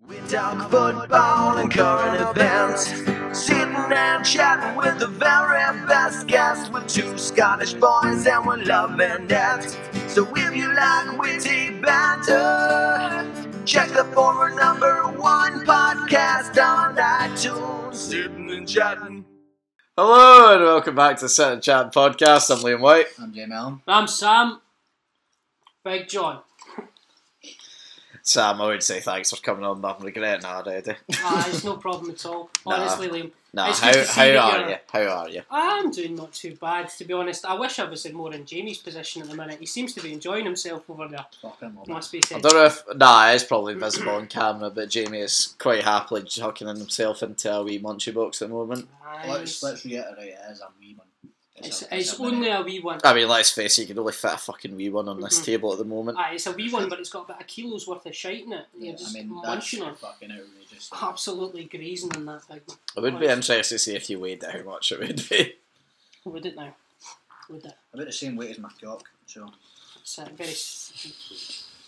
We talk football and current events, sitting and chatting with the very best guests, with two Scottish boys and we're loving it. So if you like witty banter, check the former #1 podcast on iTunes, Sitting and Chatting. Hello and welcome back to Sit and Chat podcast. I'm Liam Whyte. I'm Allan. I'm Sam. Big John. Sam, I would say thanks for coming on, but I'm regretting that already. It's no problem at all. Honestly, Liam. Nah, It's good to see how that are you? How are you? I'm doing not too bad, to be honest. I wish I was more in Jamie's position at the minute. He seems to be enjoying himself over there. Must be I said. don't know if... Nah, it's probably visible on camera, but Jamie is quite happily chucking himself into a wee munchie box at the moment. Nice. Let's reiterate, it is a wee one. It's only a wee one. I mean, let's face it, you can only fit a fucking wee one on this table at the moment. It's a wee one, but it's got about a kilo's worth of shite in it. You're just munching on. Fucking outrageous. Absolutely grazing on that big one. It would be interesting to see if you weighed it, how much it would be. Would it now? Would it? About the same weight as my cock, so. It's very...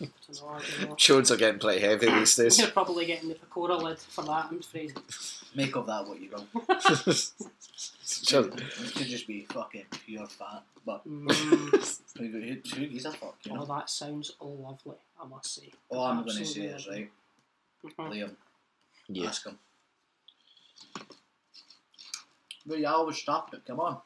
I don't know. Chodes are getting pretty heavy these days. You're probably getting the Pecora lid for that, I'm afraid. Make of that what you will. Sure. It could just be fucking pure fat, but he's a fuck, you know. Oh, that sounds lovely, I must say. All I'm going to say Absolutely is, right, lovely. Liam, Yeah. ask him. Well, you always stop it, come on.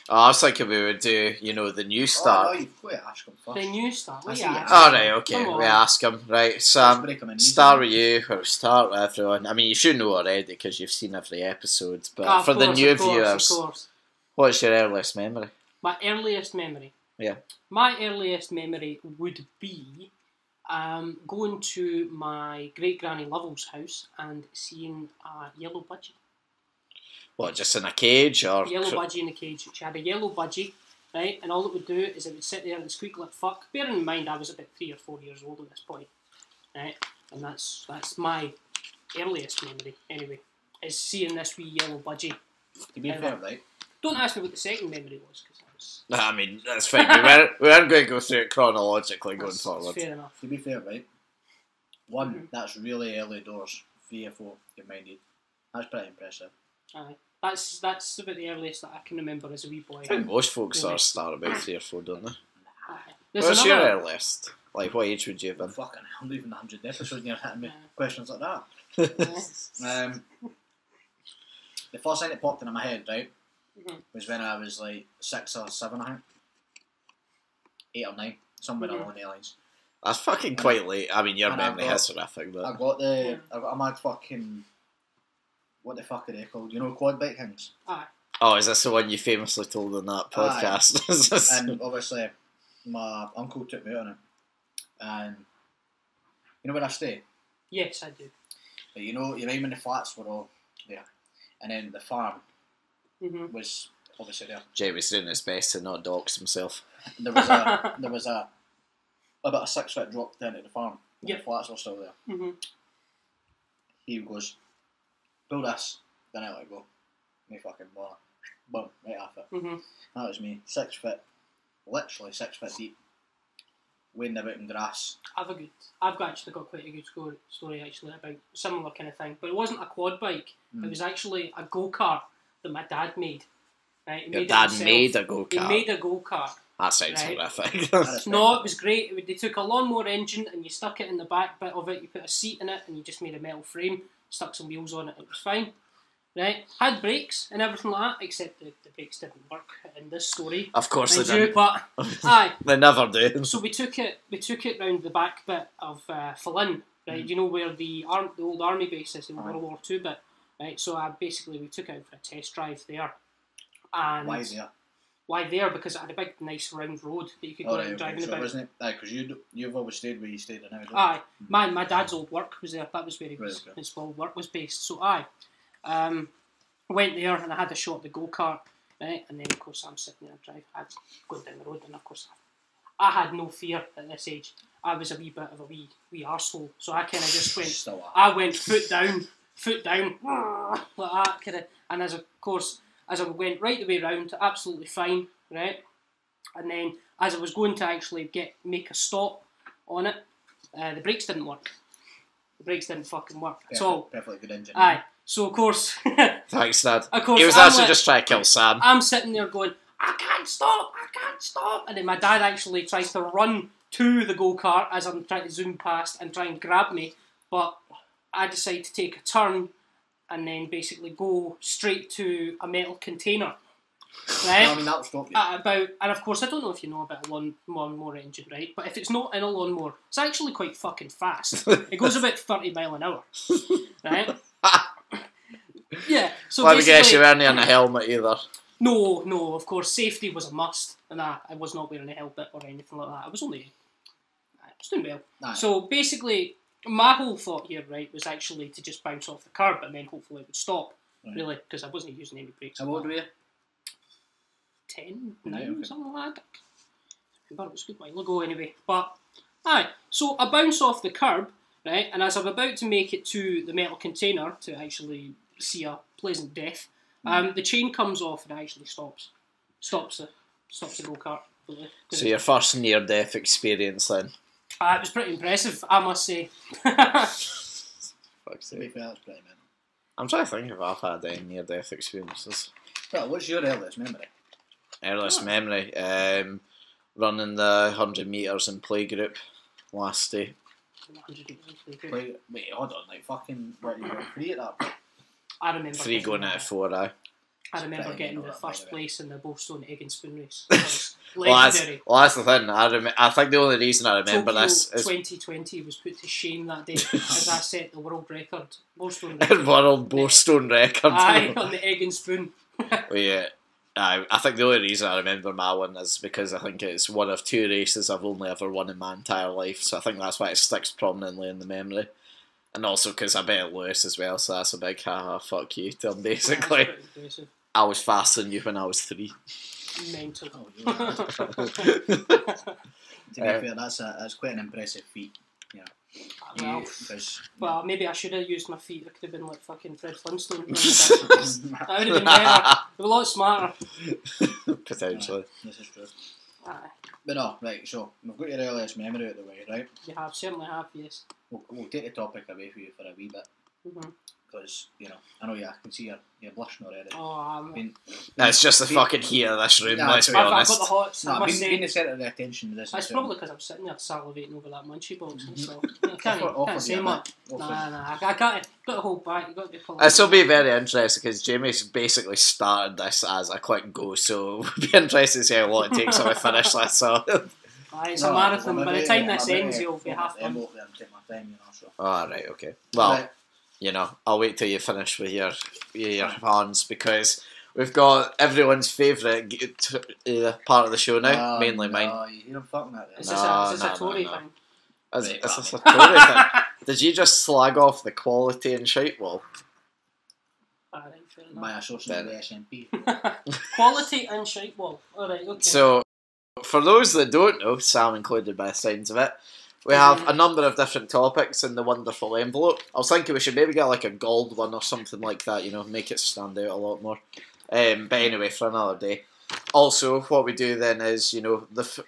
Oh, I was thinking we would do, the new start. Oh, no, you've got to ask him first. The new start. I see, Yeah. Alright, okay, Come on. we ask him. Right, Let's Sam, break him in easy. start with you, or start with everyone. I mean, you should know already because you've seen every episode, but Of for the course, new of course, viewers, of course. what's your earliest memory? My earliest memory. Yeah. My earliest memory would be going to my great granny Lovell's house and seeing a yellow budgie. What, just in a cage, or... Yellow budgie in the cage. She had a yellow budgie, right? And all it would do is it would sit there and squeak like fuck. Bearing in mind I was about 3 or 4 years old at this point, right? And that's my earliest memory, anyway, is seeing this wee yellow budgie. To be fair, right? Don't ask me what the second memory was, because that was... I mean, that's fine. we weren't going to go through it chronologically going forward. Fair enough. To be fair, right? One, that's really early doors, 3 or 4, you're minded. That's pretty impressive. Aye. That's about the earliest that I can remember as a wee boy. I think most folks Really? start about 3 or 4, don't they? Aye. There's What's your another... earliest? Like, what age would you have been? Fucking hell, I'm leaving the 100th episode and you're hitting me questions like that. The first thing that popped into my head, right, was when I was like 6 or 7, I think. 8 or 9, somewhere along the lines. That's fucking quite late. I mean, your And I memory got- is horrific, but... I got a mad fucking, what the fuck are they called? You know, quad bike things? Aye. Oh, is this the one you famously told in that podcast? Is this- And obviously, my uncle took me out on it. And you know where I stay? Yes, I do. But you know when the flats were all there, and then the farm Mm-hmm. was obviously there. Jamie's doing his best to not dox himself. There was a about a 6 foot drop down to the farm. And Yep. The flats were still there. Mm-hmm. He goes, "Build this." Then I let it go. Me fucking bother. Boom, right off it. Mm-hmm. That was me. 6 foot, literally 6 foot deep, wading about in grass. I've actually got quite a good story actually about a similar kind of thing, but it wasn't a quad bike. It was actually a go-kart that my dad made. Right, he Your made it dad himself. made a He go-kart? made a go-kart. That sounds Right. horrific. No, it was great. They took a lawnmower engine and you stuck it in the back bit of it. You put a seat in it and you just made a metal frame, stuck some wheels on it. It was fine. Right, had brakes and everything like that, except the brakes didn't work in this story. Of course Mind they you, didn't. but aye. They never do. So we took it round the back bit of Flynn, right? You know where the old army base is, the World War II bit, right? So we took it out for a test drive there. And Why there? Why there? Because it had a big, nice round road that you could go out and driving so about. wasn't it? Aye, because you've always stayed where you stayed in now. Aye, my dad's old work was there. That was where Right, okay. his old work was based. So went there and I had a shot at the go-kart, right? And then of course I'm sitting there and drive. I'd go down the road and of course I had no fear at this age. I was a wee bit of a wee arsehole. So I kind of just went. Still are. I went foot down, like that kind of. And as I went right the way round, absolutely fine, right? And then as I was going to actually make a stop on it, the brakes didn't work. The brakes didn't fucking work at Perfect, all. perfectly good engine. Aye. So of course, Thanks, Dad. of course, He was I'm actually like- just trying to kill Sam. I'm sitting there going, I can't stop, and then my dad actually tries to run to the go-kart as I'm trying to zoom past and try and grab me, but I decide to take a turn and then basically go straight to a metal container. Right? No, I mean, that'll stop you. And of course, I don't know if you know about a lawnmower engine, right? But if it's not in a lawnmower, it's actually quite fucking fast. It goes about 30 mile an hour, right? Yeah. So Let me guess, you basically, weren't wearing a helmet either. no. Of course, safety was a must, and I was not wearing a helmet or anything like that. I was doing well. Aye. So basically, my whole thought here, right, was actually to just bounce off the curb and then hopefully it would stop. Right. Really, because I wasn't using any brakes. How old were you? 10, Right, 9, okay. something like that. But it was a good while ago anyway. But, aye, so I bounce off the curb, right, and as I'm about to make it to the metal container to actually see a pleasant death, the chain comes off and it actually stops. Stops the go-kart. Really. So your first near-death experience then? It was pretty impressive, I must say. Fuck's To be sake. fair, that's pretty mental. I'm trying to think if I've had any near-death experiences. Well, what's your earliest memory? Earliest memory, running the 100 metres in playgroup last day. Wait, hold on, like fucking, what, you were free at that point? I remember 3 going out of 4, aye. I remember Pretty getting mental, the that, by first the way. place in the Bowstone Egg and Spoon race. That was Well, legendary. that's the thing. I think the only reason I remember Tokyo this is 2020 was put to shame that day as I set the world record. Bowstone record. World Bowstone record. Aye, on the Egg and Spoon. Yeah, I think the only reason I remember my one is because I think it's one of 2 races I've only ever won in my entire life, so I think that's why it sticks prominently in the memory. And also because I bet Lewis as well, so that's a big haha fuck you to him basically. That's pretty impressive. I was faster than you when I was 3. Mental. Oh, you were. To be fair, that's quite an impressive feat. You know, Well, because well, maybe I should have used my feet. I could have been like fucking Fred Flintstone. That would have been better. A lot smarter. Potentially. this is true. Aye, But no, right. So we've got your earliest memory out of the way, right? you have, certainly have, yes. We'll take the topic away from you for a wee bit Mm-hmm. because I know I can see you're blushing already. Oh, Been, It's just the fucking heat of this room, Nah, let's be I've got honest. the hots, I no, must been say. the centre of the attention of this. That's is probably because I'm sitting there salivating over that munchie box, Mhm. so I can't say much. Nah, I got to hold back. You got to be polite. This will be very interesting because Jamie's basically started this as a quick go, so it'll be interesting to see how long it takes him to finish this. So, Aye, it's a marathon. By the time this ends, you'll be half done. There and take my time, so. alright, okay. Well, Right. I'll wait till you finish with your hands because we've got everyone's favourite part of the show now, mainly mine. No, you hear him fucking at Is this. this No, a Tory no. thing? Is Right, this a well, Tory thing? Did you just slag off the quality and shite wall? Alright, fair enough. My associate with SNP. Quality and shite wall. Alright, okay. So, for those that don't know, Sam included by the signs of it, we have a number of different topics in the wonderful envelope. I was thinking we should maybe get like a gold one or something like that, make it stand out a lot more. But anyway, for another day. Also, what we do then is,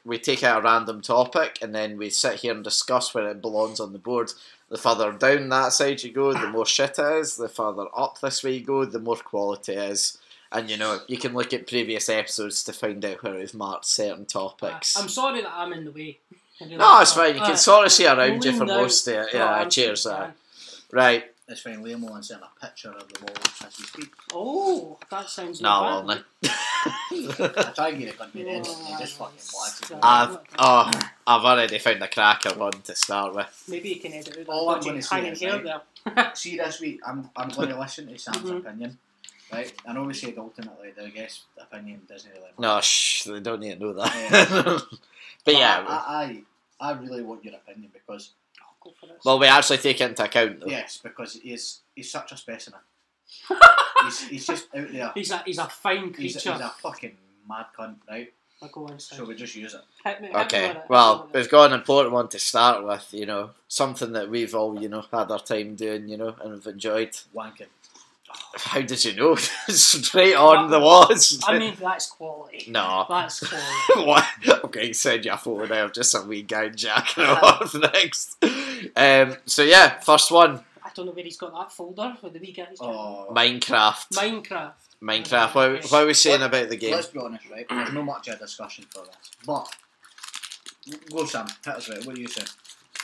we take out a random topic and then we sit here and discuss where it belongs on the board. The further down that side you go, the more shit it is. The further up this way you go, the more quality it is. And, you can look at previous episodes to find out where we've marked certain topics. I'm sorry that I'm in the way. No, it's fine. You can sort of see around you lean for down. most of it. No, Yeah, I'm cheers. fine. Right. It's fine, Liam will send a picture of the wall as we speak. Oh, that sounds No, not well, bad. I try and get it confidential, and you just fucking Right. black it. I've already found a cracker one to start with. Maybe you can edit out that All I'm dodgy gonna say hanging is, hair right, there. See, this week I'm going to listen to Sam's Mhm. opinion, right? I know we said ultimately the guest opinion doesn't really matter. No, shh, they don't need to know that. But yeah, I really want your opinion because I'll go for this. well, we actually take it into account though. yes, because he's such a specimen. he's just out there. He's a fine He's creature. a fucking mad cunt, right? I'll go inside. So we just use it. Hit me Okay, with it, well, hit me with it. we've got an important one to start with, something that we've all, had our time doing, and have enjoyed. Wanking. How did you know? Straight on the walls. I mean, that's quality. No. That's quality. What? Okay, send you a photo now of just some wee guy jacking off next. So yeah, first one, I don't know where he's got that folder with the wee guys. Minecraft. Minecraft. What are we saying about the game? Let's be honest, right? There's no much of a discussion for this. But, go Sam, hit us right. What do you say?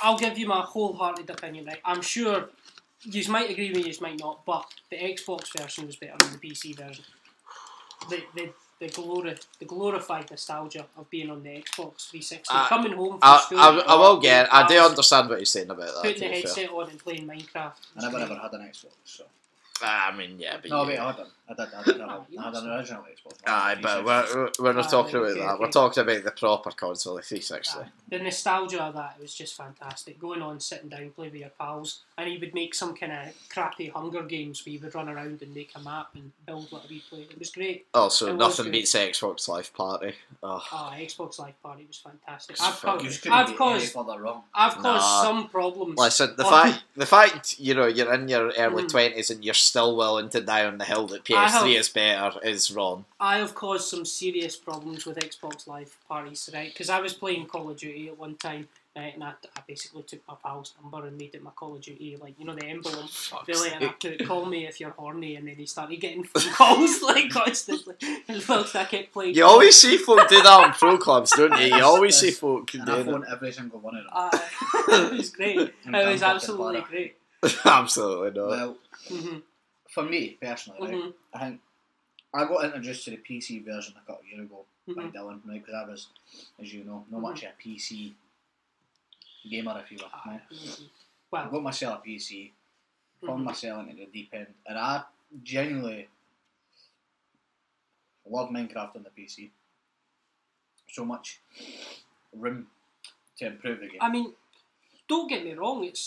I'll give you my wholehearted opinion, right? I'm sure you might agree with me, you might not, but the Xbox version was better than the PC version. The glorified nostalgia of being on the Xbox 360, coming home from school. I will get. I do understand what you're saying about that. Putting the headset on and playing Minecraft. I never ever had an Xbox, so. I mean, yeah, but no, wait, I had an original Xbox. Aye, but we're not talking about that. We're talking about the proper console, the 360. The nostalgia of that, it was just fantastic. Going on, sitting down, play with your pals, and he would make some kind of crappy Hunger Games where you would run around and make a map and build what we played. It was great. Oh, so nothing beats Xbox Live Party. Xbox Live Party was fantastic. I've caused some problems. Listen, the fact you're in your early 20s and you're still willing to die on the hill that PS3 is better is wrong. I have caused some serious problems with Xbox Live Parties, right? Because I was playing Call of Duty at one time, and I basically took my pal's number and made it my Call of Duty, like, you know, the emblem. Really, and I put, call me if you're horny, and then he started getting phone calls, like, constantly. And whilst I kept playing. You always see folk do that on pro clubs, don't you? You always see folk do that. I phoned every single one of them. It was great. It was absolutely great. Absolutely not. Well, for me, personally, right, I think I got introduced to the PC version a couple of years ago by Dylan, right, because I was, as you know, not much of a PC gamer, if you will. Right? I got myself a PC, found myself into the deep end, and I genuinely love Minecraft on the PC. So much room to improve the game. I mean, don't get me wrong, it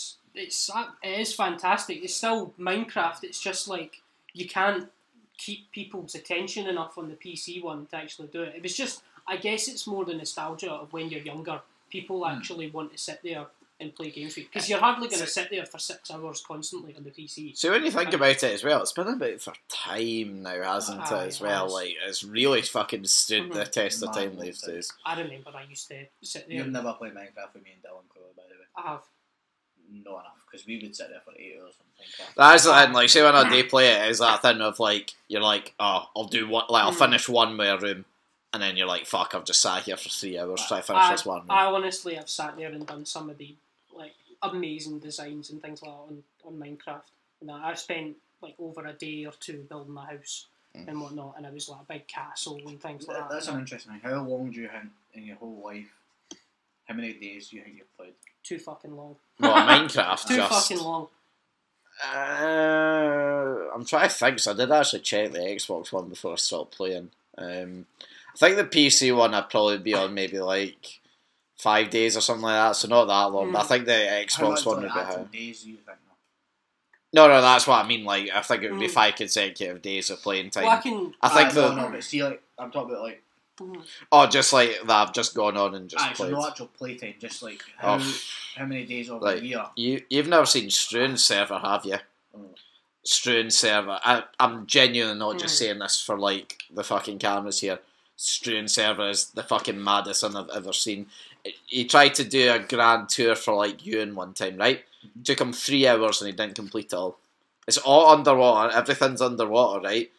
is fantastic. It's still Minecraft. It's just like you can't keep people's attention enough on the PC one to actually do it. It was just, I guess it's more the nostalgia of when you're younger. People actually want to sit there and play games with you. Because you're hardly going to sit there for 6 hours constantly on the PC. So when you think about it as well, it's been about for time now, hasn't it, as well? Like, it's really fucking stood the test of time these days. I remember I used to sit there. You've never played Minecraft with me and Dylan, clearly, by the way. I have. Not enough, because we would sit there for 8 hours on Minecraft. That's the thing, like, say when I do play it, is that thing of, like, you're like, oh, I'll do one, like, I'll finish one more room, and then you're like, fuck, I've just sat here for 3 hours trying to finish this one room. I honestly have sat there and done some of the, like, amazing designs and things like that on Minecraft. And I've spent, like, over a day or two building my house and whatnot, and it was, like, a big castle and things like that. That's an interesting thing. How long do you think, in your whole life, how many days do you think you've played? Too fucking long. Well, Minecraft Too fucking long. I'm trying to think, so I did actually check the Xbox one before I stopped playing. I think the PC one I'd probably be on maybe like 5 days or something like that, so not that long. But I think the Xbox one would be higher. Days do you think? No, that's what I mean. Like, I think it would be 5 consecutive days of playing time. Well, but see, like, I'm talking about like. Oh, just like that. I've just gone on and just played. So no actual playtime, just like how many days of the year? You've never seen Struan's server, have you? Struan's server. I'm genuinely not just saying this for like the fucking cameras here. Struan's server is the fucking maddest thing I've ever seen. He tried to do a grand tour for like Ewan one time, right? Took him 3 hours and he didn't complete it all. It's all underwater, everything's underwater, right?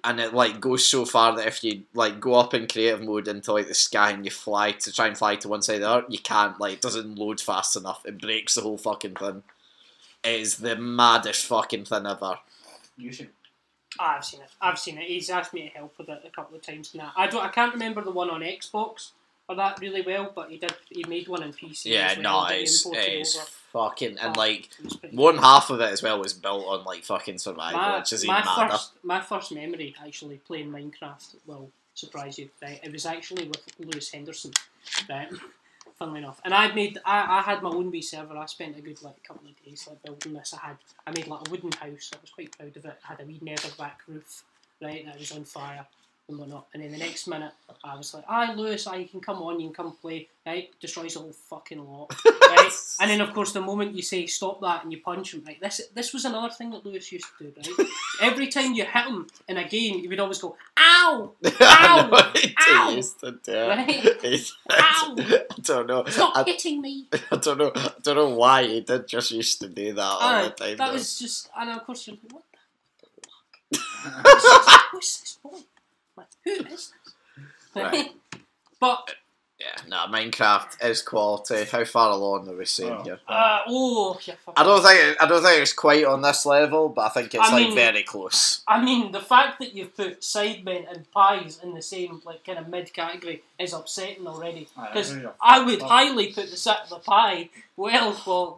And it like goes so far that if you like go up in creative mode into like the sky and you try and fly to one side or the other, you can't, like, it doesn't load fast enough. It breaks the whole fucking thing. It is the maddest fucking thing ever. You should. I've seen it. He's asked me to help with it a couple of times now. I can't remember the one on Xbox or that really well, but he made one on PC. Yeah, well, it's fucking, and like more than half of it as well was built on like fucking survival, which is even madder. My first memory actually playing Minecraft will surprise you, right? It was actually with Lewis Henderson, right? Funnily enough, and I had my own wee server. I spent a good like couple of days like building this. I made like a wooden house. I was quite proud of it. I had a wee netherback roof, right? That was on fire and whatnot. And then the next minute, I was like, "Aye, Lewis, you can come on. You can come play." Right? Destroys the whole fucking lot. Right? And then of course, the moment you say stop that and you punch him, right? This was another thing that Lewis used to do. Right? Every time you hit him in a game, he would always go, "Ah!" Ow! I know Ow! he Ow! used to do it. Right? Ow! I don't know. Stop hitting me! I don't know why he did just used to do that all the time. That though. was just, and of course you're like, what the fuck? Who's this boy? Like, who is this? Right. But Yeah, no, Minecraft is quality. How far along are we saying here? yeah, I don't think it's quite on this level, but I think it's I mean- very close. I mean, the fact that you've put Sidemen and Pies in the same like kind of mid category is upsetting already. Because I would highly put the pie well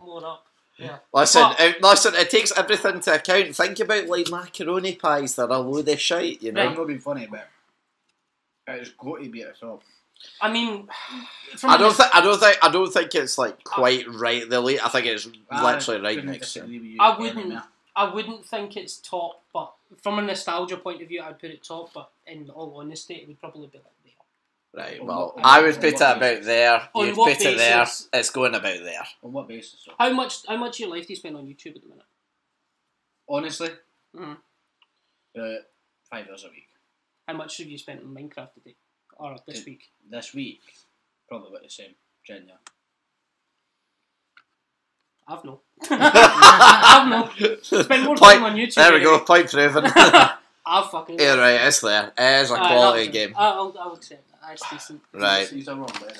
more up. Yeah. Listen, it takes everything into account. Think about like macaroni pies; they're a load of shite, you know. I'm not being funny, but it's got to be at the top. I mean, I don't think it's like quite right. I think it's literally right next to it. I wouldn't think it's top, but from a nostalgia point of view, I'd put it top. But in all honesty, it would probably be like there. Right. On Well, what- I would on put it what about there. On You'd what put it there. basis? It's going about there. On what basis? So? How much of your life do you spend on YouTube at the minute? Honestly, Mhm. 5 hours a week. How much have you spent on Minecraft today or this week? This week, probably about the same. Genuine. I've no. I've no. Spend more time on YouTube. There we go. anyway. Point proven. I've fucking. Yeah, right. It's there. It is a quality game. I'll accept that. That's decent. Right, These are wrong, but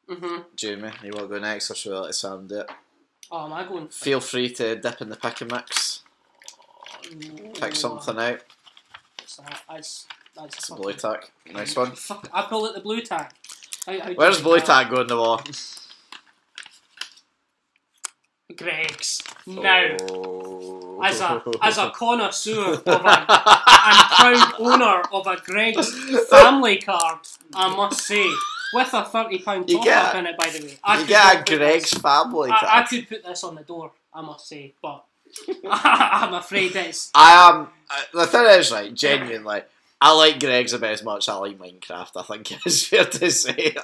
anyway. Jamie, you want to go next, or should I let it sound it? Oh, am I going? Feel free to dip in the pick and mix. Pick something out. That's It's a blue tack. Nice one. Fuck, I pull it the blue tack. Where's blue tack going to war? Greg's. Now, Oh. as a connoisseur of and proud owner of a Greg's family card, I must say, with a £30 You top get- up in it, by the way. I You could get not a put Greg's this- family I card. could put this on the door, I must say, but I'm afraid it's. I am. The thing is, right, genuinely, I like Greg's about as much as I like Minecraft. I think it's fair to say.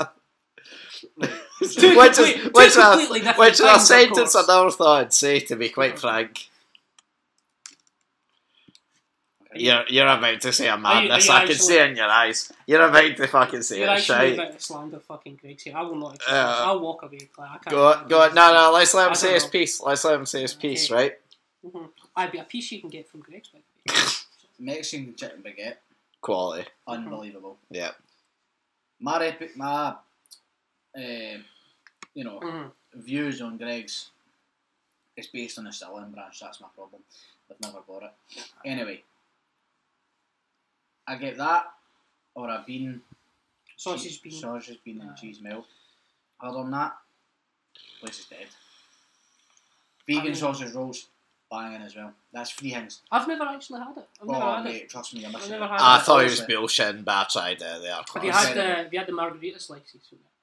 Two completely different which is a things, of sentence I course. never thought I'd say, to be quite frank. You're about to say a madness. are you I can actually- see in your eyes. You're about to fucking say You're it. actually Shite. about to slander fucking Greg's here. I will not accept this. I'll walk away. Like, I can't Go on. No. Let's let him I say don't his know. piece. Let's let him say his piece, Okay. right? I'd be a piece you can get from Greg's, by the way. Mexican chicken baguette, Quality. unbelievable. Yeah. My views on Greg's is based on the Allan branch. That's my problem. I've never bought it. Anyway, I get that or a bean, Sausage bean. sausage bean and cheese melt. Other than that, place is dead. Vegan mean- sausage rolls, banging as well. That's 3 things. I've never actually had it. I've never Oh had it. mate, trust me, you're missing never it. had I it. thought he was Honestly. bullshitting, but I tried it. They are Have you class. had the margarita slices?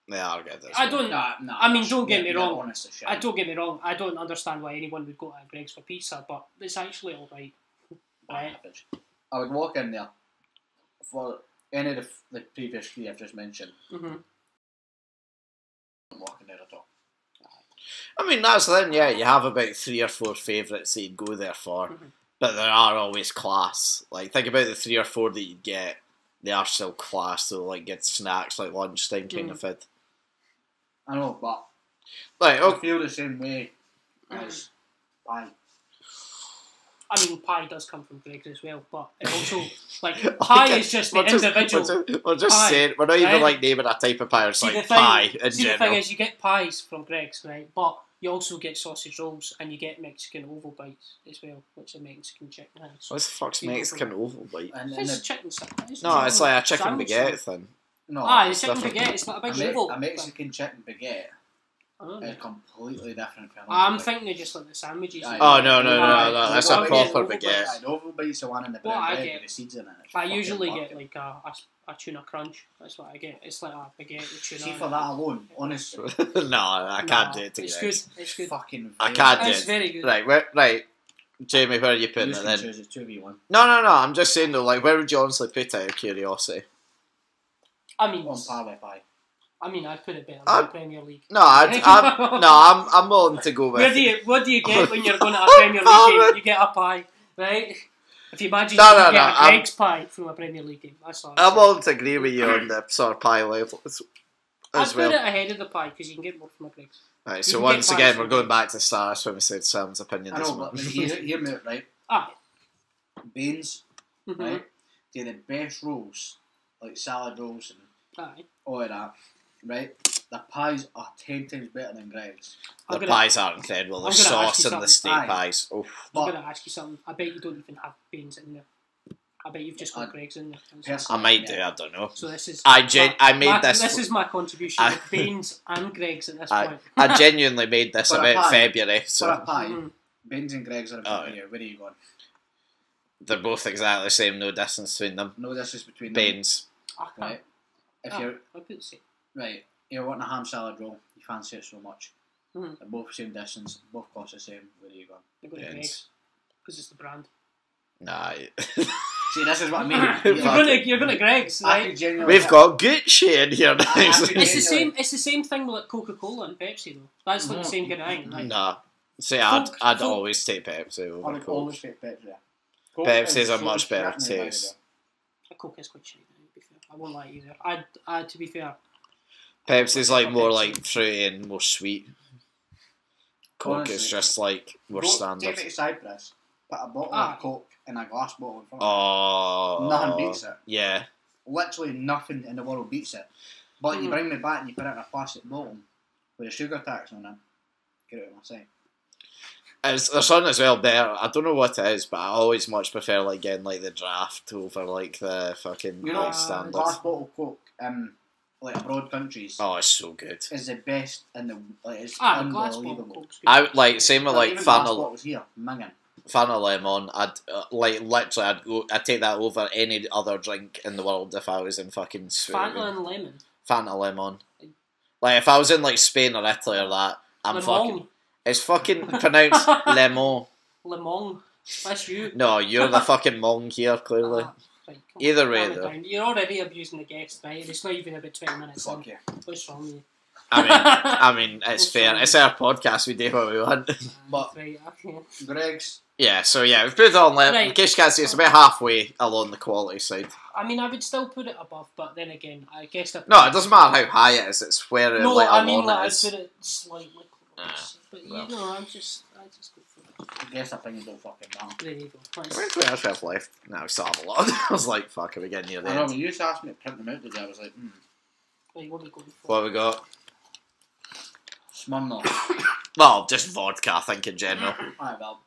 They are good. as I well. don't. Nah, I mean, don't get me they're wrong. honest as shit. Don't get me wrong. I don't understand why anyone would go to Greg's for pizza, but it's actually all right. Right. I would walk in there for any of the previous 3 I've just mentioned. Mm-hmm. I'm walking there at all. I mean, that's the thing, yeah. You have about 3 or 4 favourites that you'd go there for, but there are always class. Like, think about the 3 or 4 that you get. They are still class, so like get snacks, like lunchtime kind of food. I know, but Like, I okay. feel the same way as pie. I mean, pie does come from Greg's as well, but it also like pie is just the individual. We're just pie, saying, we're not even right? like naming a type of pie. It's See, like the thing, pie in see the general. thing is, you get pies from Greg's, right? But you also get sausage rolls and you get Mexican oval bites as well, which are Mexican chicken hands. What the fuck's You go for Mexican oval bite? And It's chicken sandwich. No, it's like a chicken sandwich. baguette thing. no, Ah, it's it's chicken different. baguette. It's not a a, big Me- oval. a Mexican chicken baguette I don't know. is completely different from I'm thinking of just like the sandwiches. Aye. Oh, no, Aye. that's Well, a I proper get oval baguette. Aye, the oval bite's the one in the What brown I bread get- with the seeds in it. It's I fucking usually working. get like a tuna crunch. That's what I get. It's like a baguette with tuna. See, in for it. that alone, honestly, No, I can't do it to It's Greg's. good. It's good. fucking. I can't do It's it. very good. Right. Jamie, where are you You putting it can then? choose it 2v1 No. I'm just saying though, like, where would you honestly put it out of curiosity? I mean, on par with pie. I'd put it better I'd- than the Premier League. I'm willing to go with. What do you get when you're going to a Premier League game? You get a pie, right? If you imagine No, you no, get no, a Greg's pie from a Premier League game, that's all. I won't agree with you on the sort of pie level I'd as put well. it ahead of the pie because you can get more from a Greg's. Right, You so can once get again, pies we're from going Greg's. back to stars when we said Sam's opinion I this know, but month. hear me out, right? Aye. Beans, Mhm. right? They're the best rolls, like salad rolls and Aye. all of that, right? The pies are 10 times better than Greg's. The I'm gonna- pies are incredible. The I'm gonna ask sauce you and the something. steak Aye. pies. Oof. I'm But going to ask you something. I bet you don't even have beans in there. I bet you've just got Greg's in there. personally, I might do, yeah. I don't know. So this is. I made this. This is my contribution. I- with beans and Greg's at this I, point. I genuinely made this For a about pie. February, For a so pie, Mhm. Beans and Greg's are Oh, about here. Where are you going? they're both exactly the same. No distance between them. No distance between them. Beans. I can't. Right? If Ah, you're I could say. right, you're wanting a ham salad roll, you fancy it so much. Mhm. They're both same distance, both cost the same. Where are you going? I go to Beans. Greg's because it's the brand. Nah. See, this is what I mean. You're going to Greg's, I right? could genuinely We've got Gucci in here now. I could It's the same. genuinely- It's the same thing with like Coca-Cola and Pepsi though. That's like the No. same kind of thing. Like, Nah. See, I'd Coke- always take Pepsi I over would Coke. always take Pepsi. Coke Pepsi's is a so much better sickening, by the taste. a Coke is quite shitty. To be fair, I won't lie either. To be fair, Pepsi's like more Pepsi. like fruity and more sweet. Coke is Honestly, just like more Take standard. it to Cyprus, put a bottle Ah. of Coke in a glass bottle in front of Oh, Nothing beats it. Yeah, you. Literally nothing in the world beats it. But you Mhm. bring me back and you put it in a plastic bottle with a sugar tax on it. Get out of my sight. there's something as well better. I don't know what it is, but I always much prefer like getting like the draft over like the fucking You know, like standard. glass bottle Coke like abroad countries Oh, it's so good. is the best in the like it's glass bottle unbelievable. Coke's good. I like same with But like even glass Fanta bottles here, minging. Lemon. I'd like literally I'd take that over any other drink in the world if I was in fucking Fanta and lemon. Fanta Lemon. Like if I was in like Spain or Italy or that, I'm fucking. Lemon. It's fucking pronounced lemon. Lemon. That's you. No, you're the fucking mong here, clearly. Ah, right, come Either on, way, calm it though. down. You're already abusing the guest, right? And it's not even about 20 minutes in. Fuck yeah. What's wrong with you? I mean, it's Oh, fair. sorry. It's our podcast. We do what we want. But- Right, okay. Greg's, Yeah. So yeah, we've put it on lemon. In Right. case you can't see, it's about halfway along the quality side. I mean, I would still put it above, but then again, I guess... No, it doesn't matter how high it is. It's where No, like, I mean, along like, it I'd is. put it slightly close. But, well. you know, I just go for it. I guess opinion don't fucking matter. There you go. How Let's- many players we have left? No, we still have a lot. I was like, fuck, are we getting near the I know, end? when you used to ask me to print them out today, I was like, Right, what are we going for? What have we got? Smirnoff. Well, just vodka, I think, in general. Alright, well,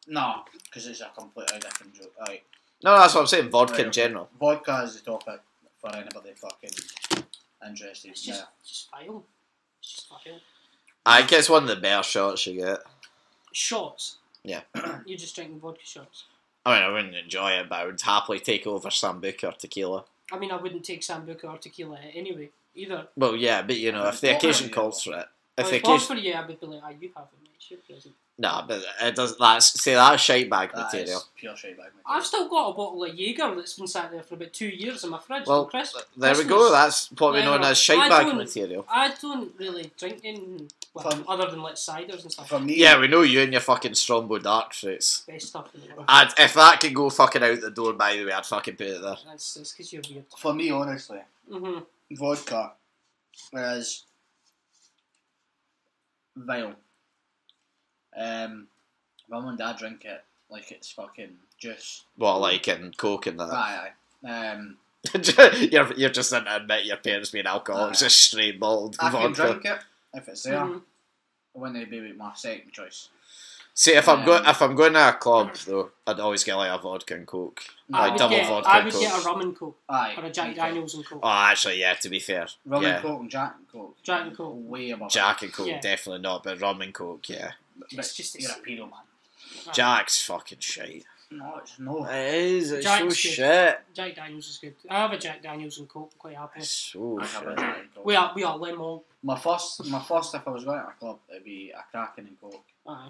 no, because it's a completely different joke. Alright, No, that's what I'm saying. Vodka in Right. general. vodka is the topic for anybody fucking interested. It's just vile. It's just vile. I think it's one of the better shots you get. Shots. Yeah. You're just drinking vodka shots. I mean, I wouldn't enjoy it, but I would happily take over Sambuca or tequila. I mean, I wouldn't take Sambuca or tequila anyway, either. Well, yeah, but you know, if the Well, occasion yeah. calls for it. If If the it calls occasion... for you, I would be like, ah, you have it, mate. It's your present. Nah, but it does. That's shite bag That material. is pure shite bag material. I've still got a bottle of Jaeger that's been sat there for about 2 years in my fridge. Well, for there we Christmas. go. That's what we Yeah, know as I shite bag don't- material. I don't really drink in, well, From- other than like ciders and stuff. For me, Yeah, we know you and your fucking Strongbow dark fruits. Best stuff in the world. If that could go fucking out the door, by the way, I'd fucking put it there. That's because you're weird. for me, honestly, Mm-hmm. vodka is vile. Mum and Dad drink it like it's fucking juice. What, like in Coke and that? Aye, aye. you're just going to admit your parents being alcoholics, Aye. just straight bald I can vodka. drink it if it's there. Mhm. I wouldn't be with my second choice. See, if I'm Um, if I'm going to a club though, I'd always get like a vodka and Coke, I like would double get- vodka I and would Coke. get a rum and coke Aye. or a Jack me too. Daniels and coke. Oh, actually, yeah. To be fair, Rum yeah, and Coke and Jack and Coke. Jack and Coke. Way above. Jack and Coke Yeah. definitely not, but rum and Coke, yeah. It's just You're a pedo, man. Jack's fucking shite. No, it's no. It is. It's Jack's so good. shit. Jack Daniels is good. I have a Jack Daniels and coke, quite happy. It's so I have a shit. Jack and Coke. We are lemon. My first, if I was going to a club, it'd be a Kraken and Coke. Aye.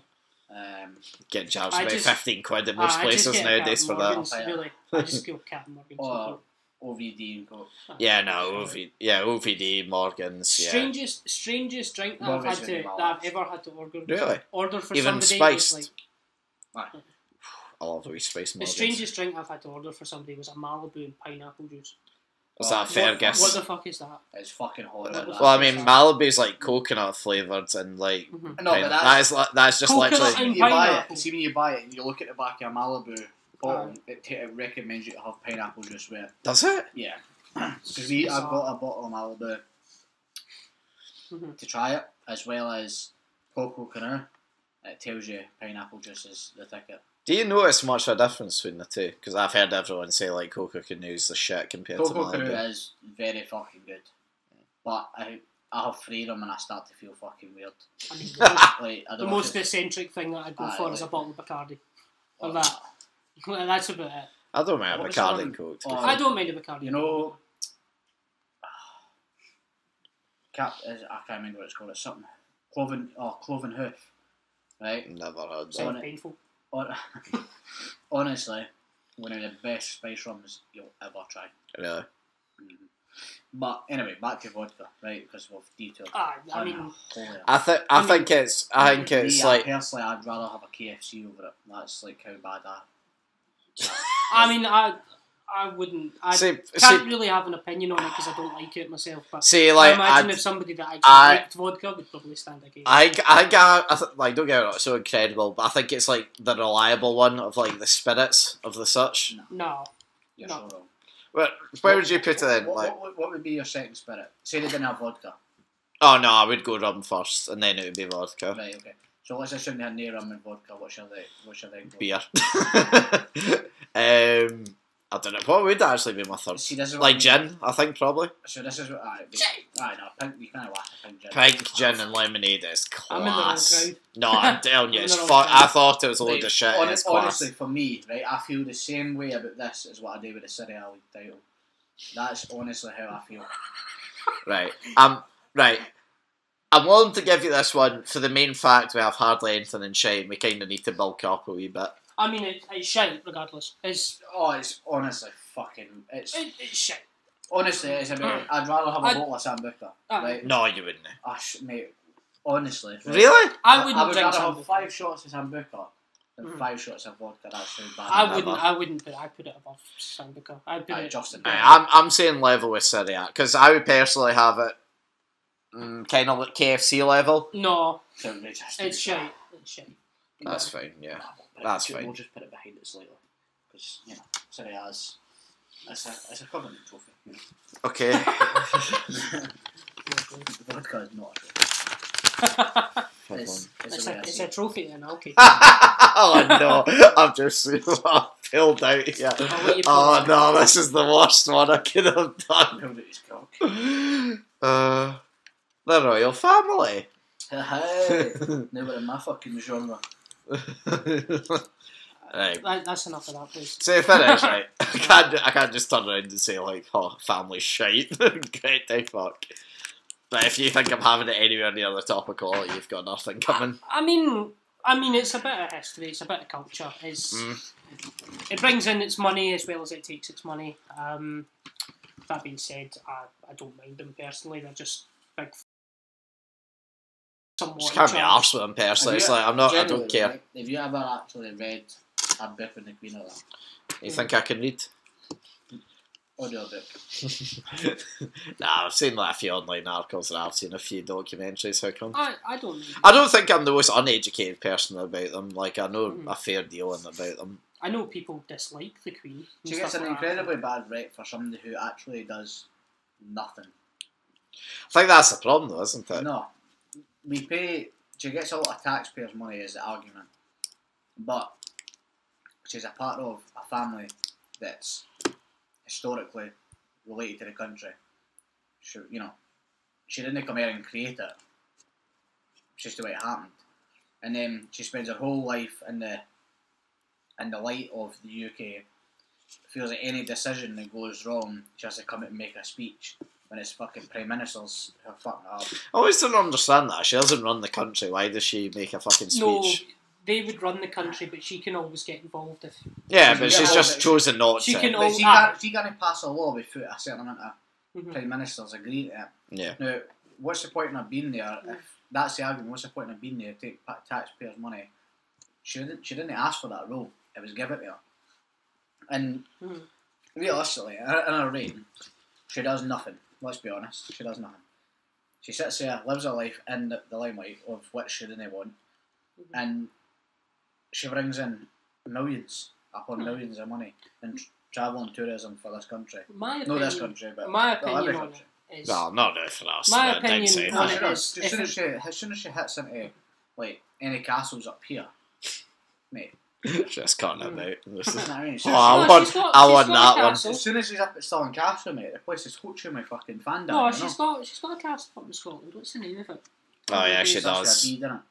Get charged I about just- 15 quid in most I just places get a nowadays for Captain that. Morgan's, really. I just go Captain Morgan's. and Or Coke. OVD and Coke. Yeah, no, OVD, Morgans, yeah. Strangest drink that I've Morgan's had gonna to be my that I've last. ever had to order. Really? Order for Even somebody. spiced? Was like, Aye. I love a wee spice The mulligan. strangest drink I've had to order for somebody was a Malibu and pineapple juice. Is that a fair guess? What the fuck is that? It's fucking horrible. Well, I mean, Malibu's like coconut flavoured and like No, but that's just Coconut literally. and you buy pineapple. it. See when you buy it and you look at the back of a Malibu bottle, it recommends you to have pineapple juice with it. Does it? Yeah, because I've got a bottle of Malibu to try it, as well as Cocoa Canoe. It tells you pineapple juice is the ticket. Do you notice much of a difference between the two? Because I've heard everyone say like Cocoa Canoe's the shit compared to Cocoa Canoe Malibu. is very fucking good, but I have three of them and I start to feel fucking weird. I mean, Like, I the don't know most if it's- eccentric thing that I'd go for is a bottle of Bacardi. Or Oh, that. That's about it. I don't mind a What was Bacardi the and one? Coke. Oh, I don't mind a Bacardi. You know, I can't remember what it's called. It's something cloven hoof, right? Never heard So- that. Sounds painful. Honestly, one of the best spice rums you'll ever try. Really? But anyway, back to vodka, right? Because we've detailed. I mean, I think it's Me, like personally, I'd rather have a KFC over it. That's like how bad I wouldn't. I See- can't really have an opinion on it because I don't like it myself. But see I like imagine if somebody that actually liked vodka would probably stand against. like don't get it wrong, it's so incredible, but I think it's like the reliable one of like the spirits of the such. No. You're No. so wrong. Where would you put it in? Like, What would be your second spirit? Say they didn't have vodka. oh no, I would go rum first, and then it would be vodka. Right, okay. So let's assume they had no rum and vodka. What should they go? Beer. I don't know. What would actually be my third? See, this is what Like I mean. gin, I think probably. So this is what no, pink. You can't laugh at pink gin. Pink gin and lemonade is I'm in the wrong class. crowd. No, I'm telling you, I'm it's in the fuck. wrong crowd. I thought it was a load Right, of shit. It's class. honestly, for me, right, I feel the same way about this as what I do with the Cereal League title. That's honestly how I feel. Right. Right. I'm willing to give you this one for the main fact we have hardly anything in shine. We kind of need to bulk up a wee bit. I mean, it's shite regardless. It's Honestly fucking. It's shite. honestly, it's about. I'd rather have a bottle of Sambuca, right? No, you wouldn't. Mate, honestly. Right? Really? I wouldn't I would drink rather have Sambuca. 5 shots of Sambuca than 5 shots of vodka. That's how bad. I wouldn't put. I put it above Sambuca. I put it. Justin. I'm saying level with Syriac because I would personally have it kind of like KFC level. No, It's it's shite. It's shite. That's fine. Yeah. That's fine. We'll just put it behind it slightly because Cereal's it's a covenant trophy. You know. Okay. Vodka is not a trophy. It's a trophy then. Okay. Oh no! I'm just filled out here. I'll let you Oh pause. no! This is the worst one I could have done. Hold it, his cock. The royal family. Hey, now we're in my fucking genre. Right. That's enough of that, please. So finish, right? I can't just turn around and say like, "Oh, family shite." Great day, fuck. But if you think I'm having it anywhere near the top of quality, you've got nothing coming. I mean, it's a bit of history. It's a bit of culture. It brings in its money as well as it takes its money. That being said, I don't mind them personally. They're just big. Just can't be arsed with them personally. It's like I don't Genuinely, care. right, have you ever actually read A Book on the Queen of that? You think I can read? Audio book. Nah, I've seen like a few online articles and I've seen a few documentaries. How come? I don't. I don't think I'm the most uneducated person about them. Like I know a fair deal about them. I know people dislike the Queen. She gets an incredibly bad rep for somebody who actually does nothing. I think that's the problem, though, isn't it? No, we pay. She gets a lot of taxpayers' money, is the argument, but she's a part of a family that's historically related to the country. She didn't come here and create it. It's just the way it happened, and then she spends her whole life in the light of the UK. Feels like any decision that goes wrong, she has to come out and make a speech. When it's fucking prime ministers who are fucking it up. I always don't understand that. She doesn't run the country. Why does she make a fucking speech? No, they would run the country, but she can always get involved if. Yeah, but she's just chosen not She to. can But she can't pass a law without a certain amount of prime ministers agree to it. Yeah. Now, what's the point in her being there? If that's the argument, what's the point in her being there to take taxpayers' money? She didn't ask for that role. it was given to her. And realistically, in her reign, she does nothing. Let's be honest, she does nothing. She sits there, lives her life in the limelight of which she didn't want, and she brings in millions upon millions of money and travel and tourism for this country. My Not this opinion- country, but My well, opinion every on country. it is... Well, not really for us. My but I'd opinion say on No, that. she it does. is- As soon as she hits into like any castles up here, mate. Just cutting it out. You know what I mean? As Oh, soon I as want, she's got- I she's want got a that one. castle. as soon as she's up at Stirling Castle, mate, the place is hooching my fucking fan down. No, you she's know? got a castle up in Scotland. What's the name of it? Oh yeah, she It's actually a does. bead, innit?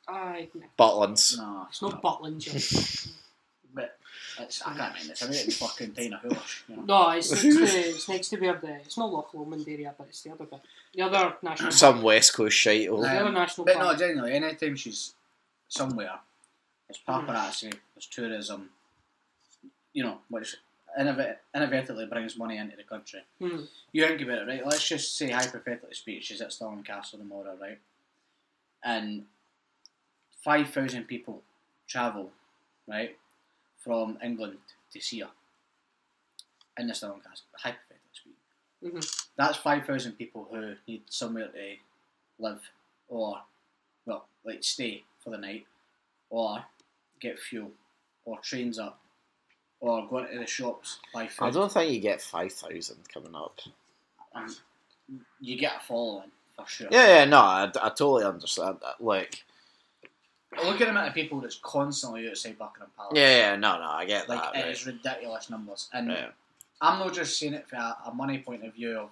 Aye, no. Butlins. No, It's not Butland, Joe. but it's, I can't mind. It's a bit fucking tiny hoolish, you know. No, it's next to where it's not Loch Lomond area, but it's the other bit. The other national Some West Coast shite. The other national But park. no, genuinely, anytime she's somewhere, there's paparazzi, there's tourism, you know, which inadvertently brings money into the country. Mhm. You think about it, right? Let's just say, hypothetically speaking, she's at Stirling Castle tomorrow, right? And 5,000 people travel, right, from England to see her in the Stirling Castle, hypothetically speaking. Mhm. That's 5,000 people who need somewhere to live or, well, like stay for the night or get fuel or trains up or go into the shops, buy food. I don't think you get 5,000 coming up. You get a following for sure. Yeah, no, I totally understand that. Like, Look at the amount of people that's constantly outside Buckingham Palace. yeah, no, I get Like, that. it Right. is ridiculous numbers. And Yeah. I'm not just saying it for a money point of view of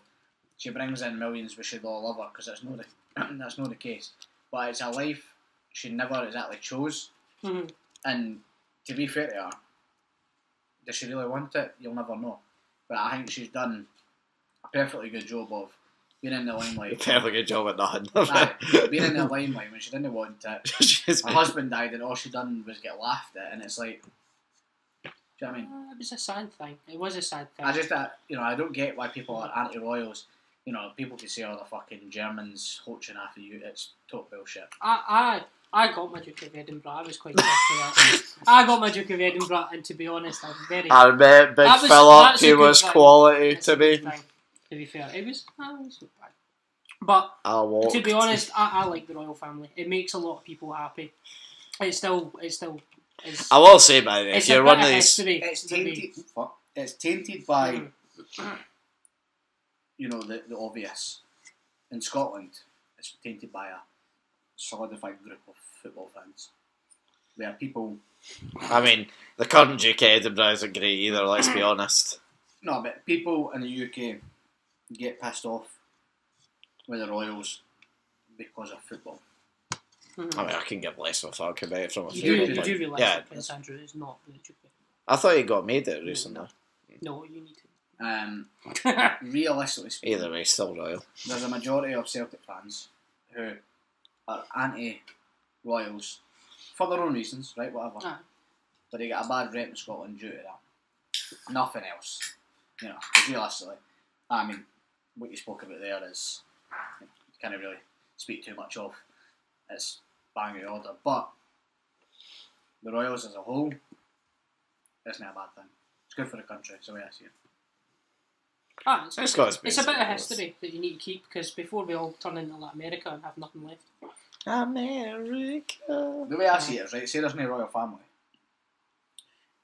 she brings in millions, we should all love her, because that's not the case. But it's a life she never exactly chose. Mhm. And to be fair to her, does she really want it? You'll never know. But I think she's done a perfectly good job of being in the limelight. Perfectly good job at nothing. Aye, being in the limelight when she didn't want it. She's Her husband died and all she done was get laughed at, and it's like, do you know what I mean? It was a sad thing. It was a sad thing. I just, I don't get why people are anti-royals. You know, people can say, oh, the fucking Germans hoaching after you. It's total bullshit. I got my Duke of Edinburgh. I was quite happy with that. I got my Duke of Edinburgh, and to be honest, I was very. I bet Big That was- Philip, that's a he good was thing. quality That's to a good me. thing, to be fair, it was not bad. But I walked. to be honest, I like the royal family. It makes a lot of people happy. It still is. I will say, man, if It's you're a one bit of of these, history. It's that we- tainted. It's tainted by, Mm. you know, the obvious. In Scotland, it's tainted by a solidified group of football fans, where people. I mean, the current Duke of Edinburgh isn't great either. Let's be honest. No, but people in the UK get pissed off with the Royals because of football. Mhm. I mean, I can give less of a fuck about it from a You football do point. realise Yeah, that Prince Andrew is not the Duke of I thought he got made it recently. No, you need to. Realistically speaking, Either way, still royal. there's a majority of Celtic fans who are anti-Royals for their own reasons, right? Whatever. Aye. But they get a bad rep in Scotland due to that. Nothing else. You know, 'cause realistically, I mean, what you spoke about there is, you can't really speak too much of. It's bang in order. But the Royals as a whole, it's not a bad thing. It's good for the country, so I see it. It's got its It's a bit of basis. history that you need to keep, because before we all turn into like America and have nothing left. America. The way I see it is, right, say there's no royal family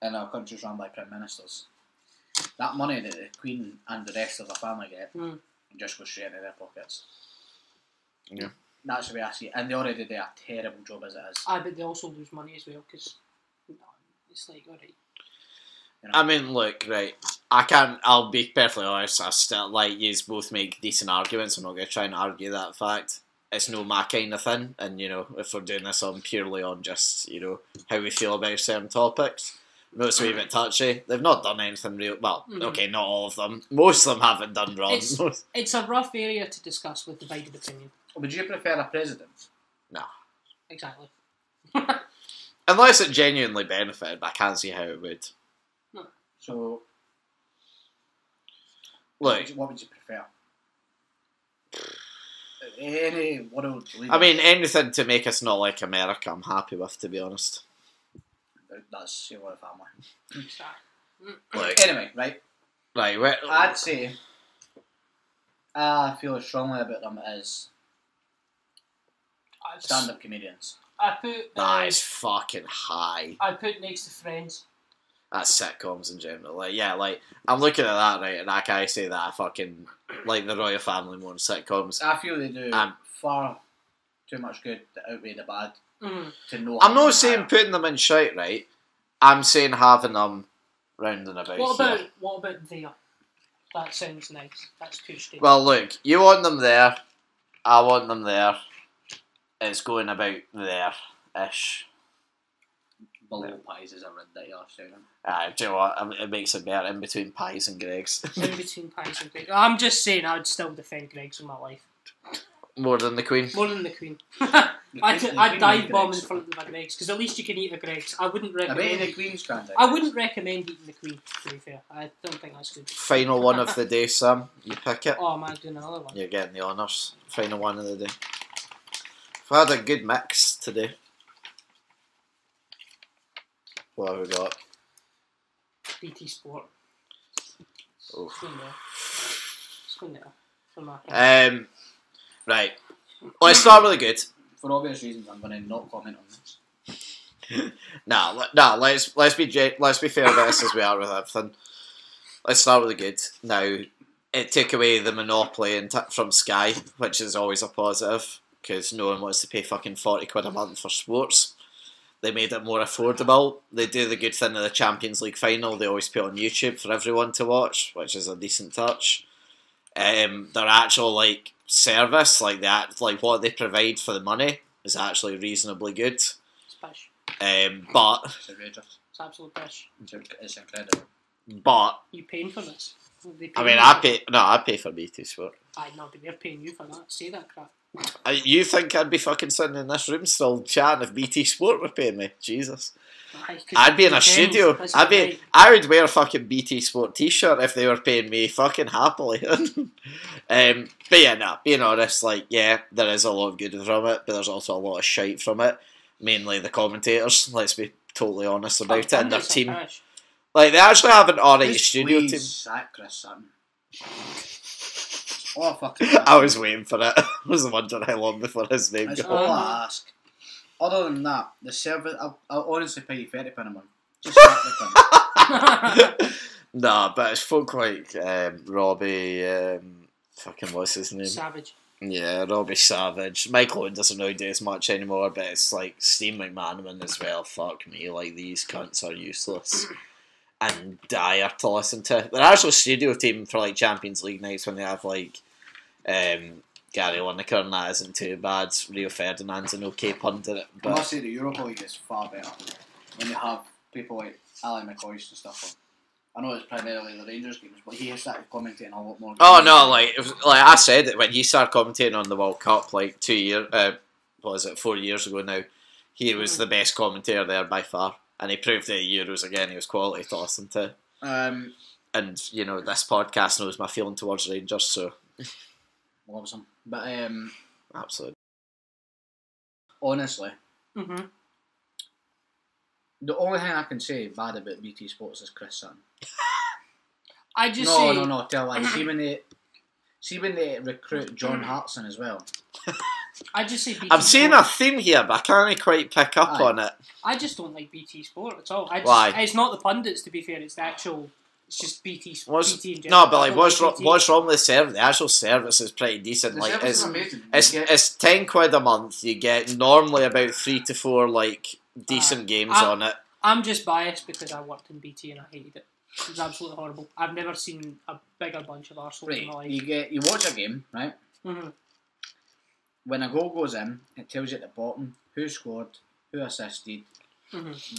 and our country's run by prime ministers. That money that the Queen and the rest of the family get just goes straight into their pockets. Yeah. That's the way I see it. And they already do a terrible job as it is. Aye, but they also lose money as well, because it's like, alright. You know? I mean, look, right. I'll be perfectly honest, I still, like, yous both make decent arguments. I'm not going to try and argue that fact. It's no my kind of thing. And, you know, if we're doing this on purely on just, you know, how we feel about certain topics, I know it's a wee bit touchy. They've not done anything real. Well, okay, not all of them. Most of them haven't done wrong. It's a rough area to discuss with divided opinion. Would you prefer a president? No. Exactly. Unless it genuinely benefited, but I can't see how it would. So, Look, what would you prefer? Any world leader? I mean, anything to make us not like America, I'm happy with, to be honest. that's your royal family. Like, Anyway, right. right. I'd say I feel as strongly about them as stand-up comedians. I put That is fucking high. I put next to Friends. That's sitcoms in general. Like, yeah, like, I'm looking at that, right, and I can't say that I fucking like the Royal Family more than sitcoms. I feel they do far too much good to outweigh the bad. To know. I'm not saying putting them in shite, right? I'm saying having them round and about. What about there? That sounds nice. That's too straight. Well, look, you want them there. I want them there. It's going about there-ish. Below Pies is a ridiculous thing. Do you know what? It makes it better in between Pies and Greg's. In between Pies and Greg's. I'm just saying I'd still defend Greg's in my life. More than the Queen? More than the Queen. I'd dive bomb in front of my Greg's, because at least you can eat a Greg's. I wouldn't recommend the Queen's granddad. I wouldn't recommend eating the Queen, to be fair. I don't think that's good. Final one of the day, Sam. You pick it. Oh, am I doing another one? You're getting the honours. Final one of the day. I've had a good mix today. What have we got? BT Sport. Oof. It's going there. For my right. Let's start with the good. For obvious reasons, I'm going to not comment on this. No. Let's be fair about this as we are with everything. Let's start with the good. Now, it took away the monopoly from Sky, which is always a positive, because no one wants to pay fucking £40 a month for sports. They made it more affordable. They do the good thing of the Champions League final. They always put it on YouTube for everyone to watch, which is a decent touch. Their actual like service, like that, like what they provide for the money, is actually reasonably good. It's pish. But It's outrageous. It's absolute pish. It's incredible. But You paying for this? I pay for BT Sport. Aye, no, but they're paying you for that. Say that crap. You think I'd be fucking sitting in this room still chatting if BT Sport were paying me? Jesus. I'd be in a studio. I would wear a fucking BT Sport t-shirt if they were paying me fucking happily. But yeah, no, being honest, like, yeah, there is a lot of good from it, but there's also a lot of shite from it. Mainly the commentators, let's be totally honest about it, and their team. Like, they actually have an alright studio team. Sack Chris Sutton. Oh, fucking I was waiting for it. I was wondering how long before his name That's got. all I ask. Other than that, the service, I'll honestly pay you £30 a month. Just Nah, but it's folk like Robbie, fucking what's his name? Savage. Yeah, Robbie Savage. Michael Owen doesn't really do as much anymore, but it's like Steve McManaman as well. Fuck me, like these cunts are useless and dire to listen to. They're actually a studio team for like Champions League nights when they have like Gary Lineker, and that isn't too bad. Rio Ferdinand's an okay pundit. I But must say the Europa League is far better when they have people like Allan McCoist and stuff on. I know it's primarily the Rangers games, but he has started commentating a lot more. oh no, like I said it when he started commentating on the World Cup like 4 years ago now. He was the best commentator there by far, and he proved at the Euros again. He was quality to listen to. And you know, this podcast knows my feeling towards Rangers, so loves him. But absolutely. Honestly, the only thing I can say bad about BT Sports is Chris Sutton. I just No, tell lies. See when they recruit John Hartson as well. I just say BT I'm seeing Sport. a theme here, but I can't quite pick up on it. I just don't like BT Sport at all. Why? It's not the pundits, to be fair. It's the actual. It's just BT. BT in No, general. but like, what's BT. wrong with the service? The actual service is pretty decent. The like, service it's is amazing. it's £10 a month. You get normally about 3 to 4 like decent games on it. I'm just biased because I worked in BT and I hated it. It was absolutely horrible. I've never seen a bigger bunch of arseholes in my life. You watch a game, right? When a goal goes in, it tells you at the bottom who scored, who assisted,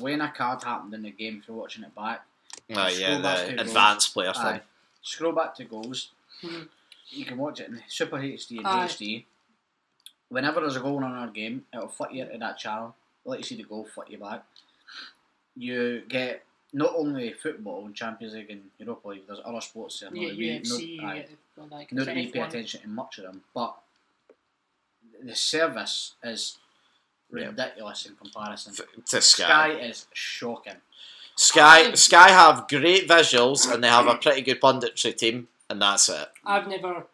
when a card happened in the game if you're watching it back. Oh yeah, the advanced player thing. Scroll back to goals. You can watch it in Super HD and HD. Whenever there's a goal in our game, it'll flick you into that channel. Let you see the goal, flick you back. You get not only football and Champions League and Europa League, there's other sports there. Not really pay attention to much of them, but the service is ridiculous in comparison. To Sky is shocking. Sky have great visuals and they have a pretty good punditry team, and that's it. I've never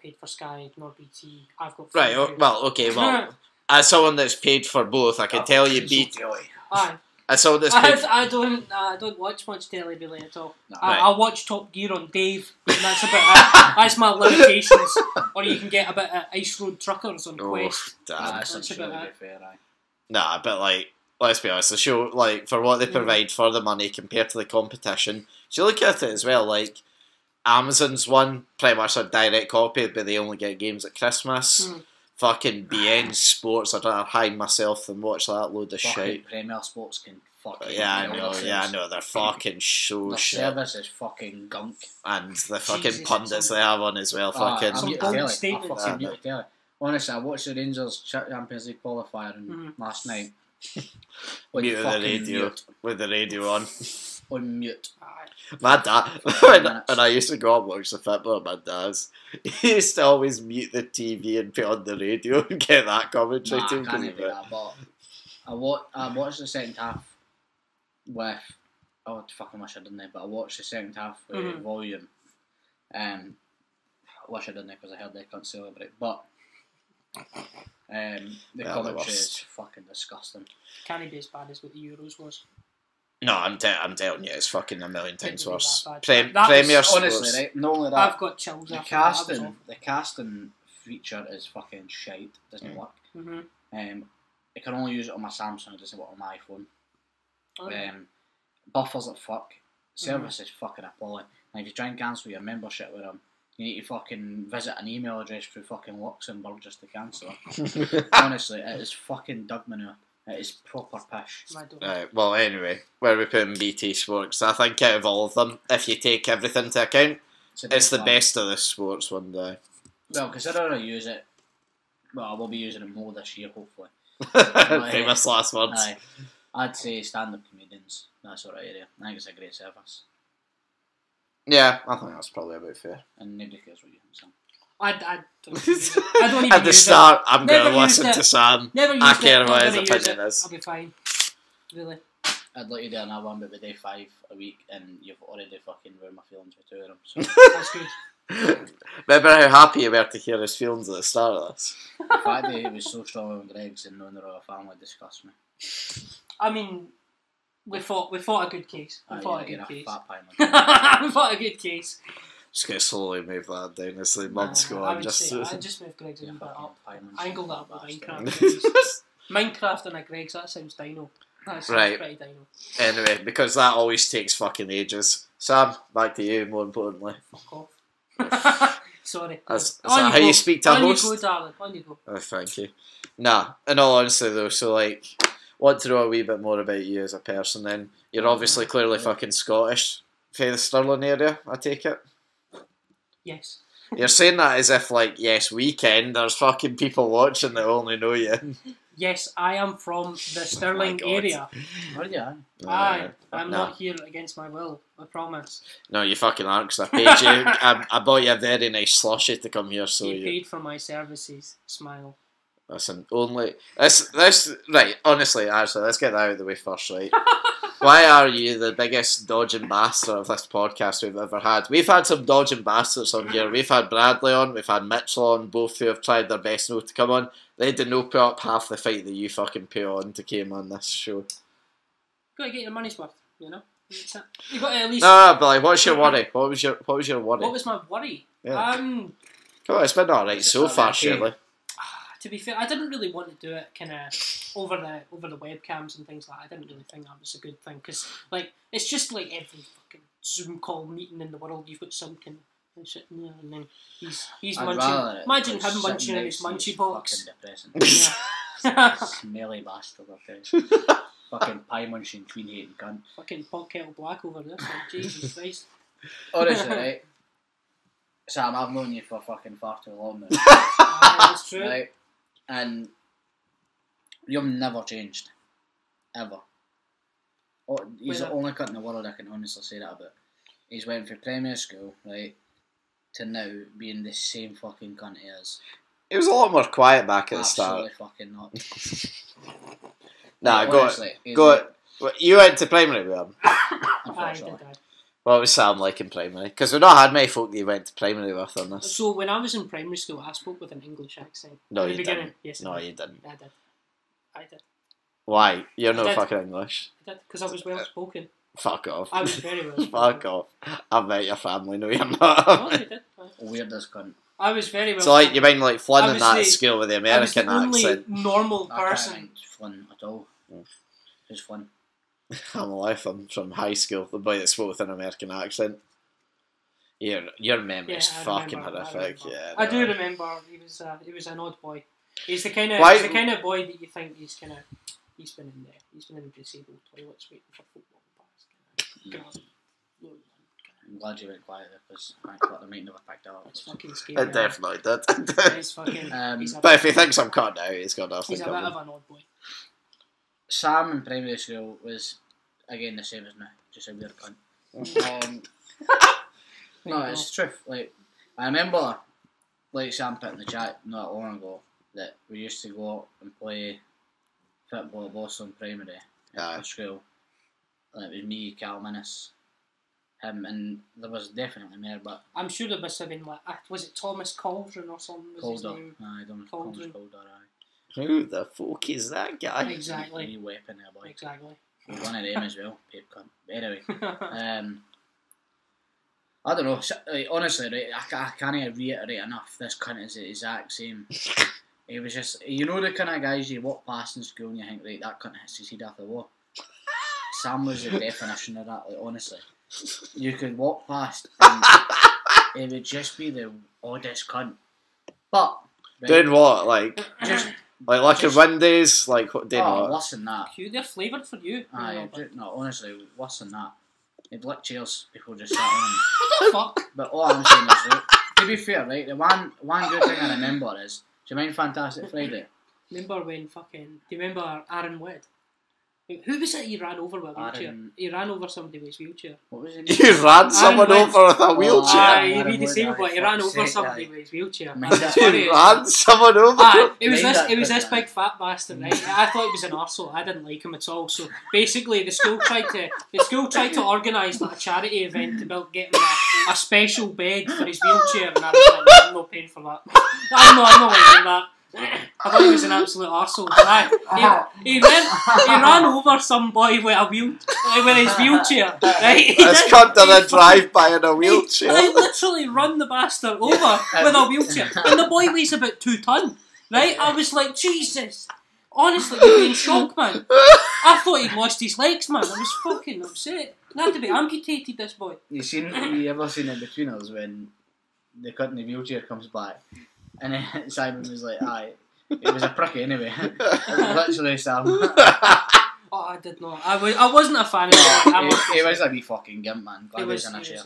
paid for Sky nor BT. I've got Right. Well, as someone that's paid for both, I can tell you BT. Aye. As someone that's paid. I don't watch much telly really at all. No. I watch Top Gear on Dave, and that's about it. That's my limitations. Or you can get a bit of Ice Road Truckers on Quest. Damn. That's That's really about it. fair, aye. Nah, but like, let's be honest, the show, like, for what they provide for the money compared to the competition, so you look at it as well, like, Amazon's one, pretty much a direct copy, but they only get games at Christmas. Fucking BN Sports, I'd rather hide myself than watch that load of Fucking shit. Premier Sports can fucking... Yeah, I know, they're fucking so Their shit. service is fucking gunk. And the fucking Jesus, pundits they have on as well, fucking... Some I'm bold mute statements. I'm mute to tell you. Honestly, I watched the Rangers Champions League qualifier last night. Mute the radio, with the radio on. On mute. My dad, when I used to go and watch the football at my dad's, he used to always mute the TV and put on the radio and get that commentary Nah, too. I can't do that, but I watched the second half with... Oh, fucking wish I didn't, but I watched the second half with volume. I wish I didn't because I heard they can't celebrate, but the commentary is fucking disgusting. Can't it be as bad as what the Euros was? No, I'm telling you, it's fucking a million times Couldn't be worse. that bad. That Premier was- Sports. Honestly, right? Not only that, I've got chills the after that. That was casting feature is fucking shite. Doesn't work. awful. I can only use it on my Samsung. It doesn't work on my iPhone. Okay. Buffers like fuck. Service is fucking appalling. And if you try and cancel your membership with them, you need to fucking visit an email address through fucking Luxembourg just to cancel it. Honestly, it is fucking dog manure. It is proper pish. Right, well, anyway, where are we putting BT Sports? I think out of all of them, if you take everything into account, it's the best of the sports one day. Well, considering I use it, well, I will be using it more this year, hopefully. Famous last words. Aye. I'd say stand-up comedians, that sort of area. I think it's a great service. Yeah, I think that's probably about fair. And nobody cares what you think, Sam. I don't use it. I don't even At the use start, I'm Never going to used listen it. to Sam. Never used I it. care I'm what his gonna use opinion it. is. I'll be fine. Really. I'd like to do another one, but we do 5 a week, and you've already fucking ruined my feelings with 2 of them. So. That's good. Remember how happy you were to hear his feelings at the start of this? The fact that he was so strong on Greg's and knowing the royal family disgusts me. I mean, we fought a good case. We fought a good case. Fat pie, We fought a good case. Just going to slowly move that down as the months go I on. would Just say I just moved Greg's in up. pie. Angled that up with Minecraft. Minecraft and a Greg's, that sounds dino. That sounds Right. pretty dino. Anyway, because that always takes fucking ages. Sam, back to you, more importantly. Fuck off. Sorry. Is that how you speak to a host? On you go, darling. On you go. Oh, thank you. Nah, in all honesty though, so like, want to know a wee bit more about you as a person then. You're obviously clearly fucking Scottish. For the Stirling area, I take it? Yes. You're saying that as if, like, yes, weekend, there's fucking people watching that only know you. Yes, I am from the Stirling God. area. Are you? Aye, I'm No. not here against my will. I promise. No, you fucking aren't, because I paid you. I bought you a very nice slushy to come here, so You you... paid for my services. Smile. Listen, only... This, right, honestly, actually, let's get that out of the way first, right? Why are you the biggest dodging bastard of this podcast we've ever had? We've had some dodging bastards on here. We've had Bradley on, we've had Mitchell on, both who have tried their best not to come on. They did not put up half the fight that you fucking put on to came on this show. Gotta get your money's worth, you know? You got to at least... No, but like, what's your worry? What was your worry? What was my worry? Yeah. Come on, it's been alright so far, surely. To be fair, I didn't really want to do it kind of over the webcams and things like that. I didn't really think that was a good thing because like it's just like every fucking Zoom call meeting in the world. You've got some kind of shit in there, and then he's munching. Imagine him munching on his munchy box. Fucking Yeah. depressing. Smelly bastard, okay. Fucking pie munching, queen hating cunt. Fucking pot kettle black over this one. Jesus Christ. Honestly, right? Sam, I've known you for fucking far too long now. That's true. Right? And you've never changed. Ever. Oh, he's the only cunt in the world I can honestly say that about. He's went from primary school, right, to now being the same fucking cunt he is. He was a lot more quiet back at the start. Absolutely fucking not. Nah, Honestly, you went to primary with him. Unfortunately. What was Sam like in primary? Because we've not had many folk that you went to primary with on this. So when I was in primary school, I spoke with an English accent. No, at the you beginning. didn't. Yes, No, I did. you didn't. I did. Why? You're no I did. fucking English. I did because I was well spoken. Fuck off. I was very well spoken. Fuck off. I bet your family know you're No, not. you did. Weird as cunt. I was very well. So like you mean like Flynn I in was that the- school with the I was the American only accent? normal I can't person. mind Flynn at all. Who's Flynn? I'm alive. I'm from high school. The boy that spoke with an American accent. Your memory is I fucking remember, horrific. I remember. Yeah, I no. do remember. He was an odd boy. He's the kind Why- of boy that you think he's been in disabled toilets waiting for football pass. I'm glad you went quiet there because I thought the might never picked up. It's fucking scary. It definitely did. It's fucking. He's a But bit- if he thinks I'm cut out, he's got nothing he's a bit coming. of an odd boy. Sam in primary school was again the same as me, just a weird cunt. No, it's the truth. Like I remember, like Sam put in the chat not long ago that we used to go out and play football at Boston Primary Aye. at school. And it was me, Cal Minnis, him, and there was definitely more, but I'm sure there must have been like was it Thomas Cauldron or something? Was his Calder. name? I don't know. Cauldron. Calder, aye. Who the fuck is that guy? Exactly. Wee weapon there, boy. Exactly. One of them as well, Pape cunt. Anyway, I don't know. Honestly, right, I can't reiterate enough. This cunt is the exact same. He was just, you know, the kind of guys you walk past in school and you think, right, that cunt hits his head after the war. Sam was the definition of that. Like, honestly, you could walk past and it would just be the oddest cunt. But right, Doing what? Like just in Wendy's? Like what? Doing oh, what? worse than that. They're flavoured for you. Aye, but no, honestly, worse than that. He'd lick chairs before just sat on them. what the fuck? But all I'm saying is, right, to be fair, right, the one good thing I remember is, do you mind Fantastic Friday? Remember when fucking? Do you remember Aaron Wood? Who was it he ran over with a wheelchair? Aaron- He ran over somebody with his wheelchair. What was it? You ran someone Whyte. over with a wheelchair. aye. Aye, Aaron he Wood, disabled, aye, but he ran fuck's over sake, somebody aye. with his wheelchair. Mind It's that. funny. You ran someone over. It was Mind this. that It was quick, this aye. big fat bastard, right? I thought he was an arsehole. I didn't like him at all. So basically, the school tried to organise like a charity event to get him a special bed for his wheelchair, and I was like, I'm not paying for that. I'm not paying for that. I thought he was an absolute arsehole. But he ran over some boy with his wheelchair. Right? This cunt did a drive-by in a I wheelchair. literally run the bastard over with a wheelchair, and the boy weighs about 2 ton. Right? I was like, Jesus. Honestly, you'd be in shock, man. I thought he'd lost his legs, man. I was fucking upset. He had to be amputated, this boy. You ever seen In Betweeners when the cunt in the wheelchair comes back? And then Simon was like, aye, it was a pricky anyway. It was literally Sam. Oh, I did not. I wasn't a fan of it. He was a wee fucking gimp, man. Glad He he was was in a chair. an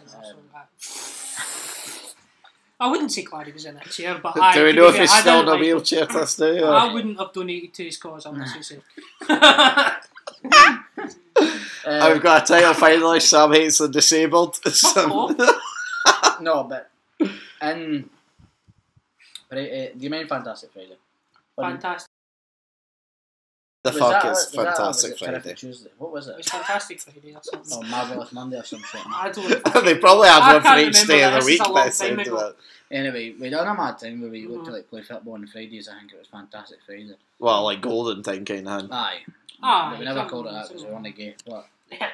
arsehole. I wouldn't say glad he was in a chair, but Do we know if he's still in a wheelchair to this day? Or? I wouldn't have donated to his cause, I must say. I've got a title finally. Sam hates the disabled. Fuck off. No, but in... do you mind Fantastic Friday? Fantastic. The Was fuck that- is was that- Fantastic was it Terrific Friday? Tuesday? What was It it? was Fantastic Friday or something. Oh, Marvellous Monday or some shit. I don't. They probably I had one for can't each day remember of the that. This week is a by long the sound time of ago. it. Anyway, we done a mad thing where we looked to like play football on Fridays. I think it was Fantastic Friday. Well, like golden time kind of. Aye. Aye, But we never come called it on, that because we so- were only gay. But Yeah.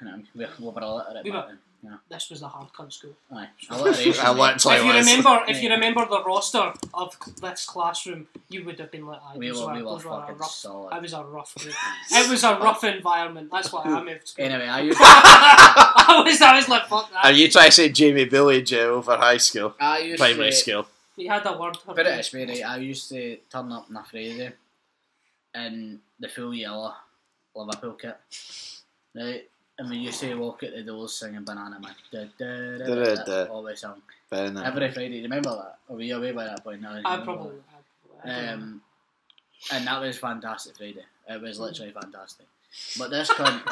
you know, we were illiterate We back were- then. Yeah. This was the hard cunt school. Aye. Alliteration. I literally If you was. if you remember the roster of this classroom, you would have been like, We were those were a fucking rough. solid. It was a rough group. It was a rough environment. That's why I moved school. Anyway, I used I was like, fuck Are that. you trying to say Jamie Billy over high school? I used Primary to school. He had a word. put it this way, right? I used to turn up on a Friday in the full yellow Liverpool kit, right? And we used to walk out the doors singing Banana Man. Da-da-da. Always sung. Very nice. Every Friday. Do you remember that? Or were you away by that point? No, I probably. And that was Fantastic Friday. It was literally fantastic. But this cunt,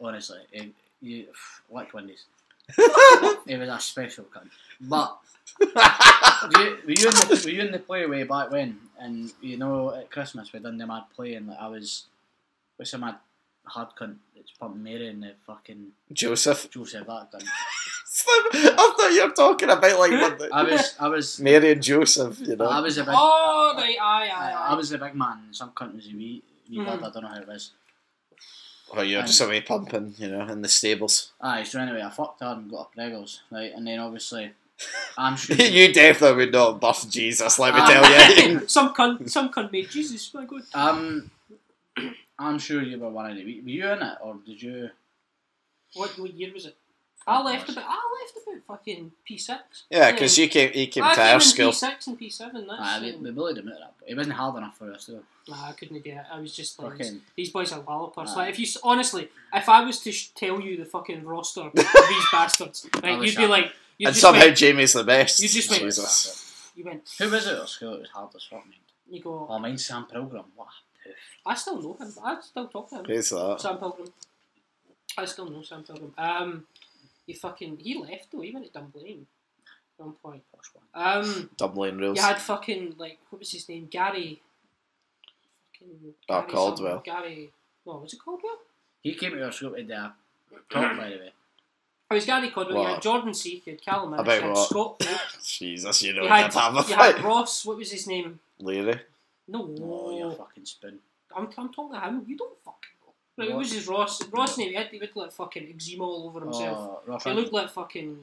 honestly, you lick Wendy's. He was a special cunt. But were you in the play way back when? And you know, at Christmas we done the mad play, and like, I was, what's the mad hard cunt that's pumping Mary and the fucking Joseph. that cunt. I thought you were talking about like I was Mary and Joseph, you know. I was a big. Oh, right, aye. I was the big man. Some cunt was a wee lad. I don't know how it was. Well, you're just away pumping, you know, in the stables. Aye, so anyway, I fucked her and got her preggers, right? And then obviously, I'm sure You definitely would not buff Jesus, let me tell you. Some cunt made Jesus, my God. I'm sure you were one of the. Were you in it, or did you? What year was it? I left about fucking P6. Yeah, because he came to our school. P6 and P7. That's We bullied him at that. It wasn't hard enough for us, though. Nah, I couldn't do it. I was just like, Fucking- these boys are wallopers. Like, if you honestly, if I was to tell you the fucking roster of these bastards, right, was you'd be shocked. like, you And just somehow went, Jamie's the best. You just went- Jesus. you went, Who was it at school? It was hard as fuck, mate. you go, Oh, mine's Sam Pilgrim. What a poof. I still know him. I still talk to him. Who's that? Sam Pilgrim. I still know Sam Pilgrim. He left though. He went to Dunblane at one point. Dublin rules. You had fucking like what was his name? Gary. Caldwell. Gary. No, was it Caldwell? He came to our school to talk, by the way. Oh, it was Gary Caldwell. You What? had Jordan Seath. You had Callum About Innes, you had what? Scott Hope. Jesus, you know, You did had, have a you had fight. Ross. What was his name? Larry. No. Oh, you fucking spoon. I'm talking to him. You don't fucking know. Right, it What? was his Ross name. He looked like fucking eczema all over himself. Oh, Ross He Rankin. looked like fucking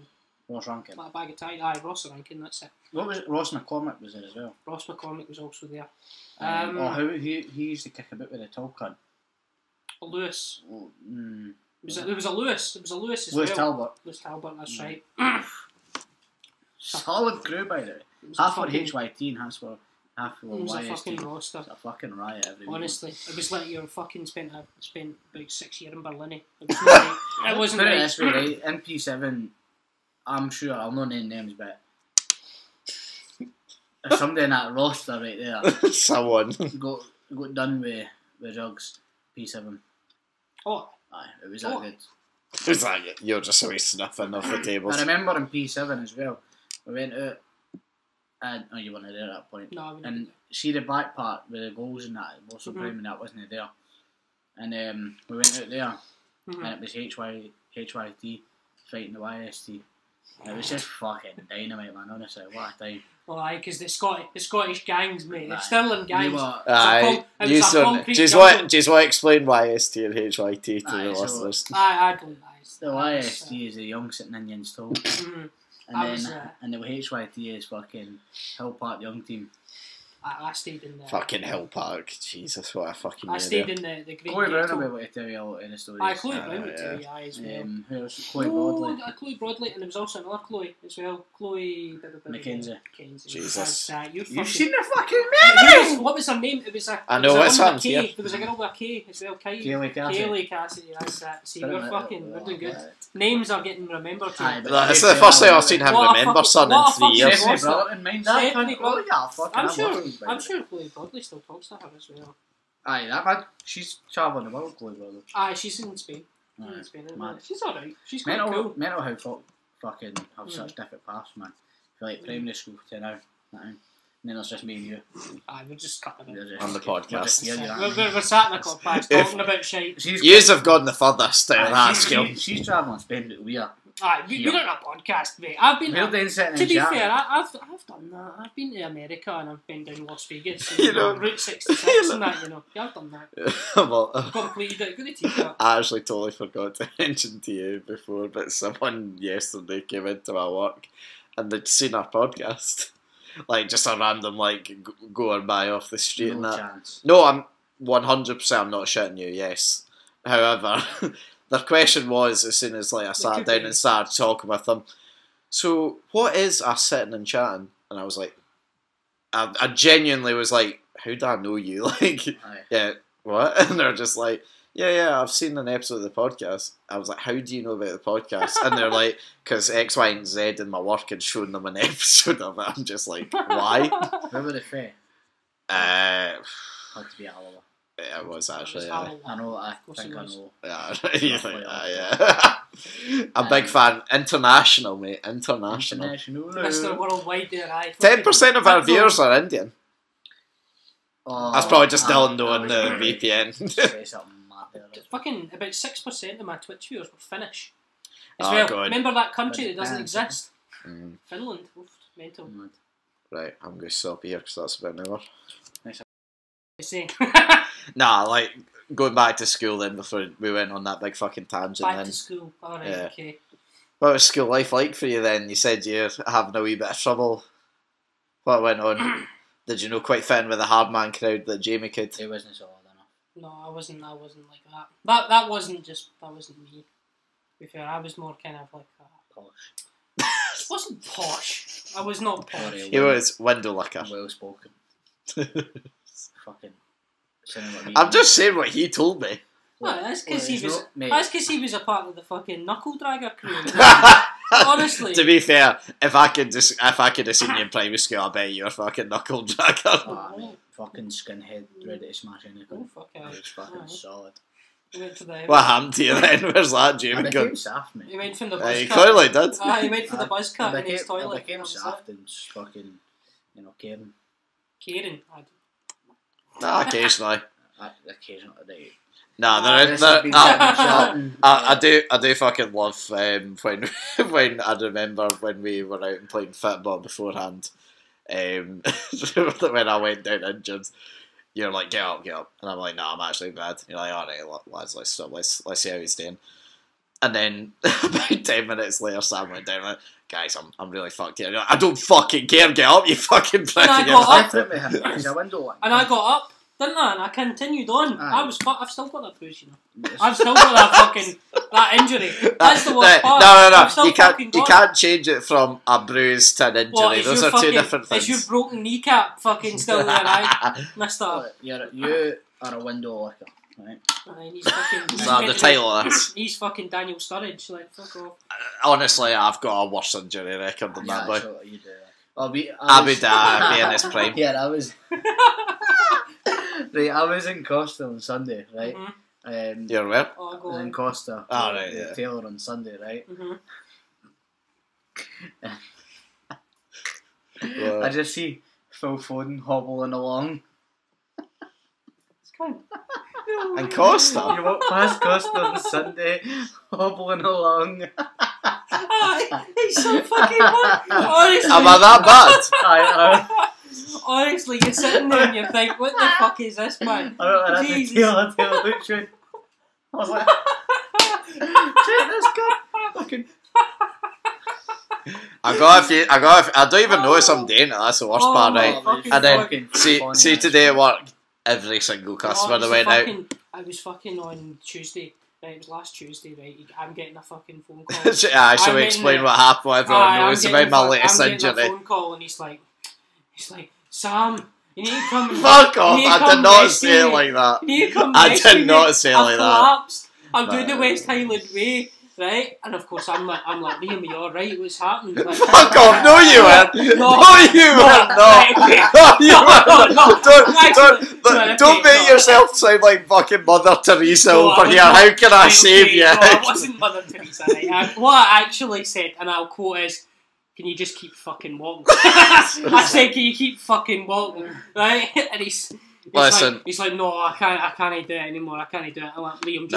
Ross Rankin. like a bag of tide. Aye, Ross Rankin. That's it. What was it? Ross McCormick was there as well. Ross McCormick was also there. He used to kick a bit with a tall cunt. Lewis. Oh, There was a Lewis. There was a Lewis as Lewis well. Talbot. Lewis Talbot, that's right. Solid crew, by the way. It was a Half for fucking- HYT and half for It was a fucking YST. roster. It's a fucking riot every week. Honestly, it was like you fucking spent about 6 years in Berlin. It was not right. It wasn't Put it right. this way, right? In P7, I'm sure, I'll not name names, but if somebody in that roster right there Someone. got done with drugs, P7. Oh, Aye, it was that Oh. good. Who's that? You're just always sniffing off the tables. I remember in P7 as well, we went out, and oh, you weren't there at that point. no, I wouldn't And do see the back part with the goals and that, Warsaw Mhm. Prime and that wasn't there. And we went out there, that. and it was HYT fighting the YST. And it was just fucking dynamite, man, honestly, what a time. Well, aye, because the Scottish gangs, mate, they're Aye. Stirling gangs. We were- Aye, It you was a son. concrete Do you jungle. want to explain YST and HYT to Aye, the so- listeners? I don't know. The YST is the young sitting Indians too. And I then was, and the HYT is fucking Hill Park Young Team. I stayed in the. Fucking Hill Park. Jesus, what a fucking I area. stayed in the Green Chloe Brown will be Ghetto. able to tell you a lot of the stories. Aye, Chloe Ah, Brown would tell yeah. you aye as well. Who else? Chloe Oh, Broadley. Chloe Broadley, and there was also another Chloe as well. Chloe. Mackenzie. Jesus. That's, you You've seen the fucking What was her name? It was a. I it know, was a what's one with a happened K. here? There was a girl with a K as well. Kaylee Cassidy. Kaylee Cassidy. That's it. See, we're doing good. Right. Names are getting remembered. Aye, Here. but That's Stephanie the first time I've Brotherton- seen him What a remember fucking- son in what a 3 fucking years. Stephanie What's that? Brotherton, mind that Stephanie cunt. Oh yeah, fucking I'm I sure. love these, by I'm the way. sure Chloe Broadley still talks to her as well. Aye, that man. She's travelling the world, Chloe Broadley. Aye, she's in Spain. Aye. In Spain. Mad. She's alright. She's quite Mental, cool. mental how fucking have such different paths, man. For like primary school to now. And then there's just me and you. Aye, we're just cutting We're it. just- On the we're just podcast. here, you know. We're sat in a podcast If- talking about shit. She's Yous have gone the furthest out of that she's, skill. she's travelling Spain, but we are. Aye, we're on a podcast, mate. I've been. We're then sitting To in be chat. fair, I've done that. I've been to America and I've been down Las Vegas. And You know- Route 66 and that, you know. Yeah, I've done that. Well, Completed it. Good to teach that. I actually totally forgot to mention to you before, but someone yesterday came into my work and they'd seen our podcast. Like, just a random, like, going by off the street and No that. chance. No, I'm 100% I'm not shitting you, yes. However, their question was, as soon as like I sat could down be. and started talking with them, so what is us sitting and chatting? And I was like, I genuinely was like, how do I know you? Like, Aye. yeah, what? And they're just like, yeah, I've seen an episode of the podcast. I was like, how do you know about the podcast? And they're like, because X, Y, and Z in my work had shown them an episode of it. I'm just like, why? Where were they from? Had Had to be Alloa. it was actually, It was yeah. Allan. I know, I Of course think it I was. know. Yeah, you think Roughly, that, yeah. A big fan. International, mate. International. Mr. Worldwide there, aye. 10% of our Fucking- viewers are Indian. Oh, That's probably just Dylan I doing was the gonna VPN. say something mad there. Fucking about 6% of my Twitch viewers were Finnish. As Oh, well, God. remember that country that doesn't Depends. exist? Mm. Finland. Oof, mental. Mad. Right, I'm going to stop here because that's about an hour. You say. Nah, like, going back to school then before we went on that big fucking tangent Back then. to school. Alright, Yeah. okay. What was school life like for you then? You said you're having a wee bit of trouble. What went on? Did you know quite fit in with the hard man crowd that Jamie could? It wasn't solid enough. No, I wasn't like that. That wasn't me. To be fair, I was more kind of like Posh. I wasn't posh. I was not posh. Sorry, He was window licker. well spoken. Fucking. Sounding like me. I'm just saying what he told me. No, that's because he he's was. not, mate. That's because he was a part of the fucking knuckle dragger crew. Honestly. To be fair, if I could have seen you in primary school, I bet you were fucking knuckle dragger. Ah, mate, fucking skinhead, ready to smash Oh anything. fuck It it. was fucking Aye. solid. He went to the. What happened to you then? Where's that I Jamie became gone? soft, mate. He went from the He buzz cut. clearly did. He went for the buzz cut in his I toilet. became That was soft and fucking, caring. it. Kieran. Nah, occasionally. Occasionally. Nah, This has been something I do fucking love when when I remember when we were out and playing football beforehand. When I went down injured, you're like, get up, and I'm like, no, I'm actually bad. You're like, all right, lads, let's stop, let's see how he's doing. And then about 10 minutes later, Sam went down like, guys, I'm really fucked here. Like, I don't fucking care, get up, you fucking prick. I And got you're like, different with him. He's a window one. And I got up, didn't I? And I continued on. Aye. I've still got that bruise, you know. I've still got that injury. That's the worst part. No, I've still you fucking got it. can't change it from a bruise to an injury. What, is Those your are two fucking- different things. Is your broken kneecap fucking still there, right? Mister. You are a window licker, right? And he's fucking. Is that the title of this? He's fucking Daniel Sturridge, like, fuck off. Honestly, I've got a worse injury record than that boy. that's what you do. I'll be in his prime. Yeah, I was. Right, I was in Costa on Sunday, right? Mm-hmm. You're where? Oh, I go was in on. Costa. Oh, right, with yeah. Taylor on Sunday, right? Mm-hmm. I just see Phil Foden hobbling along. It's kind And Costa? You walk past Costa on Sunday, hobbling along. Aye, he's so fucking hot. Honestly. Am I that bad? Honestly, you're sitting there and you think, what the fuck is this, man? I don't know, Jesus. Taylor looked at me. I was like, check this guy. Fucking. I don't even notice I'm doing it, that's the worst Oh part, my right? fucking And then, fucking see funny, today at work, every single customer that went out. I was fucking on Tuesday. Right, it was last Tuesday, right? I'm getting a fucking phone call. Shall I'm we getting explain the- what happened? What everyone Aye, knows about my latest I'm getting a injury. phone call and he's like, Sam, you need to come. Fuck you off! need to I come did not rescue say it me. like that. You need to come I rescue did not me. say it I've like that. collapsed. I'm doing the No. West Highland Way, right? And of course, I'm like, Liam, are you alright? What's happened? Like, Fuck off! No, you weren't. No, you weren't. No, Right, okay. no, you No, weren't. no, no. Don't make no. yourself sound like fucking Mother Teresa No, I over was here. not. How can I Right, save okay, you? No, I wasn't Mother Teresa, right? What I actually said, and I'll quote is, can you just keep fucking walking? I said, can you keep fucking walking? Right? And he's Listen. like, no, I can't do it anymore. I can't do it. I'm like, Liam,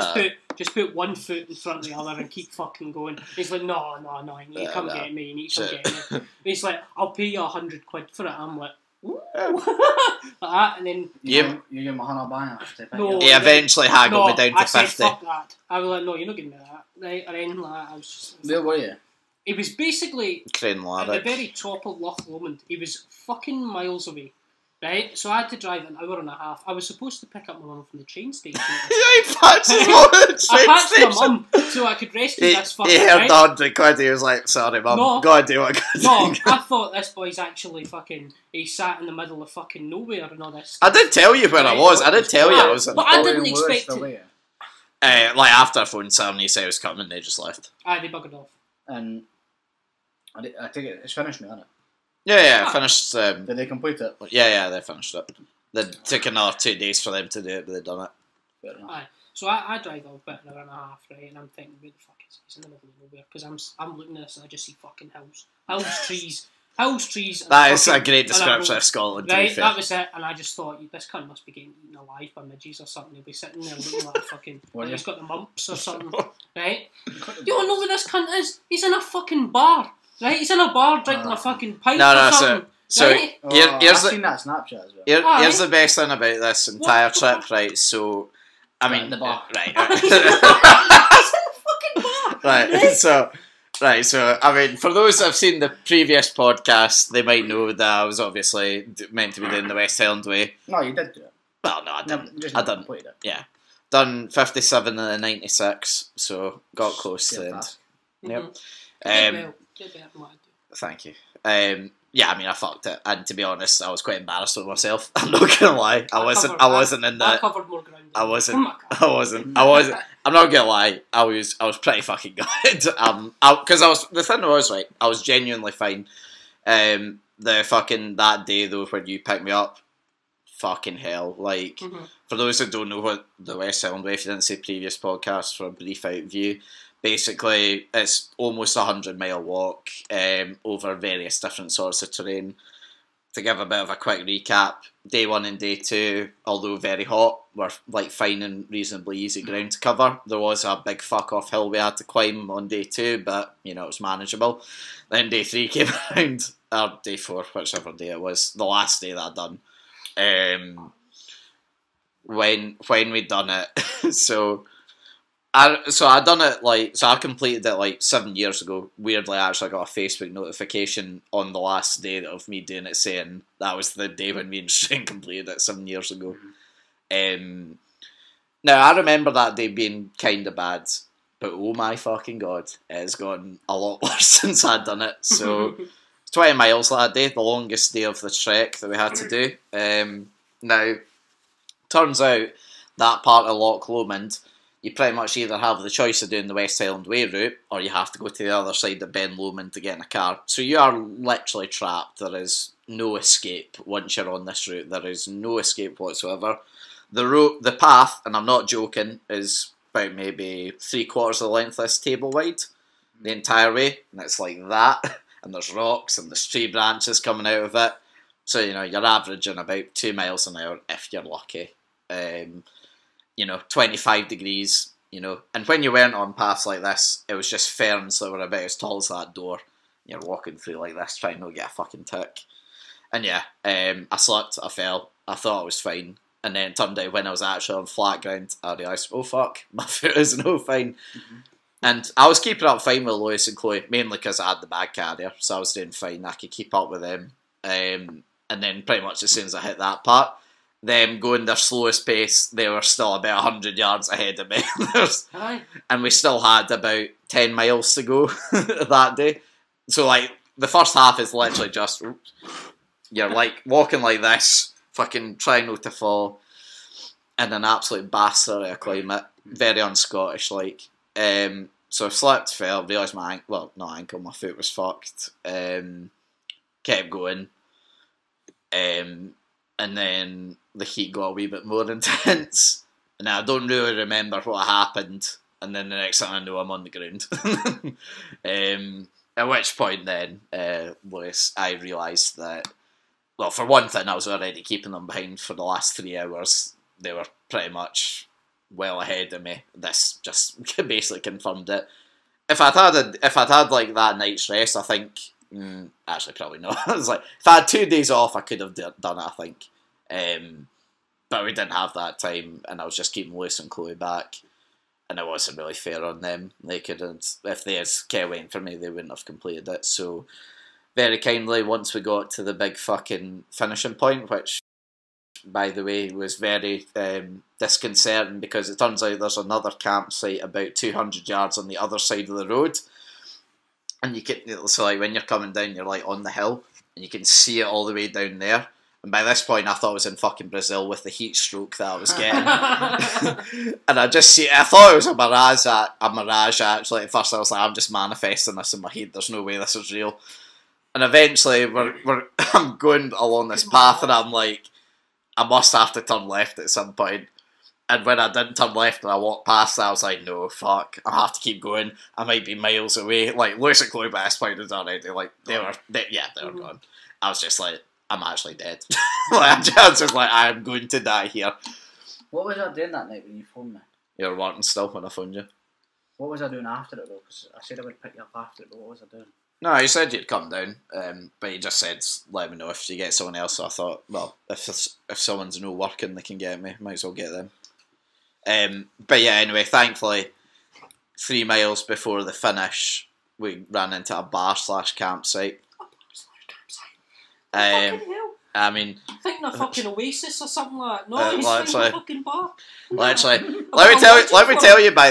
just put one foot in front of the other and keep fucking going. He's like, no, you need to come get me. You need to come Shit. get me. And he's like, I'll pay you £100 for it. I'm like, ooh. Like that, and then You give him £100 No. He eventually haggled me down I to said, 50. fuck that. I was like, no, you're not giving me that. Right? And then like, I was just. Where were you? It was basically Crane at the Laddock. very top of Loch Lomond. He was fucking miles away. Right? So I had to drive an hour and a half. I was supposed to pick up my mum from the train station. He patched his mum at the I train patched my station. mum so I could rescue He this fucker. heard Right? the £100. He was like, sorry, mum. No. Gotta do what I No, gotta do. I thought this boy's actually fucking. He sat in the middle of fucking nowhere and all this. I did tell you where I was. I did tell you I was in. But I didn't expect to. Like after I phoned Sam and he said he was coming, they just left. Aye, they buggered off. And I take it, it's finished now, isn't it? Yeah, Ah. finished. Did they complete it? Yeah, they finished it. They took another 2 days for them to do it, but they've done it. Fair enough. Aye. So I drive up about an hour and a half, right, and I'm thinking, where the fuck is it? It's in the middle of nowhere, because I'm looking at this and I just see fucking hills, trees. And That is a fucking- great and description of Scotland, to be Right, fair. that was it, and I just thought, this cunt must be getting eaten alive by midges or something. He'll be sitting there looking like a fucking, like he's got the mumps or something, right? You don't know where this cunt is? He's in a fucking bar, right? He's in a bar drinking a fucking pint No, or something. so right? I've seen that Snapchat as well. here's the best thing about this entire trip, right? So, I mean, the bar. right, He's in a fucking bar. right. So, I mean, for those that have seen the previous podcast, they might know that I was obviously meant to be doing the West Highland Way. No, you did do it. Well, no, I didn't. Just I never didn't. completed it. Yeah, done 57 and 96, so got close to the end. task. Yep. Did better than what I do. Thank you. Yeah, I mean, I fucked it, and to be honest, I was quite embarrassed with myself. I'm not gonna lie, I wasn't in I the. covered more ground. I wasn't. Oh my God. I'm not gonna lie. I was pretty fucking good. Because the thing was, right, I was genuinely fine. The fucking that day though when you picked me up, fucking hell. Like, for those who don't know what the West Highland Way, if you didn't see previous podcasts, for a brief outview, basically it's almost 100-mile walk over various different sorts of terrain. To give a bit of a quick recap, day 1 and day 2, although very hot, were like fine and reasonably easy ground to cover. There was a big fuck off hill we had to climb on day 2, but you know, it was manageable. Then day 3 came around, or day 4, whichever day it was, the last day that I done. When we'd done it, so I done it I completed it like 7 years ago. Weirdly, I actually got a Facebook notification on the last day of me doing it saying that was the day when me and Shane completed it 7 years ago. Now I remember that day being kind of bad, but oh my fucking god, it has gotten a lot worse since I'd done it. So 20 miles that day, the longest day of the trek that we had to do. Now, turns out that part of Loch Lomond, you pretty much either have the choice of doing the West Highland Way route, or you have to go to the other side of Ben Lomond to get in a car. So you are literally trapped. There is no escape once you're on this route. There is no escape whatsoever. The path, and I'm not joking, is about maybe 3/4 of the length of this table wide, the entire way, and it's like that. And there's rocks and there's tree branches coming out of it. So, you know, you're averaging about 2 miles an hour if you're lucky. 25 degrees, and when you weren't on paths like this, it was just ferns that were about as tall as that door. You're walking through like this, trying not to get a fucking tick. And yeah, I slipped, I fell, I thought I was fine, and then it turned out when I was actually on flat ground, I realised, oh fuck, my foot is no fine. And I was keeping up fine with Lois and Chloe, mainly because I had the bag carrier, so I was doing fine, I could keep up with them. And then pretty much as soon as I hit that part, them going their slowest pace, they were still about 100 yards ahead of me. And we still had about 10 miles to go that day. So, like, the first half is literally just, you're, like, walking like this, fucking trying not to fall, and an absolute bastard of a climate. Very un-Scottish, like. So I slipped, fell, realised my ankle, my foot was fucked. Kept going. And then the heat got a wee bit more intense. And I don't really remember what happened. And then the next thing I know, I'm on the ground. At which point then, Lewis, I realised that, well, for one thing, I was already keeping them behind for the last 3 hours. They were pretty much well ahead of me. This just basically confirmed it. If I'd had like that night's rest, I think, actually probably not. I was like, if I had 2 days off, I could have done it, I think. But we didn't have that time, and I was just keeping Luce and Chloe back, and it wasn't really fair on them. They couldn't, if they had kept waiting for me, they wouldn't have completed it. So, very kindly, once we got to the big fucking finishing point, which, by the way, was very disconcerting, because it turns out there's another campsite about 200 yards on the other side of the road, and you can, so like when you're coming down, you're like on the hill, and you can see it all the way down there. And by this point, I thought I was in fucking Brazil with the heat stroke that I was getting. And I thought it was a mirage actually. At first I was like, I'm just manifesting this in my head, there's no way this is real. And eventually I'm going along this path, and I'm like, I must have to turn left at some point. And when I didn't turn left and I walked past that, I was like, no, fuck, I have to keep going. I might be miles away. Like, Lewis and Chloe by this point had already, like, they were gone. I was just like, I'm actually dead. Like, I was just like, I am going to die here. What was I doing that night when you phoned me? You were wanting still when I phoned you. What was I doing after it though? Because I said I would pick you up after it, but what was I doing? No, you said you'd come down, but you just said, let me know if you get someone else. So I thought, well, if someone's no working, they can get me. Might as well get them. But yeah, anyway, thankfully, 3 miles before the finish, we ran into a bar/campsite. Fucking hell. I mean, Thinking a fucking oasis or something like that. No, he's literally. a fucking bar. Literally, let me tell you by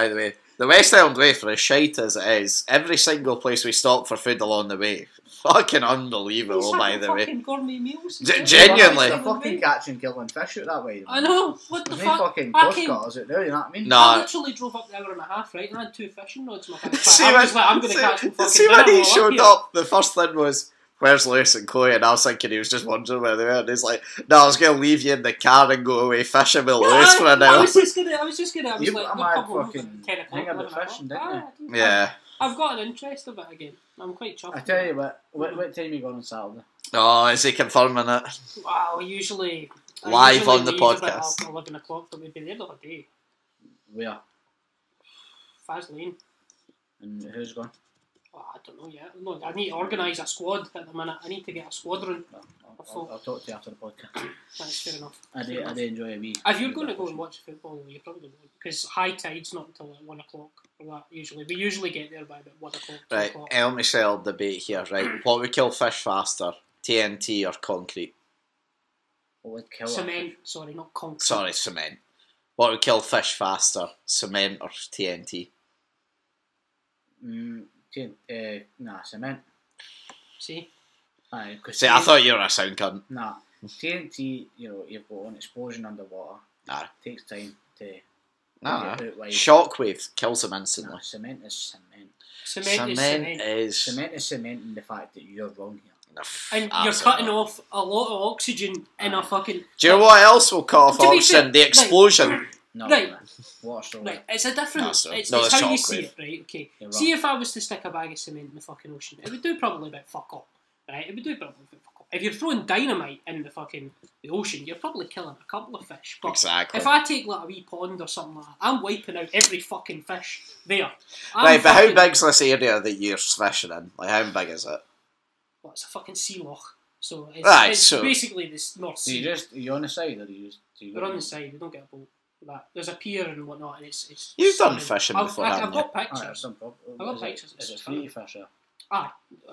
the way, the West Island Way, for as shite as it is, every single place we stopped for food along the way, fucking unbelievable, by the way. Fucking gourmet meals. Genuinely. They're fucking catching, killing fish out that way. I know. What the There's fuck? no fucking I coast came- gutters out there, you know what I mean? No. I literally drove up the hour and a half, right, and I had 2 fishing rods in my backpack. See I was like, I'm going to catch some fucking see when dinner he while I'm showed here. up, the first thing was, where's Lewis and Chloe? And I was thinking he was just wondering where they were. And he's like, no, I was going to leave you in the car and go away fishing with Lewis for an I hour. was just gonna. I was You like, got we'll a come mad home fucking at 10 o'clock. thing about 11 o'clock. fishing, didn't you? Yeah. I've got an interest of it again. I'm quite chuffed. I tell you what time you going on Saturday? Oh, is he confirming it? Wow, I usually Live on the leave podcast. about 11 o'clock, but we'd be there the whole day. Where? Faslane. And who's going? Oh, I don't know yet. No, I need to organise a squad at the minute. I need to get a squadron. I'll talk to you after the podcast. That's fair enough. I do enjoy a wee. If you're going to go and watch football, you probably won't, because high tide's not until like 1 o'clock. Or that usually, we usually get there by about 1 o'clock. 2 Right, o'clock. El Michelle debate here, right? What would kill fish faster, TNT or concrete? What would kill Cement. Sorry, not concrete. Sorry, cement. What would kill fish faster, cement or TNT? Nah, cement. See. Aye, See, I thought you were a sound cunt. Nah, TNT. You know, you've got an explosion underwater. Aye. Takes time to. Nah. get out wide. Shockwave kills them instantly. Nah, cement is cement. Cement is cement. is Cement is cement in the fact that you're wrong here. And you're Absolutely. cutting off a lot of oxygen in a fucking. Do you know what else will cut off To be oxygen? fair, The explosion. No, Right. man. Water story. Right, it's a different. No, it's not. it's No, it's it's how you shockwave. see it, right? Okay. You're See wrong. if I was to stick a bag of cement in the fucking ocean, it would do probably about fuck all. Right? It would do probably about fuck all. If you're throwing dynamite in the ocean, you're probably killing a couple of fish. But Exactly. if I take like a wee pond or something like that, I'm wiping out every fucking fish there. Right, but how big's this area that you're fishing in? Like, how big is it? Well, it's a fucking sea loch. So it's, Right, it's so- basically this North So Sea. are you on the side or do you We're on the side. We don't get a boat. For that. There's a pier and whatnot, and it's. You've done stunning. fishing I've, before, I've haven't got Alright, pictures. some problem. I got Is pictures, Is it it's free to fish there? Aye,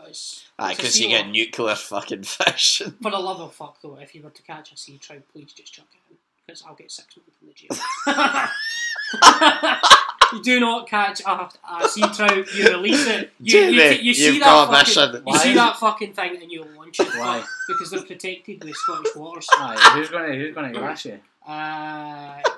it's a Because sea you get loch. nuclear fucking fish. For the love of fuck, though, if you were to catch a sea trout, please just chuck it in, because I'll get 6 months in the jail. You do not catch a sea trout. You release it. Jamie, You see you've that got a fucking. mission. You see Why? that fucking thing, and you launch it. Why? Because they're protected with Scottish waters. Aye, who's gonna grass you?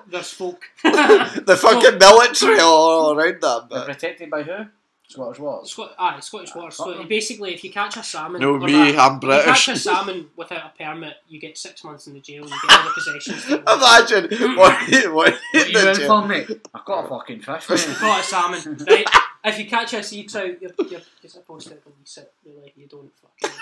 There's folk. The fucking military all around that They're bit. protected by who? Scottish waters. Scottish waters. fuck So them. basically, if you catch a salmon, No, or me, that- I'm if you catch British. a salmon without a permit, you get 6 months in the jail. And you get all the possessions. Imagine what What you in the for, mate? I've got a fucking fish, You mate. caught a salmon, right? If you catch a sea trout, you're supposed to release it. Really, you don't fucking.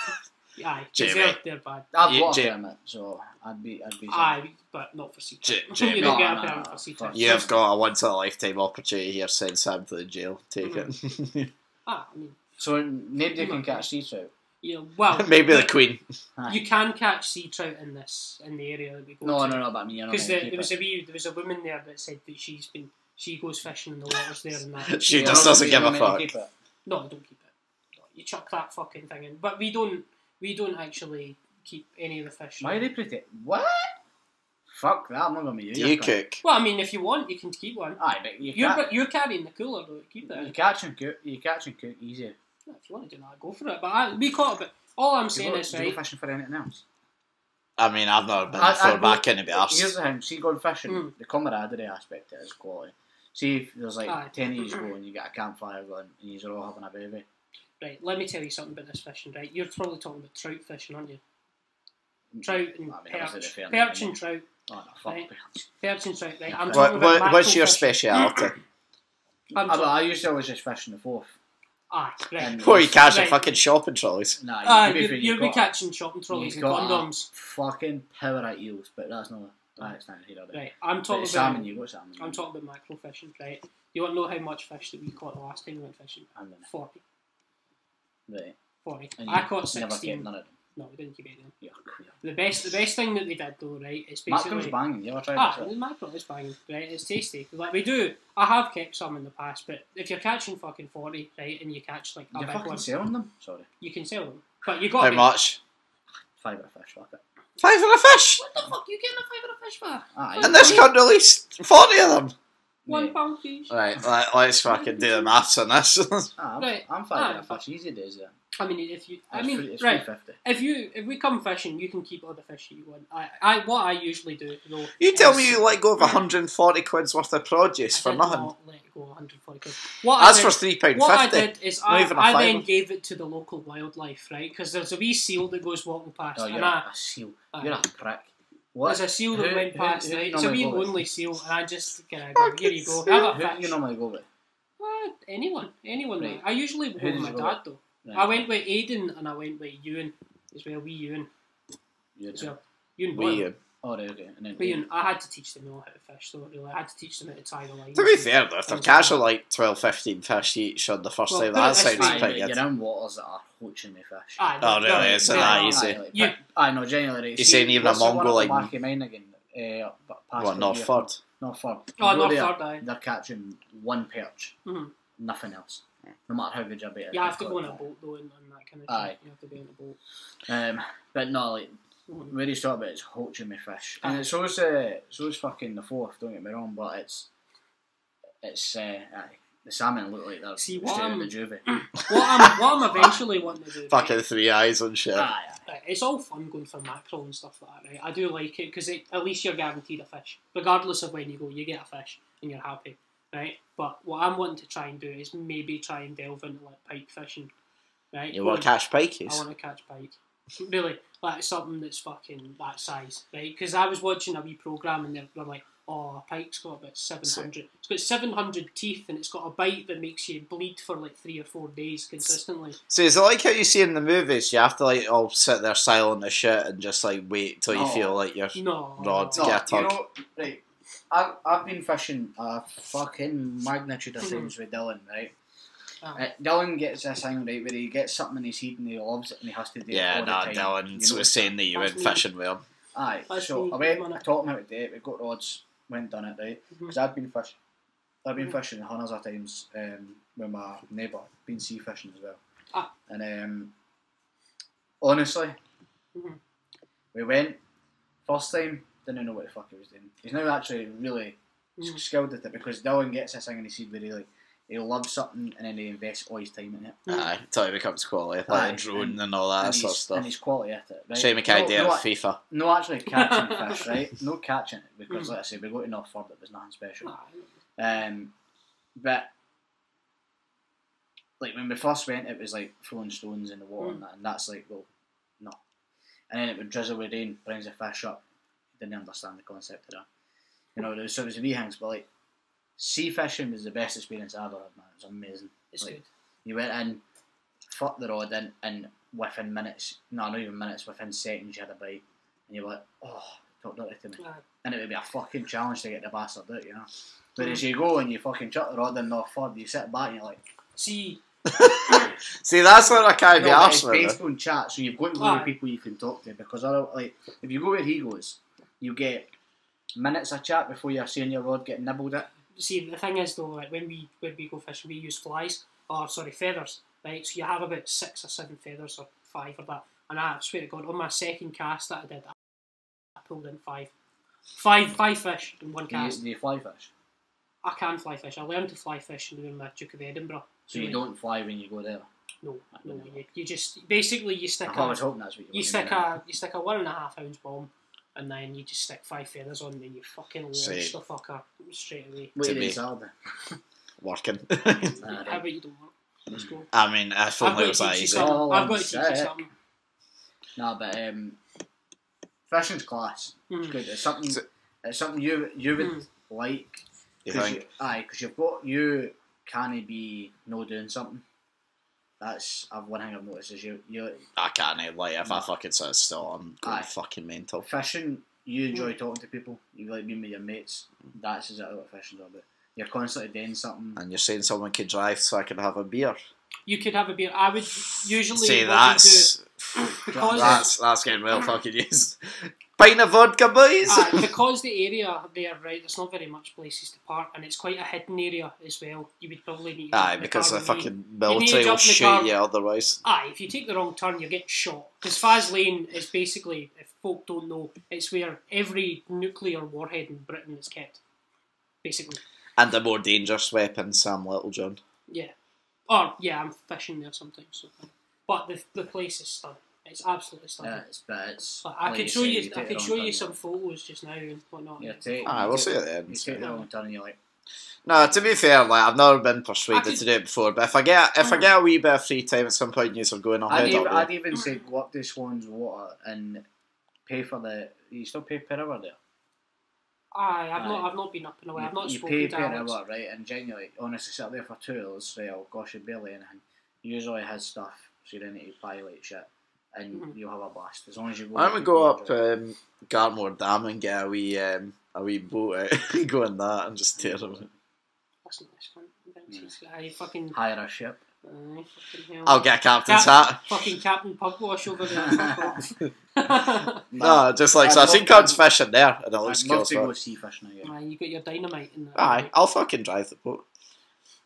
Aye, 'cause Jamie. they're bad. I've You- got a Jam- permit, so I'd be. Aye, but not for sea trout. Jamie. You don't get a No, no, permit no, for sea fuck. trout. You've got a once in a lifetime opportunity here. Send Sam to the jail. Take it. I mean, So nobody can catch sea trout. yeah, well, Maybe the but Queen. you can catch sea trout in the area that we go No, to. no, but I mean, you're not Because gonna there keep was it. there was a woman there that said that she goes fishing in the waters there and that. She You're just not doesn't give a meant to fuck. keep it. No, I don't keep it. No, you chuck that fucking thing in. But we don't actually keep any of the fish. Why are they protect? What? Fuck that! I'm not gonna be Do you cook? Well, I mean, if you want, you can keep one. Aye, but you can't. You're carrying the cooler though. Keep it. You In. catch and cook. You catch and cook easy. If you want to do that, go for it. But we caught a bit. All I'm Do saying you is go right. fishing for anything else? I mean, I've never been I- before I back go- in to be Here's arsed. the thing. See, going fishing, Mm. the camaraderie aspect of it is quality. See, if there's like Aye. 10 of you go and you get a campfire going and you're all having a baby. Right, let me tell you something about this fishing. Right, you're probably talking about trout fishing, aren't you? Trout and I mean, obviously perch, they're fair perch enough. and trout. Oh no, fuck Right. birds. Birds and trout, right? I'm talking about What's your mackerel fishing. speciality? I used to always just fish in the Forth. Aye, right. And What, you catching Right. fucking shopping trolleys? Nah, to be fair, You'll be got catching shopping trolleys you've and got condoms. a fucking power at eels, but that's not here or there. Right, I'm But talking salmon, about you got salmon. I'm talking about mackerel fishing, right? You want to know how much fish that we caught the last time we went fishing? And then, 40. right. 40. And I you caught never 16. kept none of them. No, we didn't keep any of them. You're queer. The best thing that they did though, right, is Mackerel's basically banging. You ever tried it? the mackerel is banging, right? It's tasty. Like we do, I have kept some in the past, but if you're catching fucking 40, right, and you catch like a You're big fucking one, selling them? Sorry. you can sell them. But you got How to much? $5 a fish, fuck it. $5 for a fish? What the fuck you getting a £5 fish for? Aye. And this cunt released 40 of them. £1 each. Right, let's fucking do the maths on this. Right. I'm $5 a but- fish. Easy days, yeah. I mean, if you, It's right. $3.50. If we come fishing, you can keep all the fish that you want. What I usually do though. You tell is- me you let go of 140 quid's worth of produce I for did nothing. not let go 140 quid. What I That's did- for £3.50. What I did is Not even a I then fiver. gave it to the local wildlife, right? Because there's a wee seal that goes walking past, Oh, and you're a seal. Aye. You're a prick. What? there's a seal that Who- went who- past, who right? you It's a wee normally go with? lonely seal, and I just kind of go, here you go, have a Who do fish. you normally go with? Anyone. Right. I usually go Who with did my you go dad though. Right. I went with Aiden and I went with Ewan as well. Wee Ewan You as do. well. Ewan We, Boyle. Oh, right, okay. And then But Ewan, I had to teach them all how to fish, though. Really, I had to teach them how to tie the line. to be fair though, if they're And catching like 12, 15 fish each on the first Well, time, put it that this sounds way, Aye, pretty but good. you're in waters that are poaching me fish. Aye, Oh, really? they're- Is it they're that not- easy? Aye, like, You- I know, genuinely. Right. You're saying even a what's the one Mongol, at the like- back of mine again? Past What, North here. Ford? North Ford. Oh, You go North there, Ford, aye. They're catching one perch, Mhm. nothing else. No matter how good your bait is. You have to they've go on got a it. boat, though, and that kind of Aye. shit. You have to be on a boat. But no, like, Mhm. where he's talking about it's poaching me fish. And Aye. it's so's fucking the Forth, don't get me wrong, but aye. The salmon look like they're See, straight what out I'm- of the juvie. What I'm eventually wanting to do, Fucking right, 3 eyes and shit. Aye, right, it's all fun going for mackerel and stuff like that, right? I do like it because at least you're guaranteed a fish. Regardless of when you go, you get a fish and you're happy, right? But what I'm wanting to try and do is maybe try and delve into like pike fishing, right? You want to catch I pikeys? want to catch pike. Really, like something that's fucking that size, right? Because I was watching a wee programme and they're like, oh, a pike's got about 700. It's got 700 teeth and it's got a bite that makes you bleed for like 3 or 4 days consistently. So is it like how you see in the movies? You have to like all sit there silent as shit and just like wait till you No. feel like you're No. Rod. No, Get a you tug. know, right. I've been fishing a fucking magnitude of times with Dylan, right? Dylan gets this thing right where he gets something in his head and he loves it and he has to do it Yeah, all nah, the time. Dylan You know, was saying that you That's went me. fishing with him. Aye, That's so me, I went, man. I taught him how to do it, we got rods, went done it, right? Mhm. Because I've been fishing hundreds of times with my neighbour, been sea fishing as well. Ah. And honestly, Mhm. we went, first time, didn't know what the fuck he was doing. He's now actually really Mhm. skilled at it because Dylan gets this thing in his head where he loves something and then he invests all his time in it. Aye, till it becomes quality, Aye, like the drone and all that and sort of he's, stuff. and he's quality at it, right? Shame we can't do it no, with FIFA. no actually catching fish, right? No catching it because, Mm. like I say, we go to North Ford, it was nothing special. Aye. But like when we first went, it was like throwing stones in the water and that's like, well, no. And then it would drizzle with rain, brings the fish up. Didn't understand the concept of that. You know, so it was wee things, but like sea fishing was the best experience I ever had, man. It was amazing. It's Like, good. you went in, fucked the rod in, and within minutes, no, not even minutes, within seconds you had a bite, and you were like, oh, talk dirty to me. Aye. And it would be a fucking challenge to get the bastard out, you know. Whereas you go and you fucking chuck the rod in North Ford, you sit back and you're like, See, See, that's what I can't be no, but arsed it's with. based on chat, so you've got to go Aye. with people you can talk to because like if you go where he goes, you get minutes of chat before you're seeing your rod get nibbled at. see, the thing is though, like when we go fishing, we use feathers, right? So you have about 6 or 7 feathers or 5 of that. And I swear to God, on my second cast that I did, I pulled in 5 fish in one cast. Do you fly fish? I can fly fish. I learned to fly fish doing my Duke of Edinburgh. So you don't fly when you go there? No. You just basically you stick I was hoping that's what you stick a 1.5 ounce bomb, and then you just stick 5 feathers on, and you fucking launch See. the fucker straight away. What To do you me. think, Alden? Working. How about you don't work? Let's go. I mean, I thought it was that easy. I've got to teach you sick. something. No, but fishing's class. It's Mm. good. It's something. It's something you would like. You think? Because you can't be no doing something. That's one thing I've noticed is you I can't, like, if I fucking sit still, I'm going fucking mental. fishing. You enjoy talking to people. You like being with your mates. That's exactly what fishing's all about. You're constantly doing something. And you're saying someone could drive so I can have a beer? You could have a beer. I would usually See, what that's... we do, because That's getting well fucking used. Pint of vodka, boys! because the area there, right, there's not very much places to park, and it's quite a hidden area as well. You would probably need to jump in the because car the when you- fucking you need military to will jump in the shoot car. you otherwise. If you take the wrong turn, you're getting shot. Because Faz Lane is basically, if folk don't know, it's where every nuclear warhead in Britain is kept. Basically. And a more dangerous weapon, Sam Littlejohn. Yeah. Or, yeah, I'm fishing there sometimes. So. But the place is stunning. It's absolutely stunning. Yeah, it's. But I like could you show say, you. take I the could wrong show turn, you some photos just now and whatnot. we'll We'll see at the You end. take the wrong turn and you're like. No, to be fair, like I've never been I persuaded could- to do it before, but if I get a wee bit of free time at some point, you are going on I'd even say go up to Swan's Water and pay for the. You still pay per hour there. I've not been up in a way. I've not you spoken pay to per Alex. hour, right? And genuinely, honestly, sit there for 2 hours, right? Oh gosh, you're barely anything. Usually has stuff, so you don't need to pilot shit, and you'll have a blast as long as you go. Why don't we go up Gartmore Dam and get a wee boat out, go on that and just tear them. That's not this one. I fucking. Hire a ship. Fucking hell. I'll get a captain's hat. Fucking Captain Pugwash over there. Fuck off. No, just like, so I've seen cunts fishing there, and it looks I'd cool love as to go fuck. sea fishing again. Aye, you got your dynamite in there. Aye, I'll fucking drive the boat.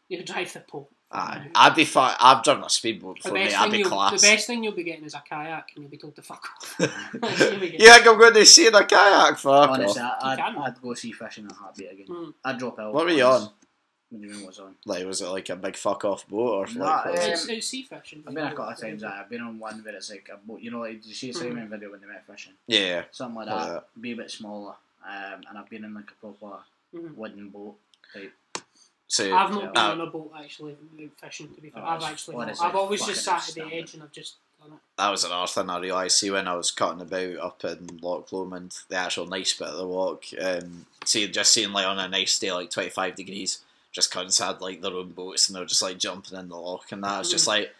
You drive the boat. Aye, I'd be fine. I've driven a speedboat The before, mate. best, I'd thing be the class. best thing you'll be getting is a kayak, and you'll be told to fuck off. That's what you'll be getting. You think I'm going to sea in a kayak? Fuck Honestly, off. I'd go sea fishing in a heartbeat again. I'd drop out. What were you on? What do you mean what's on? Like, was it like a big fuck off boat or Nah, like? what was it? It's sea fishing. I've been a couple of times. I've been on one where it's like a boat. You know, like did you see a Simon video when they went fishing? Yeah. Something like Like that. Be a bit smaller. And I've been in like a proper wooden boat type. So I've not been on a boat actually fishing. To be fair, Oh, I've it's actually. honestly I've always just fucking sat at the outstanding. edge and I've just done it. that was another thing I realised. See, when I was cutting about up in Loch Lomond, the actual nice bit of the walk, just seeing like on a nice day, like 25 degrees, just cunts had like their own boats and they were just like jumping in the loch, and that was just like,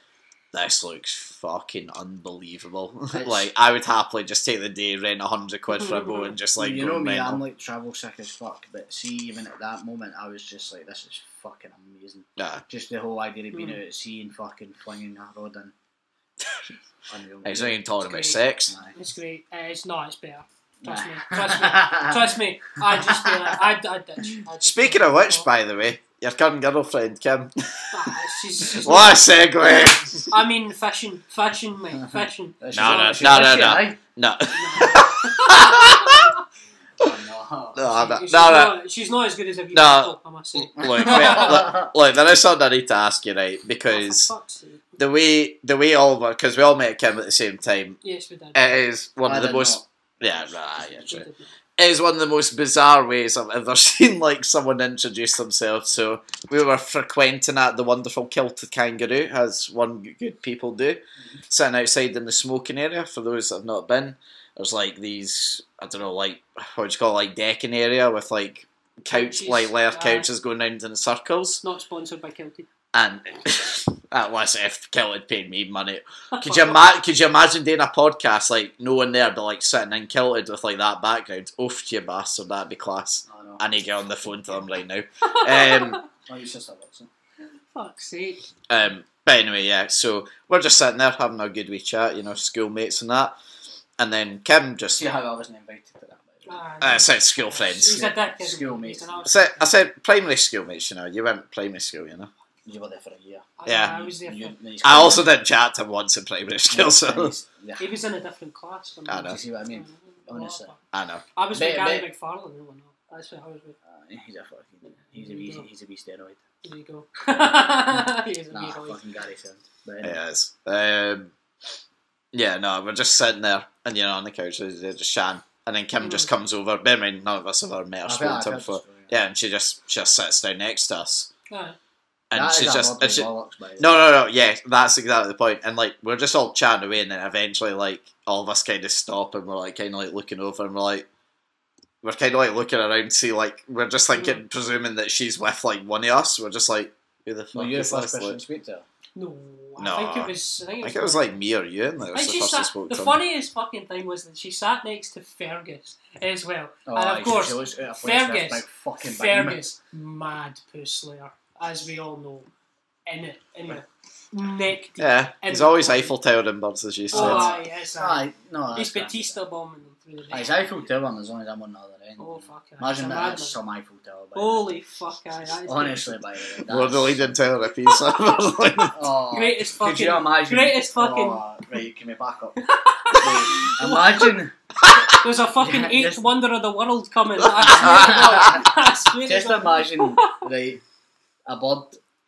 this looks fucking unbelievable. Like, I would happily just take the day, rent £100 for a boat, and just like you go know me, mental. I'm like travel sick as fuck. But see, even at that moment, I was just like, this is fucking amazing. Yeah. Just the whole idea of being out at sea and fucking flinging a rod in. Unreal. He's not even talking about great. sex. Aye. It's great. It's better. Trust me. Nah. Trust me. Trust me. I'd just be like, I'd ditch. I'd just Speaking be of like, which, oh, by the way, your current girlfriend, Kim. she's What a segue! I mean, fishing, mate, fishing. She's No, on- no, she's no, on no, shit, no. aye? No. Oh, no. No, I'm not. She's, No, no. not, she's not as good as a No. I must say. Look, wait, look, there is something I need to ask you, right? Because Oh, for fuck's sake. the way all of us, because we all met Kim at the same time, Yes, we did. it is one I of the did most. not. Yeah, right, yeah, We true. did not. It is one of the most bizarre ways I've ever seen like someone introduce themselves. So we were frequenting at the wonderful Kilted Kangaroo, as one good people do, sitting outside in the smoking area. For those that have not been, there's like these, I don't know, like what would you call it, like decking area with like Couches, like leather aye. couches going round in circles. Not sponsored by Kilty. And unless if Kilted paid me money, could you imagine doing a podcast like no one there but like sitting in Kilted with like that background? Oof, you bastard, that'd be class. Oh, no. I need to get on the phone to them right now. Oh, your sister works, huh? Fuck's sake. But anyway, yeah. So we're just sitting there having a good wee chat, you know, schoolmates and that. And then Kim just See how I wasn't invited to that, by the way. I said school friends. He's a dick, isn't he? Schoolmates. He's an I said primary schoolmates. You know, you went primary school. You know. You were there for a year. Yeah. I was there. I also didn't chat to him once in primary school, so Yeah. He was in a different class. From I me. know. You see what I mean? Honestly. I know. I was with Bit- Gary bit- McFarlane. No, that's what I was with. He's a fucking. He's a wee steroid. There you go. He is a Nah, wee boy. fucking Gary sound. But anyway. It is. Yeah, no, we're just sitting there, and you know, on the couch, they're just chatting, and then Kim just comes over. Bear in mind, none of us have ever met or I've spoken heard to her the before. story. Yeah, and she just sits down next to us, Aye. and That she's is a just lovely and she, bollocks, by the way. no, yeah, that's exactly the point. And like we're just all chatting away, and then eventually, like all of us kind of stop, and we're like kind of like looking over, and we're like, we're kind of like looking around, see like we're just thinking, presuming that she's with like one of us. We're just like, who the fuck Well, you're the is first this? person Like, to speak to her. No, No, I think it was. I think it was like me or you, and that was Like the she first I sat, spoke the to. funniest fucking thing was that she sat next to Fergus as well, and of course, she looks out of place with Fergus, this big fucking beam. Fergus, mad poo slayer, as we all know, in the neck deep. Yeah, in he's the always body. Eiffel Tower birds, as you said. Oh, aye, yes, aye. Aye, no, He's that's Batista bombing them through the Aye, neck. it's Eiffel Tower as long as I'm on the other end. Oh fuck! Aye. Imagine It's a that madman. is some Eiffel Tower. by the way. Holy fuck! Aye, that is Honestly, by the way. We're the leading Tower of Pisa. Oh, Greatest could fucking. you imagine? Greatest fucking. Oh, right, can we back up? Right, imagine. There's a fucking Yeah, eighth just- wonder of the world coming. I swear to Just God. imagine, right, a bird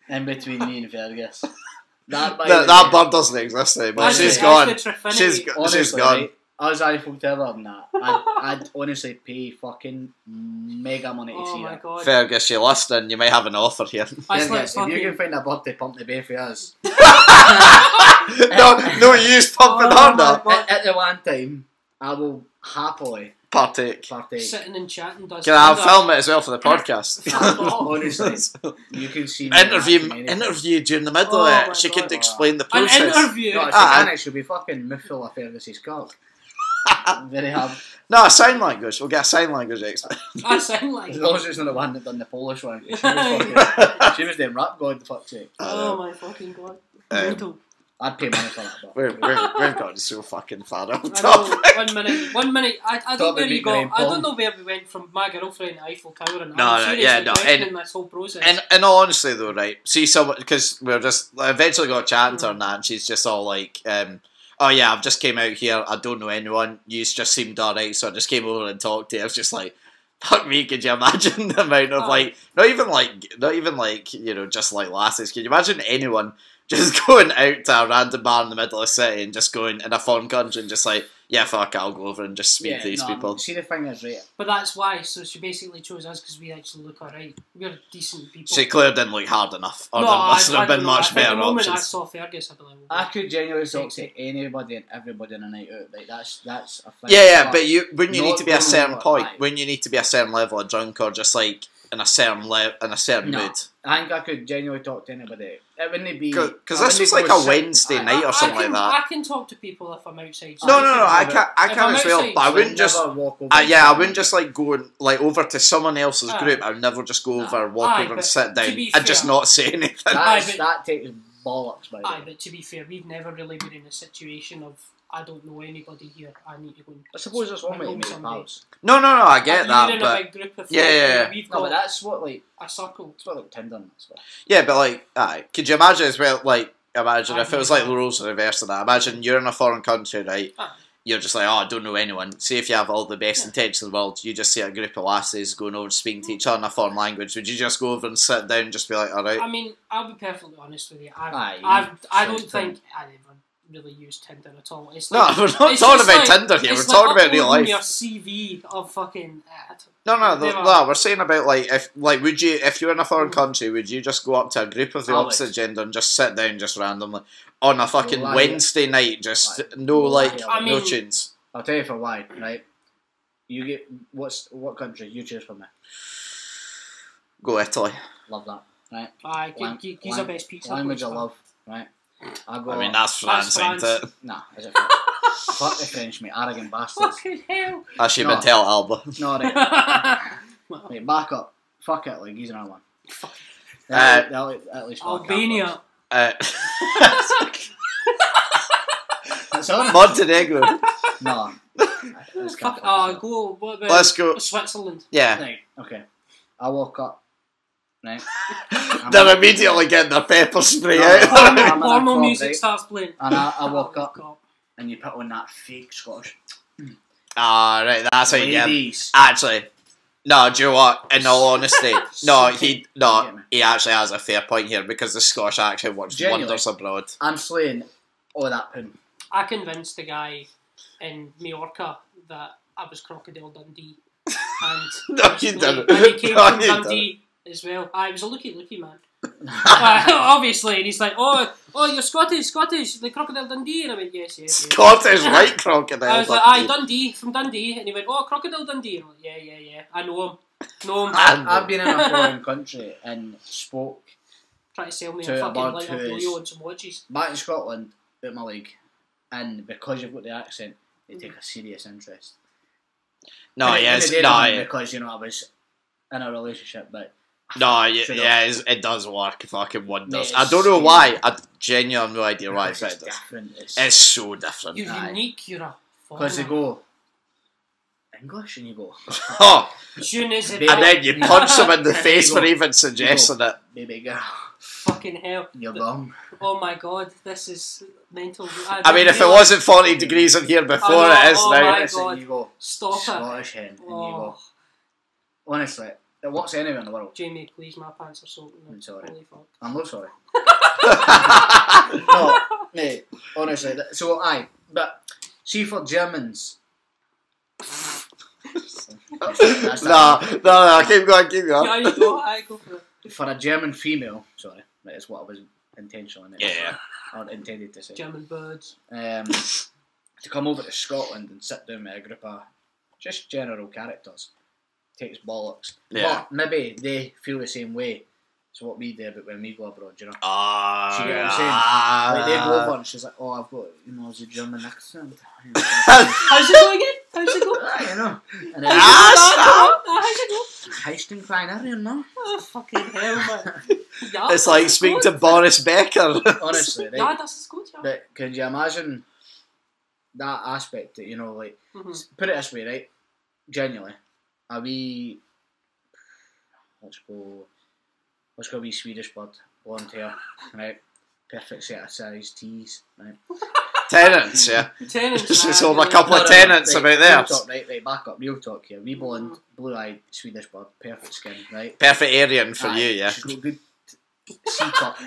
in between me and Fergus. That, That bird doesn't exist anymore. That's She's the- gone. that's the Trifinity. She's honestly, gone. right, I was Eiffel Tower and that. I'd honestly pay fucking mega money to Oh see my it. god. Fergus, you're listening. You may have an offer here. That's Fergus, like if you fucking. can find a bird to pump the bay for us, no, you use pumping Oh harder. my God. at the one time, I will happily Partake. partake. Sitting and chatting does. Can I wonder. film it as well for the podcast? Honestly, you can see me interview during the middle Oh of my it. She God. could explain the An process. interview. No, she Aye. can. She'll be fucking mouthful of Fergus's cock. Very hard. No, sign language. We'll get a sign language expert. I sound like. As long as it's not the one that done the Polish one. She was the rap god, for fuck's sake. Oh my fucking god. Um, Brutal. I'd pay money for that. But We've gotten so fucking far off I topic. know, 1 minute. I don't know Topic where you meet go. Graham I don't Paul. know where we went from my girlfriend to Eiffel Tower, and No, I'm no, seriously yeah, no, questioning this whole process. And all honesty though, right? See someone, because we're just eventually got chatting to her and that, and she's just all like, "Oh yeah, I've just came out here. I don't know anyone. You just seemed alright, so I just came over and talked to you." I was just like, "Fuck me!" Could you imagine the amount of like, not even like you know, just like lasses? Can you imagine anyone just going out to a random bar in the middle of the city and just going in a foreign country and just like, yeah, fuck it, I'll go over and just speak to these people. See, the thing is, right? But that's why. So she basically chose us because we actually look alright. We're decent people. She clearly didn't look hard enough, or no, there must I have been don't know. much At better the moment I options. saw Fergus, I'd be like, I could genuinely talk to anybody and everybody on a night out. Like that's a thing. Yeah, but when you need not to be a going certain over, point, aye. when you need to be a certain level of drunk, or just like in a certain No. mood. I think I could genuinely talk to anybody. It wouldn't be Because this was like a Wednesday night or something like that. I can talk to people if I'm outside. No, I If can't I'm as well. outside, But I wouldn't just. walk over. I wouldn't just like go like over to someone else's Aye. group. I would never just go over, walk Aye, over, and but sit to down be and just fair- not say anything. Aye, but- That takes bollocks, by the Aye, way. but to be fair, we've never really been in a situation of I don't know anybody here. I need to go. And I suppose that's one way to know make somebody. pals. No, I get You're that, in but a big group of Yeah, folk, yeah, and we've No, but got that's what like a circle. it's what like Tinder and stuff. yeah, but like, aye, could you imagine as well? Like, imagine Aye, if it was yeah. like the rules are reversed of that. Imagine you're in a foreign country, right? Aye. You're just like, oh, I don't know anyone. See if you have all the best intentions in the world, you just see a group of lasses going over speaking to each other in a foreign language. Would you just go over and sit down and just be like, all right? I mean, I'll be perfectly honest with you. Aye, I don't shit, think I ever really used Tinder at all. It's No, like, we're not it's talking just about like- Tinder here. We're it's talking like about real uploading life. Your CV of fucking. No, we're saying about like would you, if you're in a foreign country, would you just go up to a group of the I would. opposite gender and just sit down just randomly on a fucking Lie. Wednesday night, just Lie. no like Lie. I no mean- tunes? I'll tell you for why, right? You get what country? You choose for me. Go Italy. Love that, right? Aye, he's the best pizza. Language I place, love, right? I go. I mean that's France, ain't France. it? Nah, is it? Fuck the French, mate. Arrogant bastards. Fucking hell. Actually, No. Mattel Alba. No, right. Well, Wait, back up. Fuck it, like he's another one. At least fuck Albania. That's all. Montenegro. No. It's Fuck. Catholic. Go. What about Let's go. Switzerland? Yeah, Right. Okay. I woke up. Right. they're immediately getting their pepper spray No. out. I'm in a Porno club, music right? starts playing. And I woke up and you put on that fake Scottish. Ah, right, that's how you get 'em. Ladies. Actually, no, do you know what? In all honesty, Get me. he actually has a fair point here because the Scottish accent works Genuinely. wonders abroad. I'm slaying all that poon. I convinced the guy in Majorca that I was Crocodile Dundee. And No, you didn't. And he came No, from you Dundee as well. I was a looky man. Obviously, and he's like, oh, you're Scottish, like Crocodile Dundee, and I went, yes. Scottish like Crocodile I was like, Dundee. aye, Dundee, from Dundee, and he went, oh, Crocodile Dundee, and I'm like, yeah, I know him. I've been in a foreign country and spoke Try to sell me to a a fucking bird light who of is- Leo and some watches. back in Scotland out my league, and because you've got the accent, they take a serious interest. No, And yes, they no, didn't yeah. because I was in a relationship, but No, yeah, Should've. it does work fucking wonders. Mate, I don't know it's- why. I genuinely have no idea why, because but it's it does. different. It's so different. You're Aye. unique, you're a Because they foreigner. go English and you go, Oh, Je ne sais And and pas. then you punch them in the And face you for go- even suggesting it. baby girl, Fucking hell. you're wrong. Oh my god, this is mental. I mean, didn't if it realise- wasn't 40 degrees in here before, I know, it is oh now. my Honestly, God. you go Stop it. Scottish hen, and you go, Oh, honestly, what's anywhere in the world? Jamie, please, my pants are soaking. I'm sorry. Holy fuck. I'm not sorry. No, mate, honestly, so aye, but see for Germans. That's No, keep going. Yeah, you go, I go for it. for a German female, sorry, that is what I was intentionally Yeah. or intended to say. German birds. To come over to Scotland and sit down with a group of just general characters takes bollocks. Yeah. But maybe they feel the same way as what we do about when we go abroad, you know. Ah, See what I'm saying? Like they go over and she's like, oh, I've got, the German accent. How's it go again? How's it go? You know. And then, How's it go? Heist and Kleiner, you know. Oh, fucking hell, man. Yeah, It's like das ist speaking gut. to Boris Becker. Honestly, right? Ja, das ist gut, ja. But could you imagine that aspect that, like, put it this way, right? Genuinely, a wee, let's go a wee Swedish bird, blonde hair, right? Perfect set of size tees, right? Tenants, yeah. Tenants, Just man, over a yeah. couple of tenants right, about there. Real talk, right, back up, real talk here. Wee blonde, blue-eyed Swedish bird, perfect skin, right? Perfect Aryan for Aye, you, yeah. She's got good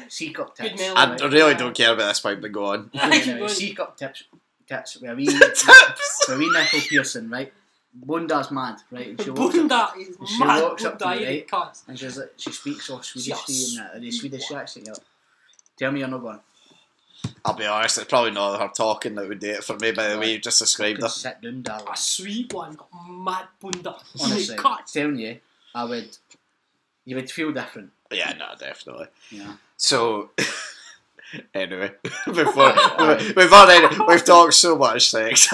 C-cup Good tits. melon. I right? really don't care about this point, but go on. Anyway, C-cup tits with a wee, Tips! with a wee nipple piercing, right? Bunda's mad, right? And she walks up, Bunda is she mad. walks up to me, Bunda, right? cunt. and she's like, she speaks all Swedish to you Yes. and that, the Swedish accent. You're like, tell me you're not going. I'll be honest, it's probably not her talking that would do it for me, by the way you've just described her. Sit down, darling. A sweet one got mad bunda. Honestly, Cut. telling you, you would feel different. Yeah, no, definitely. Yeah. So, anyway, we've talked so much sex.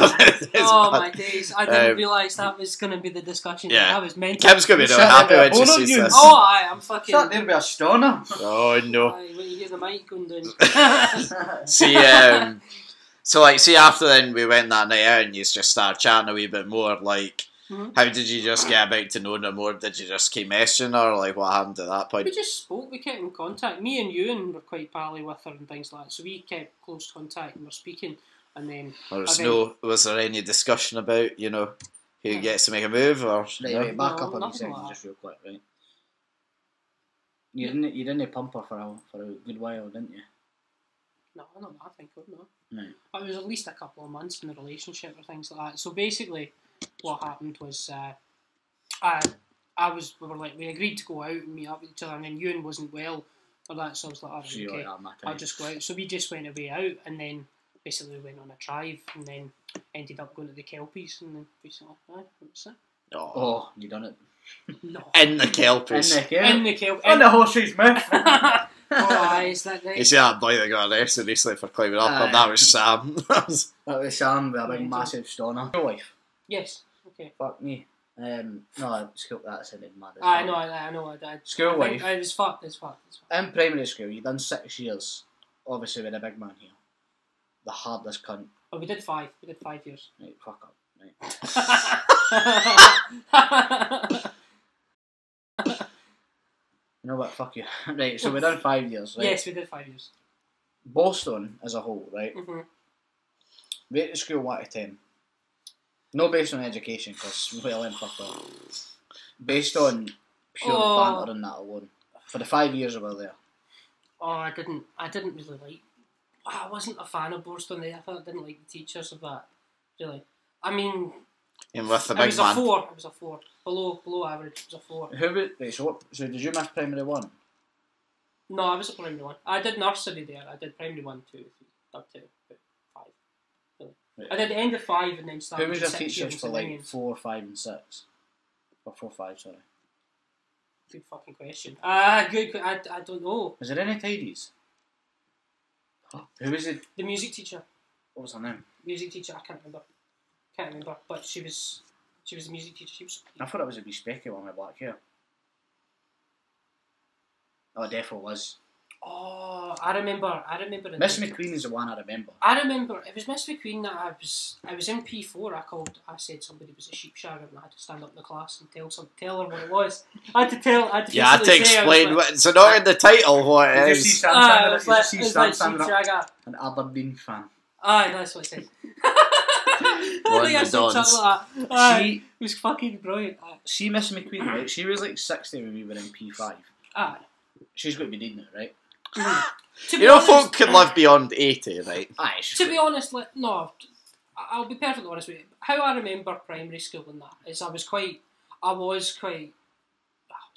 Oh my days! I didn't realise that was going to be the discussion. Yeah. That was mental. Kim's going to be You really sat happy there, when she hold on, sees you. this. Oh, I'm fucking. Sat there with a stoner. Oh no. Aye, when you hear the mic going down. See, see, after then we went that night out and you just started chatting a wee bit more. Like, how did you just get about to know her more? Did you just keep messaging her? Like, what happened at that point? We just spoke. We kept in contact. Me and Ewan were quite pally with her and things like that. So we kept close contact and were speaking. And then Was there any discussion about who gets to make a move or? Right, no? right, back No, up a wee nothing second, like that. just real quick, right? You didn't pump her for a good while, didn't you? no, not that I think of, no. No. It was at least a couple of months in the relationship or things like that. So basically, what happened was, we agreed to go out and meet up with each other, and then Ewan wasn't well or that, so I was like, alright, So you're okay, like, my I'll time. just go out. So we just went away out, and then basically went on a drive, and then ended up going to the Kelpies, and then basically, that's it. Oh, you done it. No. In the Kelpies. In the Kelp. On the horse's mouth. Oh, aye, is that right? You see that boy that got arrested recently for climbing up, Aye. and that was Sam. That was Sam with a big Mental. massive stoner. Your wife. Yes. Okay. Fuck me. No, school, that sounded mad as I fuck. know. I know. I School think wife. it was fucked. It's fucked. In primary school, you done 6 years, obviously with a big man here. The hardest cunt. Oh, we did 5. We did 5 years. Right, fuck up. Right. You know what, fuck you. Right, so we done 5 years, right? Yes, we did 5 years. Boston as a whole, right? Mm-hmm. Rate the school 1 to 10. No based on education, because well then fuck off. Based on pure banter and that alone. For the 5 years we were there. Oh, I didn't really like. I wasn't a fan of Boston. I thought I didn't like the teachers of that. Really, I mean, And with the it big was man. a 4. It was a 4. Below average. It was a 4. Who would, right, so did you miss primary 1? No, I was at primary 1. I did nursery there. I did primary 1, 2, 3, up to about 5. Really. Right. I did the end of 5 and then started. Who was your 6 years teachers for in like Minions. 4, 5 and 6? Or 4, 5, sorry. Good fucking question. Good. I don't know. Was there any tidies? Who was it? The music teacher. What was her name? Music teacher. I can't remember. But she was a music teacher. She was. I thought it was a wee specky one with black hair. Oh, it definitely was. Oh, I remember. Miss McQueen is the one I remember. I remember it was Miss McQueen that I was in P4. I said somebody was a sheep shagger and I had to stand up in the class and tell her what it was. I had to You had to basically say, explain. like, It's not in the title what it Did you see is. Sam it was like Sam sheep standing up? shagger. An Aberdeen fan. Aye, that's what I said. I think I said Dons. something like that. Aye, She, it was fucking brilliant. Aye. see Miss McQueen, right? She was like 60 when we were in P5. Aye. She's got to be dead now, right? To be You know, honest, folk can live beyond 80, right? Aye. To be honest, like, no, I'll be perfectly honest with you. How I remember primary school and that is I was a bit of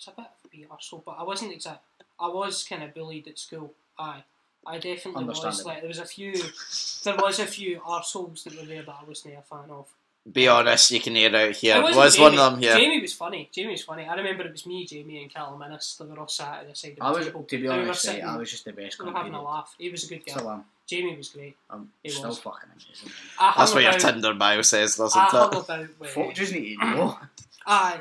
a wee arsehole, but I wasn't exact. I was kind of bullied at school. Aye, I definitely was. Understandable. Like, there was a few arseholes that were there that I wasn't a fan of. Be honest, you can hear out here. It wasn't Was Jamie. one of them here? Jamie was funny. I remember it was me, Jamie, and Callum Innes that were all sat at the side I of the was, table. to be And we were honest, right, sitting- I was just the best we were company. having a laugh. He was a good guy. Still am. Jamie was great. I'm He still was. fucking amazing. I That's hung what your about- Tinder bio says, doesn't I hung it? about with. Folk just need to know. Aye.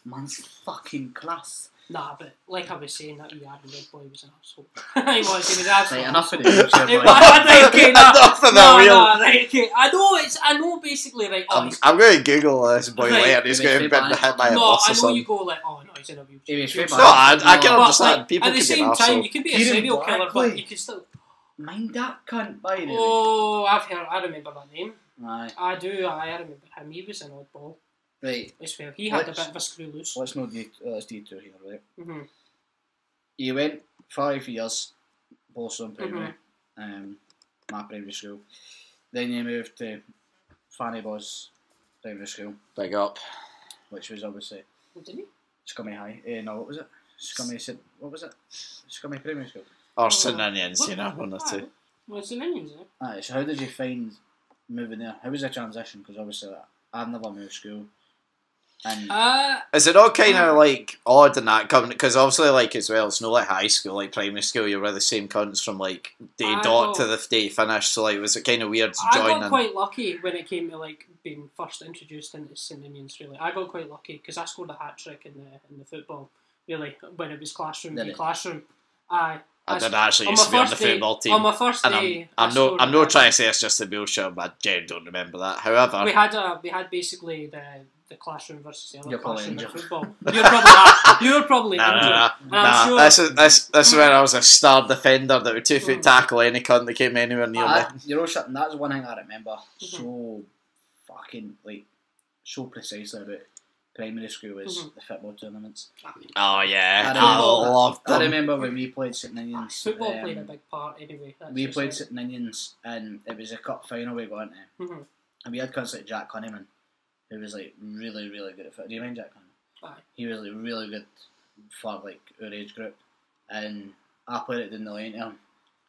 Man's fucking class. Nah, but like I was saying, that wee Aaron Red boy was an arsehole. He was absolutely. Right, enough of the wheelchair boy. Right, okay, nah, Enough of the nah, wheel. nah, right, okay. I know basically, right, oh, he's- I'm going to Google this boy Right. later. He's He was going to very get bad. hit by a no, bus or I know something. you go like, oh no, he's in a wheelchair. He was very No, bad. I can No. understand. Like, People at the can be same an time, arsehole. you can be a Kieran serial killer, but Blackley. you can still. Mind that cunt, by the way. Oh, I remember that name. Aye. I do. I remember him. He was an oddball. Right, I swear, he had a Let's- bit of a screw loose. let's detour here, right? Mm-hmm. You went 5 years, Bolson Primary, my primary school. Then you moved to Fanny Boss Primary School, Big up. which was obviously Didn't he? Scummy High. No, what was it? What was it? Scummy Primary School. Or St Onions, you know, one or two. What's the names there? Aye, so how did you find moving there? How was the transition? Because obviously I've never moved school. And Is it all kind of like odd in that coming? Because obviously, like as well, it's not like high school, like primary school. You're with the same cunts from like day I dot to know. the day finish. So like, was it kind of weird to I join got in? quite lucky when it came to like being first introduced into St Onions. Really, I got quite lucky because I scored a hat trick in the football. Really, when it was classroom Did v it? classroom. Aye. I did actually on used my to be on the first day- football team. On my first and day, I'm I scored not a hat trying to trick. say it's just a bullshit, but I genuinely don't remember that. However, We had basically the classroom versus the other You're probably classroom in injured. football. You're probably nah, injured. nah, And nah, I'm nah. sure- This is when I was a star defender that would 2 foot tackle any cunt that came anywhere near me. you know something, that's one thing I remember so fucking like so precisely about primary school is the football tournaments. Oh yeah, I I remember- loved I them. remember when we played St Ninians. Football played a big part anyway. That's We just played it. St Ninians and it was a cup final we got into. Mhm. And we had cunts like Jack Cunningham, who was like really, really good at football. Do you mind Jack Cunningham? Aye. He was like really good for like our age group. And I played it down the lane to him.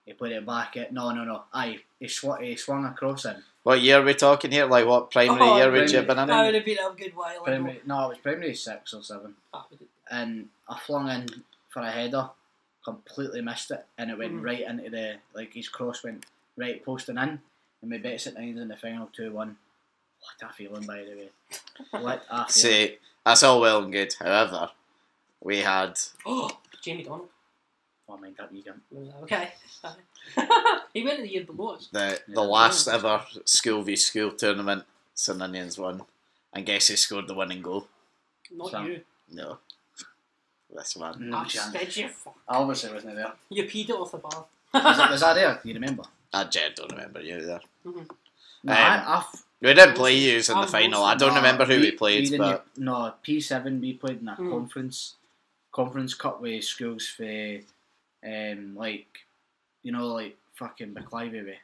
He played it back at no. Aye, he swung across in. What year are we talking here? Like what primary Oh, year would you primary. have been in? That would have been a good while ago. Primary, no, it was primary 6 or 7. That would have- And I flung in for a header, completely missed it, and it went Mhm. right into the, like his cross went right posting in, and we bet St Ninians in the final 2-1. What a feeling, by the way. What a feeling. See, that's all well and good. However, we had Oh, Jamie Donald. Oh, mind that wee gun. Okay. He went in the year below us. the Yeah. last ever school v school tournament. St Onions won, and guess who scored the winning goal? Not Sam. you. No, this man. No chance. Did you? Fuck. I obviously wasn't there. You peed it off the bar. Was I there? Do you remember? I don't remember you there. No, We didn't play you in the I'm final. mostly- I don't remember who we played, didn't- but no, P7 we played in a Hmm. conference cup with schools for like, you know, like fucking Baclivey way.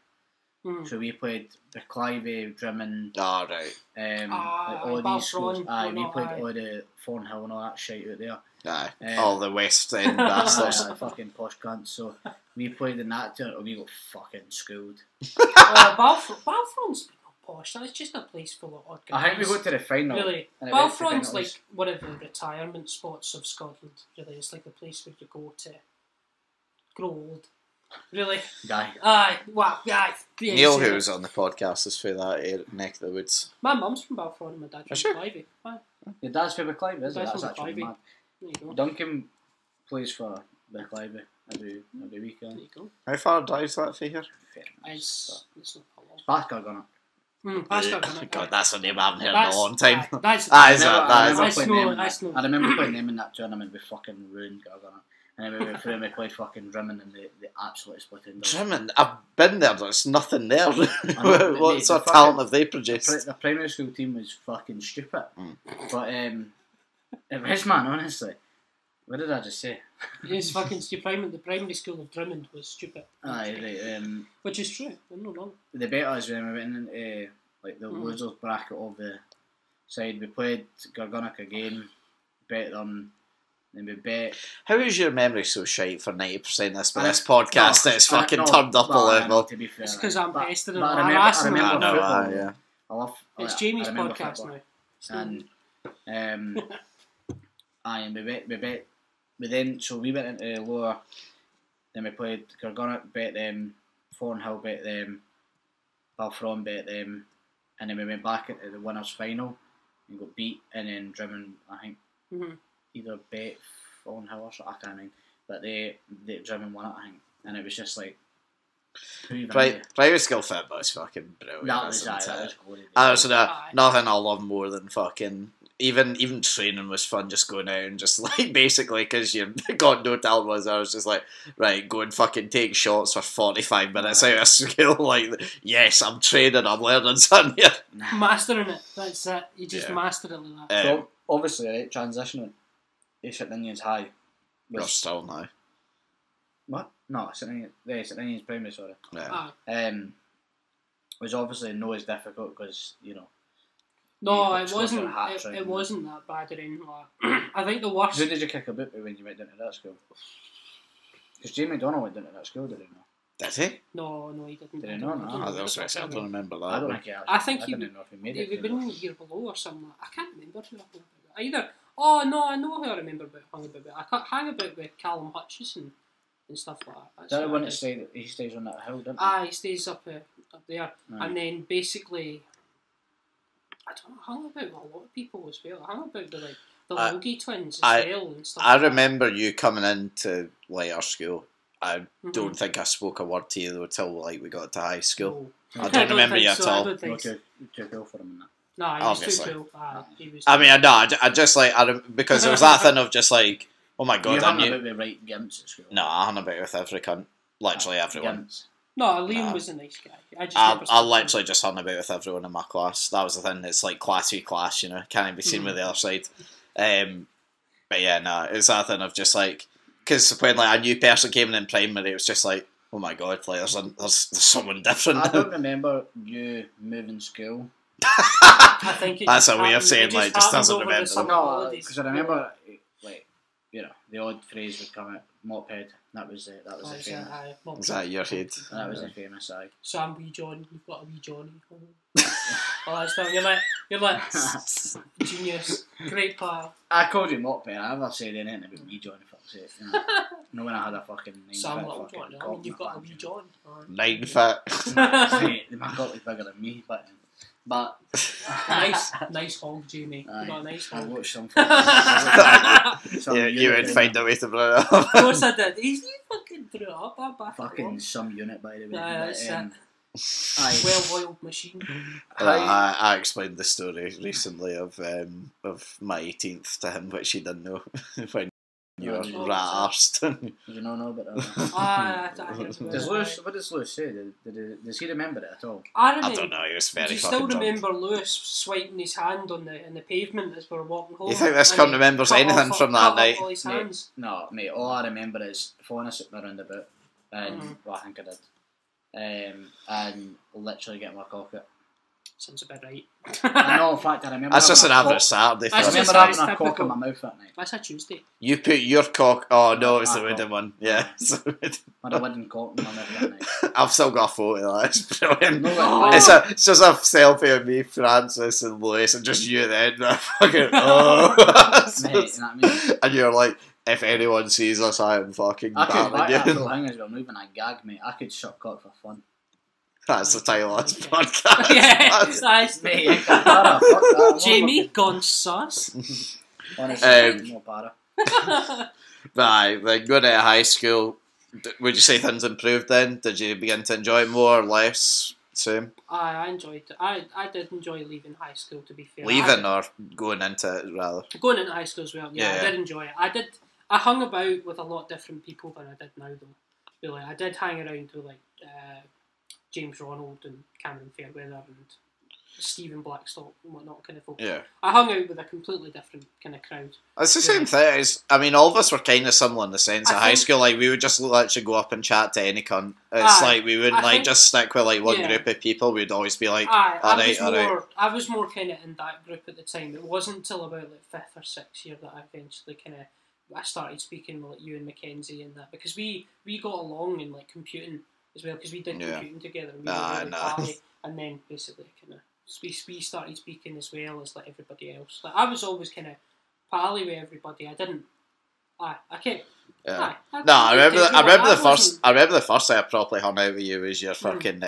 So we played the Clive, Drummond, Oh, right. like all these schools. We played all the Thornhill and all that shit out there. Aye. All the West End bastards. Fucking posh cunts. So we played in that tournament and we got fucking schooled. Balfron's not posh. That's just a place full of odd guys. I think we got to the final. Really, Balfron's like one of the retirement spots of Scotland. Really, it's like the place where you go to grow old. Really? Aye. Well, aye. Neil, who was on the podcast, is for that neck of the woods. My mum's from Balfron and my dad's from Clive. Your dad's from Clive, is it? Dad's That's from actually Clive. mad. There you go. Duncan plays for Clive every weekend. There you go. How far drive's that for here? It's not that long. Past Gargona. God, that's a name I haven't heard in a long time. That's I remember playing them in that tournament. We fucking ruined Gargona. And then we went through and we played fucking Drummond and they absolutely split in. Drummond? I've been there, there's nothing there. What sort of talent have they produced? The primary school team was fucking stupid. But it was, man, honestly. What did I just say? Yes, fucking the primary school of Drummond was stupid. Aye, right. Which is true, I'm not wrong. The beat us when we went into like the losers bracket of the side. We played Gargonic again, bet them. Then we bet. How is your memory so shite for 90% of this podcast that it's fucking turned up a level? To be fair, it's because I'm pestering and I harassing remember them. football. Yeah. I love. It's Jamie's I podcast football. now. And and we bet. We then we went into the lower. Then we played Gargonic, bet them. Thornhill bet them. Balfron bet them, and then we went back into the winners' final and got beat. And then Drummond, I think, either bet Thornhill or something. I can't remember, but they Drummond won it, I think, and it was just like. Private skill football is fucking brilliant. That was glorious. Nothing I love more than fucking. Even training was fun, just going out and just like basically because you've got no talent. I was just like, right, go and fucking take shots for 45 minutes out of school. Like, yes, I'm training, I'm learning something here. Mastering it, that's it. You just master it like that. So obviously, right, transitioning, St Ninian's High. You're still now. What? No, St Ninian's Primary, sorry. Yeah. Was obviously no as difficult because No, it wasn't. It wasn't that bad or anything like that. I think the worst. Who did you kick a boot with when you went into that school? Because Jamie Donald went into that school, did he not? Did he? No, he didn't. Did he not? No. I don't remember that. I don't think he actually. I think I didn't know if he made it. He would been a year below or something. I can't remember who I hung about with. Either. Oh no, I know who I remember hung about with. I hang about with Callum Hutchison and stuff like that. That's the one that he stays on that hill, doesn't he? He stays up there, and then basically. I don't know, I hung about with a lot of people as well. I hung about with like the Logie twins as well and stuff. I remember you coming into later school. I don't think I spoke a word to you though till like we got to high school. No. I don't remember you at all. You too cool for him in that. No, he was too cool. I just like because there was that thing of just like, oh my god, you hung about with right gimps at school. No, I hung about with every cunt, literally everyone. Gimps. No, Liam was a nice guy. I literally just hung about with everyone in my class. That was the thing. It's like class v class, you know. Can't be seen with the other side. But yeah, no, it's that thing of just like because when like a new person came in primary, it was just like, oh my god, like there's someone different. I don't remember you moving school. I think that's a way of saying like just doesn't remember. No, because I remember like the odd phrase would come out moped. That was the famous. Is that your head? That was the famous side. Sam wee John, you've got a wee Johnny. Oh, that's not. You're like genius, great pal. I called you moped. I never said anything about wee Johnny. Fuck's sake. No, when I had a fucking 9 Sam foot Little fucking John. I mean, you've got a wee John. 9 foot. Mate, my cock was bigger than me, but nice hog, Jamie. You got a nice hog. I watched some. You would find a way to blow it up. Of course I did. He fucking threw it up. I'm back fucking some unit, by the way. That's it. Well-oiled machine. I explained the story recently of my 18th to him, which he didn't know when you were rat-arsed. You don't know about that? What does Lewis say? Does he remember it at all? I don't know, he was very fucking drunk. Do you still remember Lewis swiping his hand on the pavement as we were walking home? You think this cunt remembers anything from that night? No, mate, all I remember is falling asleep around about, and well, I think I did. and literally get my cock out. Sounds about right. I know, in fact, I remember. That's just an having a average Saturday. That's I For remember just- having a cock typical. in my mouth that night. That's a Tuesday. you put your cock. Oh no, it's the Ah, wooden cock. one. Yeah, it's the wooden. I had a wooden cock in my mouth that night. I've still got a photo of that. It's brilliant. No, Oh. It's just a selfie of me, Francis, and Lewis, and just you then. Fucking oh. mate, you know what I mean? And you're like, if anyone sees us, I am fucking I could back that battling full you. thing as we're moving. I gag, mate. I could suck cock for fun. That's the title of this Okay. podcast. Yeah, nice. Mate, you can para, fuck that. I'm Jamie gone sus. Honestly, no para. Right, then going to high school, would you say things improved then? Did you begin to enjoy it more or less? Same? I enjoyed it. I did enjoy leaving high school, to be fair. Leaving or going into it, rather? Going into high school as well, yeah, Yeah. I did enjoy it. I hung about with a lot different people than I did now, though. Really, I did hang around with like James Ronald and Cameron Fairweather and Stephen Blackstock and whatnot kind of folk. Yeah. I hung out with a completely different kind of crowd. It's the same thing. I mean, all of us were kind of similar in the sense I at high think- school, like, we would just literally go up and chat to any cunt. It's Aye, like, we wouldn't, I like, think- just stick with, like, one Yeah. group of people. We'd always be like, I alright, alright. was more kind of in that group at the time. It wasn't until about like 5th or 6th year that I eventually I started speaking with like you and Mackenzie and that, because we got along in like computing as well, because we did Yeah. computing together. And we Nah, were really nah. pally, and then basically we started speaking as well as like everybody else. Like I was always kind of pally with everybody. I didn't. I kept. Yeah. Aye, No, I remember the wasn't- first time I properly hung out with you was your fucking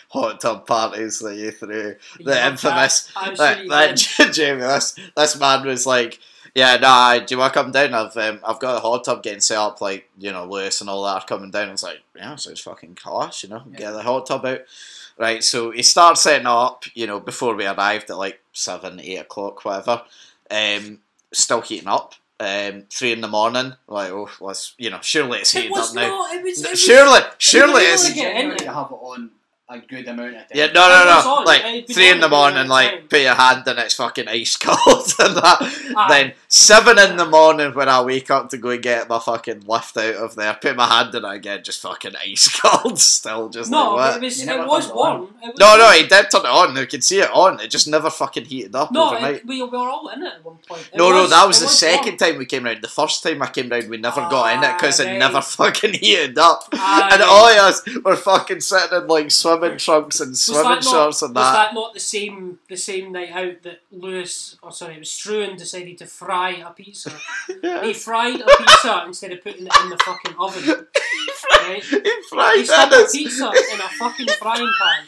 hot tub parties that you threw. The Yeah, infamous I'm sure you that did. Jamie, this man was like, yeah, nah, do you want to come down? I've got a hot tub getting set up, like, you know, Lewis and all that are coming down. I was like, yeah, so it's fucking class, you know, get the hot tub out. Right, so he starts setting up, you know, before we arrived at like 7, 8 o'clock, whatever. Still heating up. 3 in the morning, like, oh, let's, you know, surely it's It heated up was now. not. It was. Surely really it's. like- get in Genuinely there. have it on a good amount of time. Yeah, It was no. on, Like it'd been 3 in on the at the morning, right like time. put your hand and it's fucking ice cold and that. Aye. Then 7 in the morning when I wake up to go and get my fucking lift out of there, put my hand in it again, just fucking ice cold still, just No, like but what? You never it was turned it on. warm. It was No, warm. he did turn it on. You can see it on. It just never fucking heated up No, overnight. we were all in it at one point. No, that was it the second warm. time we came round. The first time I came round, we never got in it because it right. never fucking heated up. Ah, And right. all of us were fucking sitting in like swimming trunks and swimming shorts and Was that. that not the same night out that it was Struan decided to fry a pizza? He fried a pizza instead of putting it in the fucking oven. Right? He fried He stuck it. a pizza in a fucking frying pan.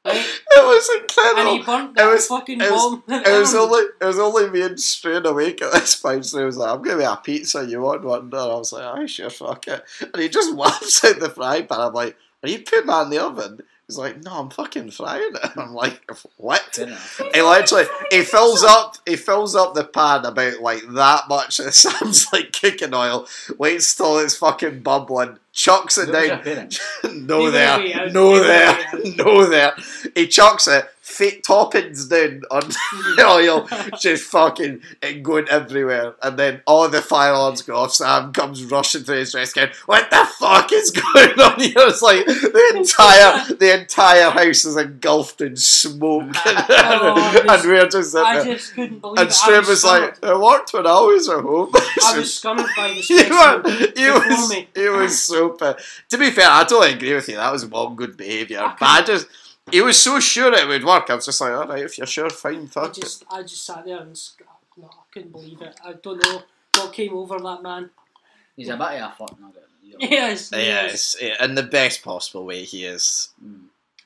Right? It was incredible. And he burnt It that was- fucking it was- bomb. It was only me and Strain awake at this point, so he was like, I'm going to be a pizza, you want one? And I was like, aye, sure, fuck it. And he just whaps out the frying pan. I'm like, are you putting that in the oven? He's like, no, I'm fucking frying it. I'm like, what? Didn't I? He literally, he fills up the pan about like that much. It sounds like cooking oil. Waits till it's fucking bubbling. Chucks it Where was down. your parents? No He there, will be no out. there, He will be no there. He chucks it, fake toppings down on the oil, just fucking it going everywhere. And then all the fire alarms go off. Sam comes rushing through his dress going, what the fuck is going on here? It's like the entire house is engulfed in smoke. Oh, And we're just sitting I there. just couldn't believe And it. Strain was like, scunnered. it worked when I was at home. I was scunnered by the He specimen was, before me. he was so pissed. To be fair, I totally agree with you. That was one good behaviour. But he was so sure it would work. I was just like, alright, if you're sure, fine, I fuck it. just sat there and no, I couldn't believe it. I don't know what came over that man. He's a bit of a fuck nugget. Yes, Yes, yeah, in the best possible way he is.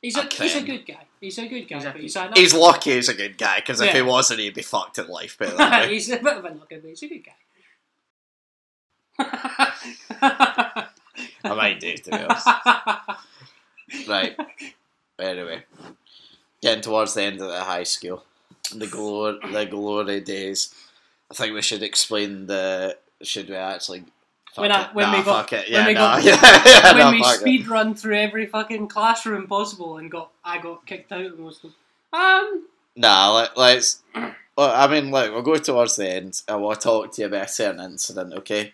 he's I a can. good guy. He's a good guy. He's a- But he's a He's lucky he's a good guy, because if Yeah. he wasn't, he'd be fucked in life. Put it that way. he's a bit of a nugget, but he's a good guy. I might do, to be honest. Right. Anyway, getting towards the end of the high school, the glory days. I think we should explain Should we actually? When Fuck we it. got- Fuck it. when Yeah, we no, got- yeah, when no, we fuck it. speed run through every fucking classroom possible and I got kicked out of most of them. Nah, let's. Well, I mean, look, we'll go towards the end. I want to talk to you about a certain incident, okay?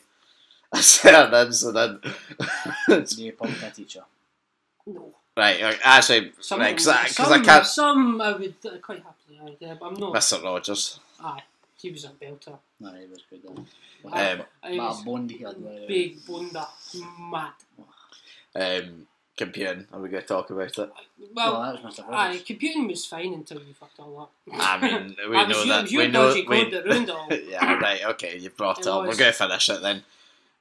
A certain incident. New punk teacher. No. Right, actually, Some, right, because I can't. Some I would quite happily, but I'm not. Mr. Rogers. Aye, he was a belter. No, he was good. He was Bond he had. big bunda, mad. Computing, are we going to talk about it? Well, that was Mr. aye, Rogers. computing was fine until you fucked all up. I mean, we It know was that. your We know. dodgy code that ruined it all. Yeah, right, okay, you brought it It up. We're was. going to finish it then.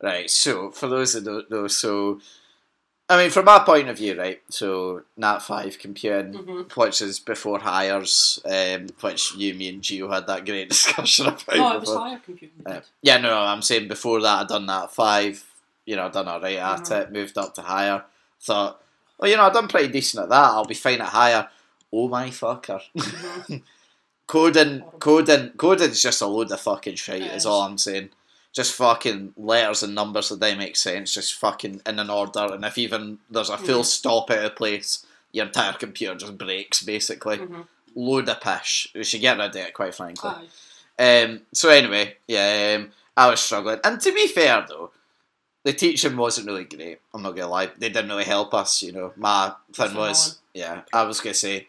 Right, so, for those that don't know, so, I mean, from my point of view, right, so, Nat 5 computing, which is before hires, which you, me and Gio had that great discussion about. No, it was before. higher computing. Yeah, no, I'm saying before that I'd done Nat 5, you know, I'd done alright at it, moved up to higher, thought, well, you know, I've done pretty decent at that, I'll be fine at higher. Oh my fucker. Coding's just a load of fucking shit, is all I'm saying. Just fucking letters and numbers that don't make sense, just fucking in an order, and if even there's a full stop out of place, your entire computer just breaks, basically. Load of pish. We should get rid of it, quite frankly. So anyway, yeah, I was struggling. And to be fair, though, the teaching wasn't really great, I'm not going to lie. They didn't really help us, you know. My thing was, I was going to say,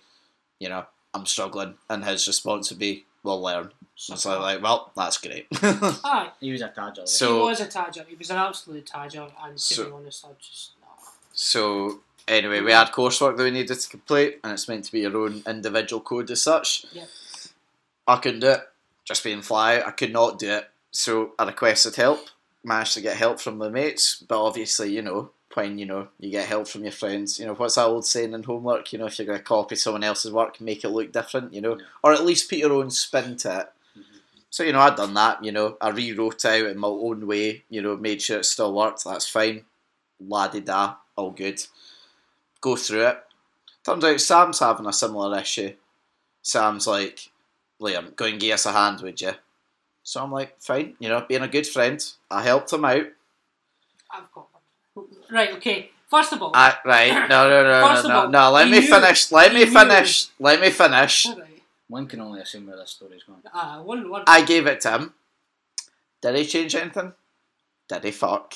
you know, I'm struggling, and his response would be, we'll learn. So I was like, well, that's great. Aye. He was a tadger. He was a tadger. He was an absolute tadger, and to be honest, I just... No. So, anyway, we had coursework that we needed to complete, and it's meant to be your own individual code as such. Yeah. I couldn't do it. Just being fly, I could not do it. So, I requested help. Managed to get help from my mates, but obviously, you know, when, you know, you get help from your friends, you know, what's that old saying in homework, you know, if you're going to copy someone else's work, make it look different, you know, or at least put your own spin to it. So, you know, I'd done that, you know, I rewrote out in my own way, you know, made sure it still worked, that's fine, la-di-da, all good. Go through it. Turns out Sam's having a similar issue. Sam's like, Liam, go and give us a hand, would you? So I'm like, fine, you know, being a good friend, I helped him out. I've got one. Right, okay. First of all... right, no, let me finish. Right. One can only assume where this story's going. One. I gave it to him. Did he change anything? Did he fuck?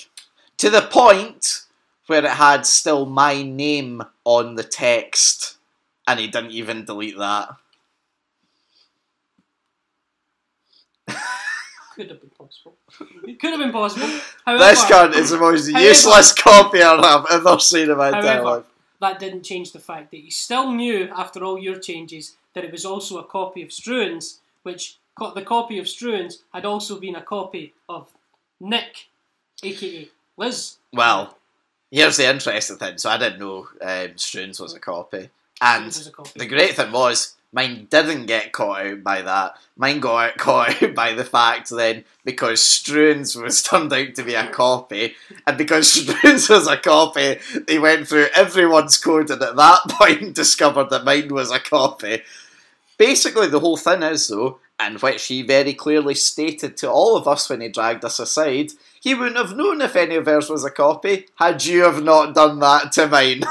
To the point where it had still my name on the text, and he didn't even delete that. Could have been possible. It could have been possible. However, this cunt is the most useless copier I've ever seen in my entire life. That didn't change the fact that you still knew, after all your changes, that it was also a copy of Struan's, which the copy of Struan's had also been a copy of Nick, aka Liz. Well, here's the interesting thing. So I didn't know Struan's was a copy. And the great thing was, mine didn't get caught out by that. Mine got caught out by the fact then, because Struan's was turned out to be a copy, and because Struan's was a copy, they went through everyone's code and at that point discovered that mine was a copy. Basically, the whole thing is, though, and which he very clearly stated to all of us when he dragged us aside, he wouldn't have known if any of ours was a copy had you have not done that to mine.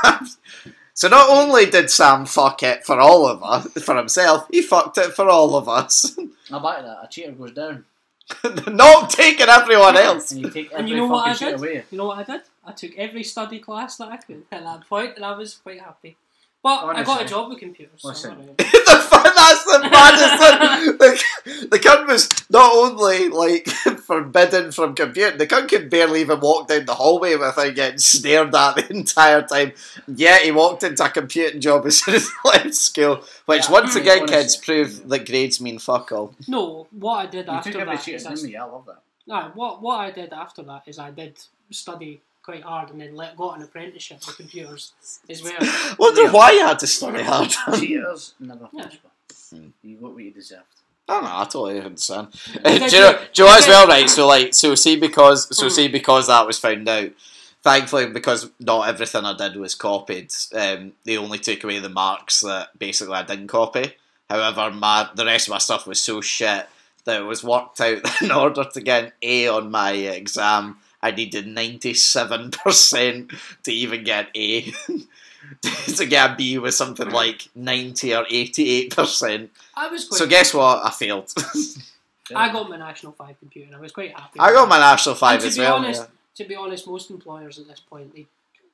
So not only did Sam fuck it for all of us, for himself, he fucked it for all of us. I'll back that. A cheater goes down. Not taking everyone else. And you take every And you know what I fucking did? shit away. You know what I did? I took every study class that I could at that point, and I was quite happy. But I got a Honestly. job with computers. So Listen. alright. That's the maddest thing. The cunt was not only like forbidden from computing, the cunt could barely even walk down the hallway without getting stared at the entire time. Yet he walked into a computing job as soon as he left school, which once again, kids, prove that grades mean fuck all. No, what I did You after took every that cheater, is didn't you? I love that. no, what I did after that is I did study quite hard and then got an apprenticeship with computers as well. Wonder why you had to study hard. Cheaters never Yeah. prosper. You got what you deserved. I don't know, I totally understand. Yeah. Do you know as well, right? So see because that was found out. Thankfully, because not everything I did was copied, they only took away the marks that basically I didn't copy. However, the rest of my stuff was so shit that it was worked out that in order to get an A on my exam, I needed 97% to even get an A. To get a B was something like 90 or 88%. So guess what? I failed. I got my National 5 computer and I was quite happy. I got my National 5 as well. To be honest, most employers at this point,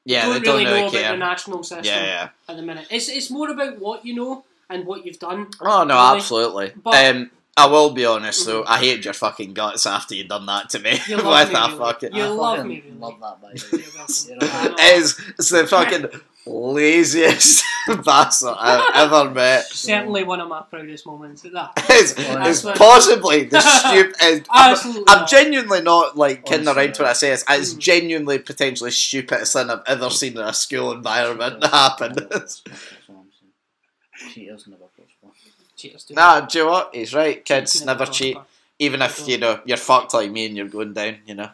Yeah, don't they don't really know really about care. the national system Yeah. at the minute. It's more about what you know and what you've done. Oh no, really. absolutely. But I will be honest though, I hated your fucking guts after you done that to me. you With love me, that really. fucking. You I love fucking me, really. love that, by the way. You're welcome. You know, I know. It's the fucking laziest bastard I've ever met. Certainly one of my proudest moments at that. It's possibly the stupid. Absolutely I'm not. genuinely not like kidding Honestly, around when I say this. It's genuinely potentially stupidest thing I've ever seen in a school environment happen. That's what I'm saying. Cheaters never prosper. Cheaters do. Nah, do you know what? He's right. Kids Cheaters never never cheat. prosper. Even if, you know, you're fucked like me and you're going down, you know.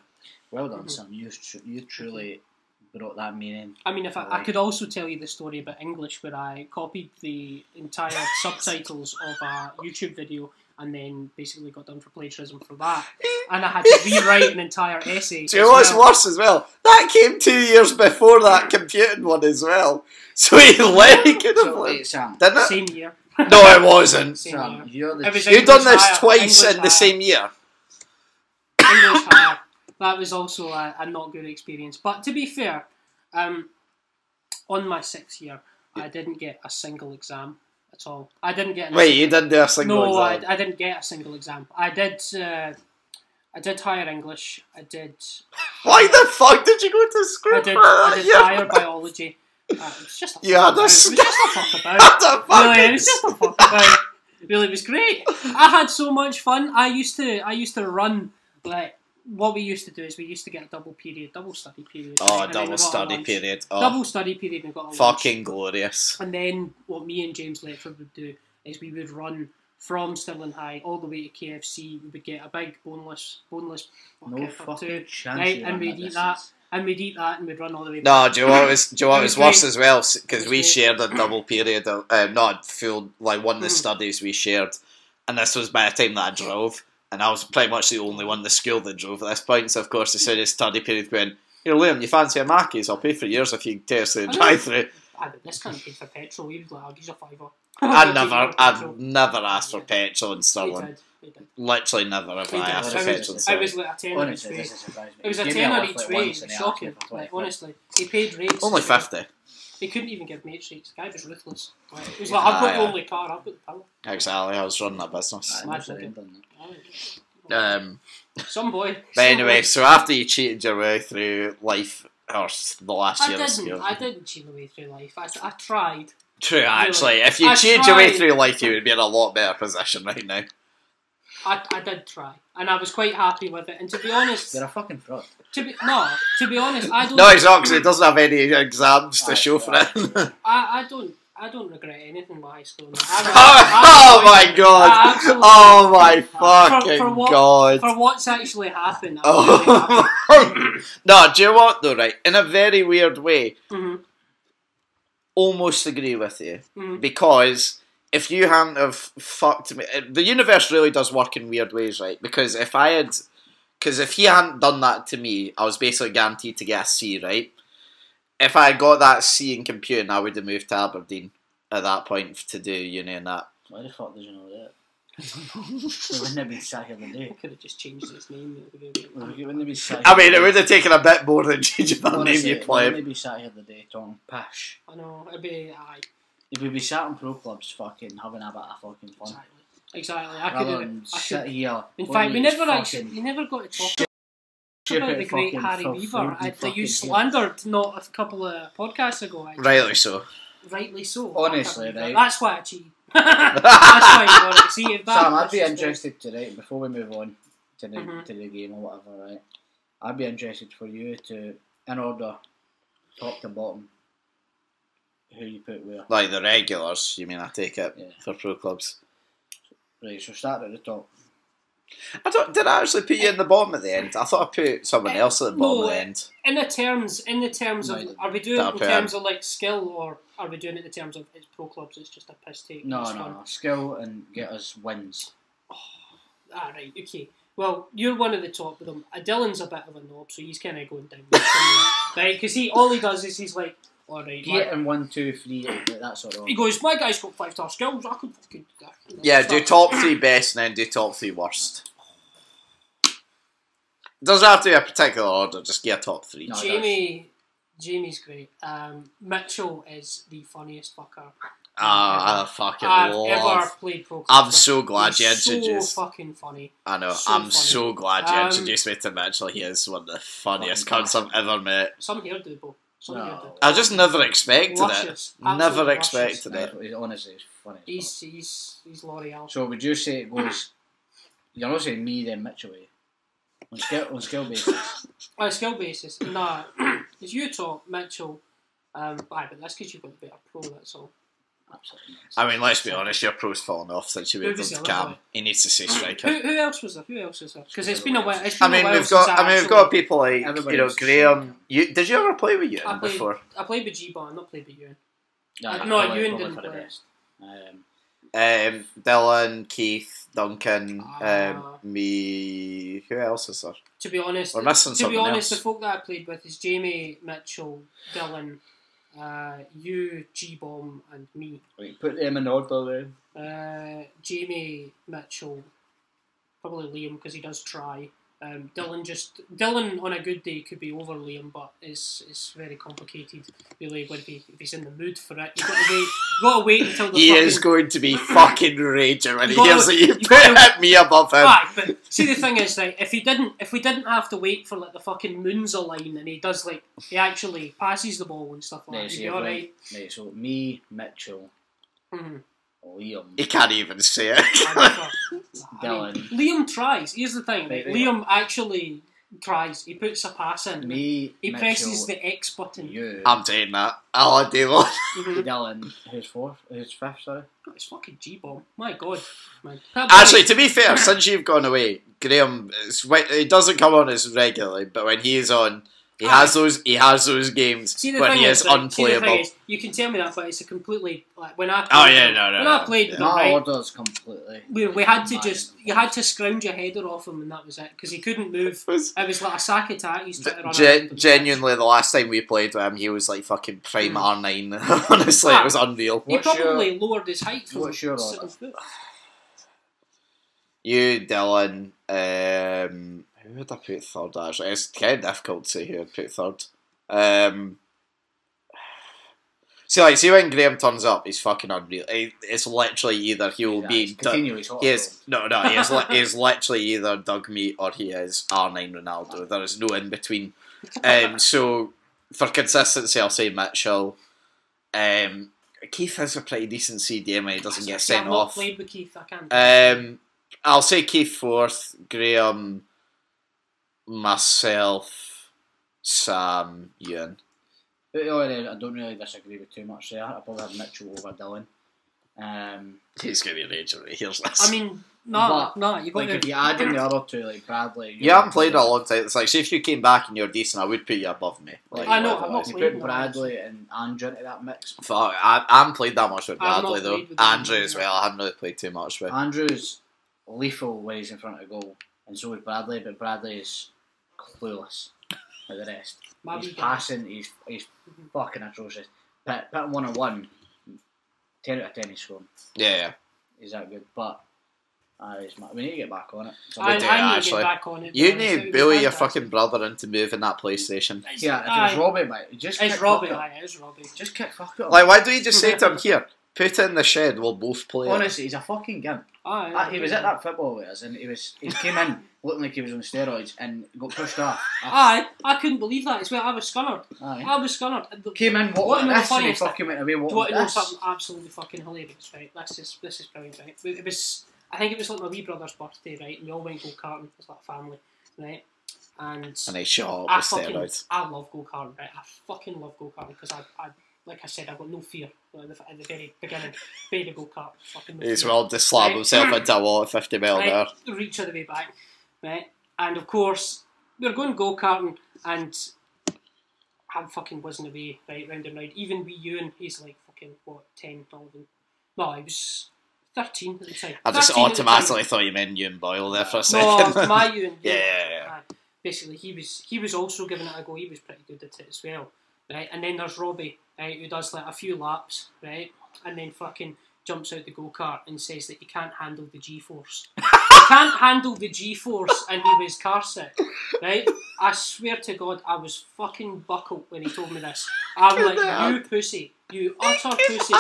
Well done, Sam. You truly brought that meaning. I mean, if I could also tell you the story about English, where I copied the entire subtitles of a YouTube video and then basically got done for plagiarism for that, and I had to rewrite an entire essay. Do you know what's worse as well? That came 2 years before that computing one as well. So he literally could have So, like, wait, Sam. didn't it? Same year. No, it wasn't. Same Sam, year. you're the It was You've done English this higher, twice English in the higher. same year. English higher. That was also a not good experience. But to be fair, on my 6th year, I didn't get a single exam at all. I didn't get. Wait, you didn't do a single No, exam? I didn't get a single exam. I did higher English. I did. Why the fuck did you go to school I did for that? I did higher biology. It was just a You had fuck about. It was a just a fuck about. What the fuck? Really, it was just a fuck about. Really, it was great. I had so much fun. I used to run, like, what we used to do is we used to get a double study period. Oh, and then we double got a study lunch. period. Oh, Double study period and we got a lunch. fucking glorious. And then what me and James Ledford would do is we would run from Stirling High all the way to KFC. We would get a big boneless bucket no or fucking two, chance. right? you And ran we'd that eat that. distance. And we'd eat that and we'd run all the way No, back. do you know what was, It worse was as well? Because It we was shared a double period, of, not full, like one of the studies we shared, and this was by the time that I drove, and I was pretty much the only one in the school that drove at this point, so of course as soon as study period went, here Liam, you fancy a Mackey's? I'll pay for yours if you take us to the I know. drive-through. This can't pay for petrol. He was like, I'll give you a £5. I've never asked for petrol in He Stirling. did. Literally never have He I did. asked for I petrol in was Stirling. like a tenner each Honestly, way. this is surprising. It was a Give me tenner lift each like way. once It and was he asked me shocking. for 20 Like, quid. honestly, he paid rates. Only 50. He couldn't even give mates rates. The guy was ruthless. Like, he was like, I've got the Aye. only car. I've got the power. Exactly, I was running a business. Aye, Mad most of them looking. done that. Some boy. But anyway, so after you cheated your way through life, or the last year of school. I didn't cheat my way through life. I tried. True, actually. If you I cheated your way tried. through life, you would be in a lot better position right now. I did try, and I was quite happy with it. And to be honest, You're a fucking fraud. to be honest, I don't. No, he's not, because he doesn't have any exams to show for it. I don't regret anything about high school. Oh my god! I absolutely- Oh my fucking for what, god! For what's actually happened, I'm really happy. Oh. No, do you know what though, right? In a very weird way, Mhm. almost agree with you. Mhm. Because if you hadn't have fucked me... The universe really does work in weird ways, right? Because if he hadn't done that to me, I was basically guaranteed to get a C, right? If I got that C in computing, I would have moved to Aberdeen at that point to do uni and that. Why the fuck did you know that? We wouldn't have been sat here I today. could have just changed his name. We wouldn't have been sat here I mean, it today. would have taken a bit more than changing that name Honestly, you we play. wouldn't be sat here today talking pish. I know, it'd be aye. If we'd be sat in pro clubs fucking having a bit of fucking fun. Exactly. I Rather could than have. sit here. In going fact, we to never fucking actually. We never got to talk stupid about the great fucking Harry Phil Weaver Ford that fucking you here. slandered not a couple of podcasts ago. Actually. Rightly so. Rightly so. Honestly, I can't believe right? that. That's why I cheated. That's why you got it. See, if that Sam, I'd be was- interested today, before we move on to the Mhm. to the game or whatever, right? I'd be interested for you to, in order, top to bottom, who you put where. Like the regulars, you mean, I take it, Yeah. for pro clubs. Right, so start at the top. Did I actually put you in the bottom at the end? I thought I put someone else at the bottom at the end. In the terms of, No, are we doing it That'll in put terms of like skill, or are we doing it in terms of it's pro clubs? It's just a piss take. No, it's no, fun. no. Skill and get us wins. Ah, right, okay. Well, you're one of the top of them. Dylan's a bit of a knob, so he's kind of going down somewhere, right? Because all he does is he's like, all right, Get in 1, 2, 3, like that sort of. he goes, my guy's got 5-star skills. I could fucking do that. Yeah, do top 3 best and then do top 3 worst. It doesn't have to be a particular order, just get a top 3. No. Jamie Jamie's great. Mitchell is the funniest fucker I fucking I've love. ever played pro. I'm so glad He's you introduced. So fucking funny. I know. So I'm funny. so glad you introduced me to Mitchell. He is one of the funniest cunts I've ever met. Some here do, Bo. Some here do. I just never expected Luscious. it. Never Absolutely expected No, it. honestly, it's funny. He's L'Oreal. So would you say it goes? You're not saying me then Mitchell, on skill basis. On a skill basis, nah. It's you top, Mitchell. But that's because you've got the better pro. That's all. Absolutely. I mean, let's be honest, your pro's fallen off since you moved Who was into the other Cam. boy? He needs to say striker. Who else was there? Because it's been a while. I mean, we've got people like Everybody was Graham. Did you ever play with Ewan I played, before? I played with G-Bar, not played with Ewan. No, Ewan didn't play. Dylan, Keith, Duncan, Ah. me. Who else is there? To be honest, We're missing something the else. folk that I played with is Jamie, Mitchell, Dylan, you, G-Bomb, and me. Right, put them in order then. Jamie, Mitchell, probably Liam because he does try. Dylan on a good day could be over Liam, but it's very complicated. Really, if he's in the mood for it, you've got to wait until the He fucking, is going to be fucking raging when he gotta- hears that you you put gotta- me above him. Aye, but see the thing is, like, if we didn't have to wait for like the fucking moons align and he actually passes the ball and stuff like that, he'd be alright. Right, so me, Mitchell, Mm-hmm. Liam, He can't even say it. Dylan. Liam tries. Here's the thing. Right. Liam actually tries. He puts a pass in. Me, He Mitchell, presses the X button. you, I'm saying that. I'll do one. Mhm. Dylan, who's fifth, sorry? It's fucking G-Bomb. My God. Man. Actually, to be fair, since you've gone away, Graham, he doesn't come on as regularly, but when he is on, he has those games See, the when thing he is right, unplayable. you can tell me that, but it's a completely like when I played Oh yeah, him- no. when I played with him, My right, order's completely. we had to mad. you had to scrounge your header off him and that was it because he couldn't move. It was like a sack attack. He's trying to run around the Genuinely, the last time we played with him, he was like fucking prime R9. Honestly, it was unreal. He What's probably lowered his height from what's your 7 order? foot. You, Dylan, who would I put third actually? It's kind of difficult to say who I'd put third. See when Graham turns up, he's fucking unreal. It's literally either he will be he is he is literally either Doug Meat or he is R9 Ronaldo. There is no in between. So for consistency, I'll say Mitchell. Keith has a pretty decent CDM and he doesn't get sent I've not off. played with Keith. I can't. I'll say Keith fourth, Graham, myself, Sam, Ewan. I don't really disagree with too much there. I probably have Mitchell over Dylan. He's going to be raging when he hears this. I mean, no, you got Like if to. you add in the other two, like Bradley. You haven't played in a long time. It's like, see if you came back and you're decent, I would put you above me. Like, I know, whatever I'm it not is. You played put in Bradley and Andrew into that mix. Fuck, I haven't played that much with I've not Bradley though. played with him. Andrew as well, I haven't really played too much with. Andrew's lethal when he's in front of goal, and so is Bradley. But Bradley is clueless like the rest. My He's wee guy. passing. He's fucking atrocious. Put him 1-on-1. 10 out of 10 he's scoring. Yeah. He's that good, but we need to get back on it. So I do, need to actually. get back on it. You but need it to would bully be your fantastic. fucking brother into moving that PlayStation. yeah, if Aye. it's Robbie, mate, just It's kick Robbie. fuck it. Aye, it's Robbie. Just kick fuck it. Like, why don't you just say to him, here, put it in the shed, we'll both play it. Honestly, he's a fucking gimp. Aye, He was at that football with us, and he came in looking like he was on steroids and got pushed off. Aye, I couldn't believe that as well. I was scunnered. Aye. I was scunnered. Came in, What what you know the this, and he funniest thing? fucking went away, Do you what want to know this? something absolutely fucking hilarious, right? This is brilliant, right? It was, I think it was like my wee brother's birthday, right? And we all went go-karting as like a family, right? And And he shot up I with fucking, steroids. I love go-karting, right? I fucking love go-karting because I like I said, I've got no fear at the very beginning. Very go-kart, fucking no He's fear. well to slam Right. himself into a wall at 50 mile an hour. Right, reach of the way back, right? And of course, we were going go-karting and I'm fucking whizzing away, right, round and round. Even wee Ewan, he's like fucking, 10, 11. No, he was 13 at the time. I just 13 at the time. automatically thought you meant Ewan Boyle there for a second. No, my Ewan. Yeah. Basically, he was also giving it a go. He was pretty good at it as well, right? And then there's Robbie, right, who does like a few laps, right, and then fucking jumps out the go kart and says that he can't handle the G-force. can't handle the G-force and he was car sick, right? I swear to God, I was fucking buckled when he told me this. I'm like, you pussy. You utter pussy.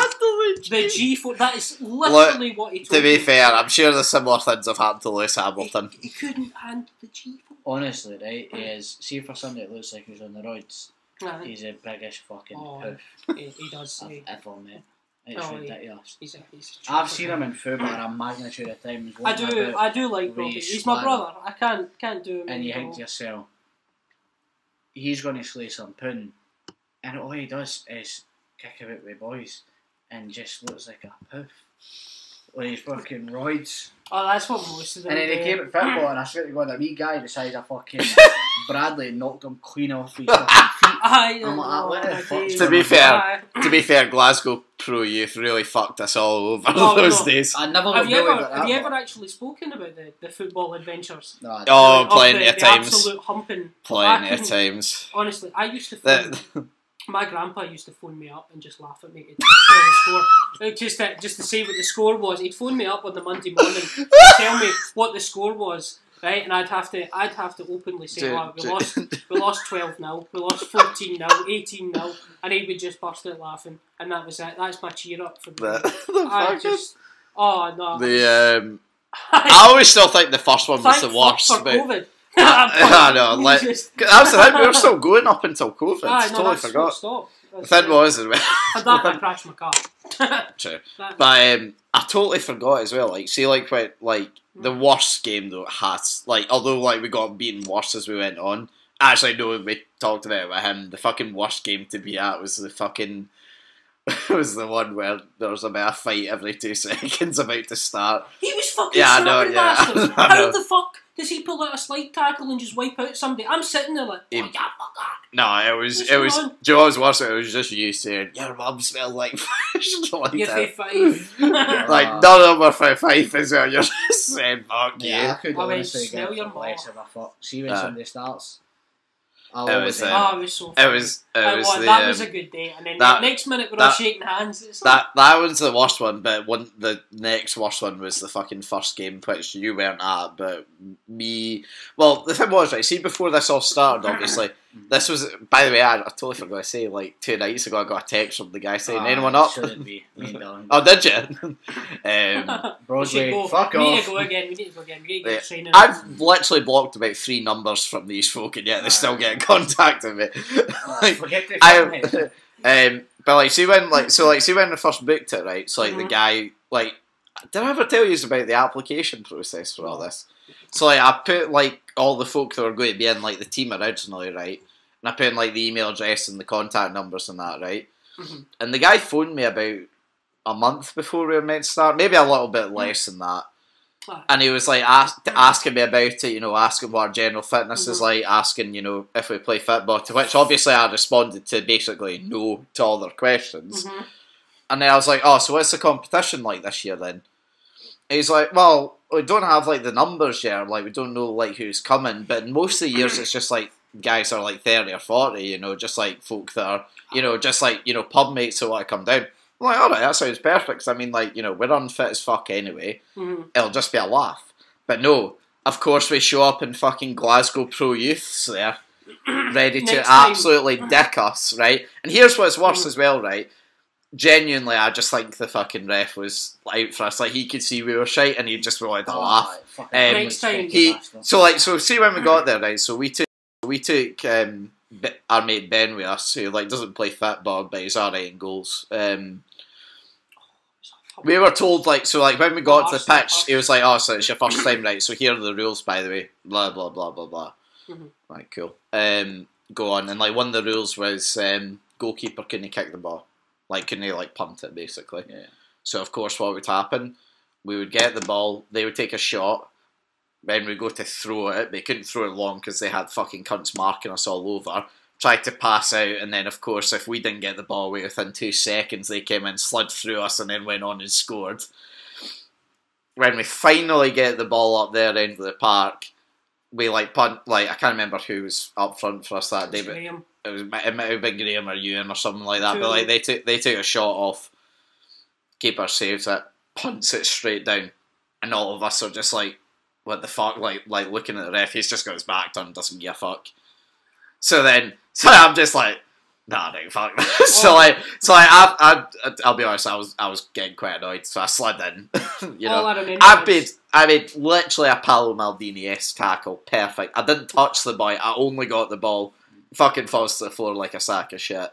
The G-force, that is literally what he told me. To be fair, I'm sure the similar things have happened to Lewis Hamilton. He couldn't handle the G-force. Honestly, right, he is. See, for somebody that looks like he's on the roids, Right. he's a biggest fucking poof He does. I've ever met. It's ridiculous. He's I've seen him in football a magnitude of times. I do like Robbie. He's my brother. I can't do him. And you think to yourself, he's going to slay some pudding, and all he does is kick about with boys, and just looks like a poof when he's fucking roids. Oh, that's what most of them And then do. he came at football, and I swear to God, a wee guy the size of fucking Bradley knocked him clean off his fucking feet. I'm like, what the fuck's To be fair, Glasgow Pro Youth really fucked us all over those days. I never Have you ever actually spoken about the football adventures? No, plenty of times. Absolute humping. Plenty of times. Honestly, I used to phone, my grandpa used to phone me up and just laugh at me to tell the score. Just to say what the score was. He'd phone me up on the Monday morning to tell me what the score was. Right, and I'd have to openly say, we lost 12-0, we lost 14-0, 18-0, and he would just burst out laughing, and that was it. That's my cheer up for me. I always still think the first one was the worst. For COVID. I know, like that's the thing. We were still going up until COVID. Totally forgot. The thing was as well. I crashed my car. True, but I totally forgot as well. Like, see, like when the worst game though it has, like, although like we got beaten worse as we went on. Actually, no, we talked about it with him. The fucking worst game to be at was the fucking was the one where there was about a fight every 2 seconds about to start. He was fucking bastard. I know. How the fuck does he pull out a slide tackle and just wipe out somebody? I'm sitting there like, fuck that. No, it was. Do you know what was worse? It was just you saying, your mum smells like fish. Like you're 5. Like, none of them are 5 as well. You're just saying, fuck yeah, you. I could honestly smell give your less of a fuck. See when somebody starts. It was so funny. it was that was a good day, and then the next minute we're all shaking hands. It's like, that was the worst one, but the next worst one was the fucking first game, which you weren't at, but me. Well, the thing was, right, see, before this all started, obviously, this was, by the way, I totally forgot to say, like 2 nights ago, I got a text from the guy saying, anyone up? Oh, did you? Broadway, fuck off. We need to go again. We need to get training. I've literally blocked about 3 numbers from these folk, and yet they still get in contact with me. But like, see when I first booked it, right? So like the guy, like, did I ever tell you about the application process for all this? So like, I put like all the folk that were going to be in like the team originally, right? And I put in like the email address and the contact numbers and that, right? And the guy phoned me about a month before we were meant to start, maybe a little bit less than that. And he was like asking me about it, you know, asking what our general fitness is like, asking, you know, if we play football, to which obviously I responded to basically no to all their questions. And then I was like, oh, so what's the competition like this year then? And he's like, well, we don't have like the numbers yet, like we don't know like who's coming, but most of the years it's just like guys are like 30 or 40, you know, just like folk that are, you know, just like, you know, pub mates who want to come down. I'm like, alright, that sounds perfect, 'cause I mean, like, you know, we're unfit as fuck anyway. It'll just be a laugh. But no, of course we show up in fucking Glasgow Pro Youths there, ready to absolutely dick us, right? And here's what's worse as well, right? Genuinely, I just think the fucking ref was out for us. Like, he could see we were shite and he just wanted to laugh. Next time. So see when we got there, right? So we took our mate Ben with us, who like doesn't play football, but he's alright in goals. We were told, like, so like when we got to the pitch, he was like, oh, so it's your first time, right? So here are the rules, by the way. Blah blah blah blah blah. Right, cool. Go on. And like one of the rules was goalkeeper couldn't kick the ball, like couldn't like punt it basically. Yeah. So of course, what would happen? We would get the ball, they would take a shot. When we go to throw it, they couldn't throw it long because they had fucking cunts marking us all over. Tried to pass out, and then of course, if we didn't get the ball away within 2 seconds, they came in, slid through us, and then went on and scored. When we finally get the ball up there end of the park, we like punt. Like, I can't remember who was up front for us that day, but it might have been Graham or Ewan or something like that. But like they took a shot off. Keeper saves it, punts it straight down, and all of us are just like, what the fuck, like looking at the ref, he's just got his back turned, doesn't give a fuck. So I'm just like, nah, no, fuck that. I'll be honest, I was getting quite annoyed, so I slid in. I made literally a Paolo Maldini-esque tackle, perfect. I didn't touch the boy, I only got the ball, fucking falls to the floor like a sack of shit.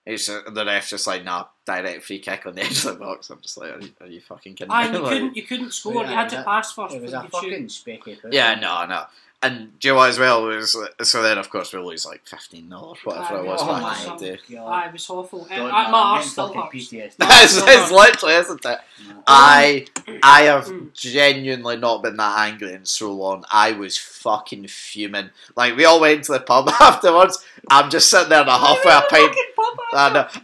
The ref's just like, nah, direct free kick on the edge of the box. I'm just like, are you fucking kidding me? You couldn't score, you had to pass first. It was a fucking specky. Yeah, no. And do you know what as well was, so then of course we lose like 15-0 or whatever it was back in the day. It was awful. My arse still hurts. It's literally, isn't it? No. I have genuinely not been that angry in so long. I was fucking fuming. Like, we all went to the pub afterwards. I'm just sitting there in a huff with a pint.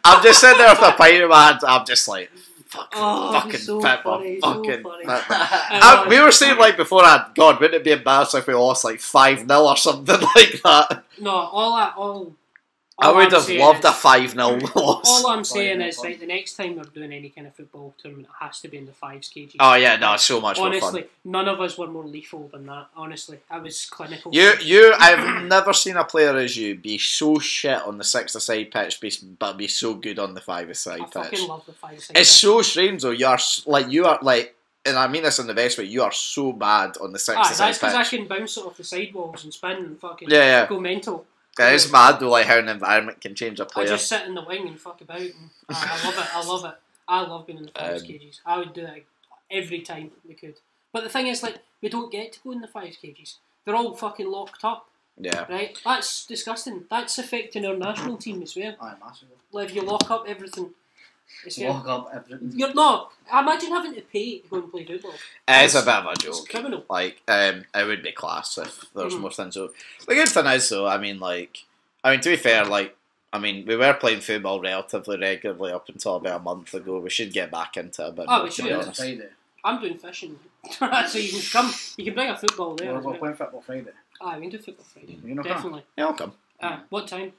I'm just sitting there with a pint in my hand. I'm just like, fucking so football, funny, fucking so football. We were saying like before, God, wouldn't it be embarrassing if we lost like 5-0 or something like that? No, all I would have loved a 5-0 loss. All I'm saying is, right, the next time we're doing any kind of football tournament, it has to be in the 5s kgs. Oh yeah, no, it's so much more fun. Honestly, none of us were more lethal than that. Honestly, I was clinical. I've never seen a player as you be so shit on the 6-a-side pitch, but be so good on the 5-a-side pitch. I fucking love the 5-a-side. It's so strange though. You are like, and I mean this in the best way. You are so bad on the 6-a-side pitch. That's because I can bounce it off the sidewalls and spin and fucking go mental. It's mad though, like how an environment can change a player. I just sit in the wing and fuck about, and I love it. I love it. I love being in the 5s kgs. I would do that every time we could. But the thing is, like, we don't get to go in the 5s kgs. They're all fucking locked up. Yeah. Right? That's disgusting. That's affecting our national team as well. Aye, massively. Like, if you lock up everything. Lock up everything. You're not. Imagine having to pay to go and play football. It's a bit of a joke. It's criminal. Like, it would be class if there was more things. So the good thing is, though, I mean, to be fair, we were playing football relatively regularly up until about a month ago. We should get back into it a bit more, we to should. be honest. I'm doing fishing. So you can come. You can bring a football there. We're playing football Friday. We can do football Friday. You know, definitely. Yeah, I'll come. What time?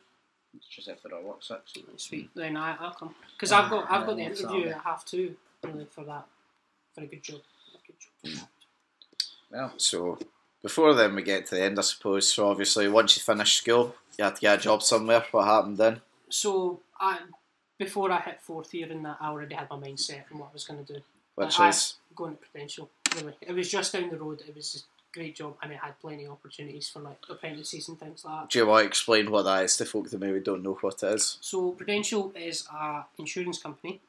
It's just after our work 6. Sweet. Then I'll come because I've got the interview at 2:30 really for that, for a good job. Well, so before then we get to the end, I suppose. So obviously, once you finish school, you had to get a job somewhere. What happened then? So before I hit 4th year in that, I already had my mind set on what I was going to do. Which is going to Prudential. Really, it was just down the road. It was a great job, and it had plenty of opportunities for like apprentices and things like that. Do you want to explain what that is to folk that maybe don't know what it is? So Prudential is a insurance company.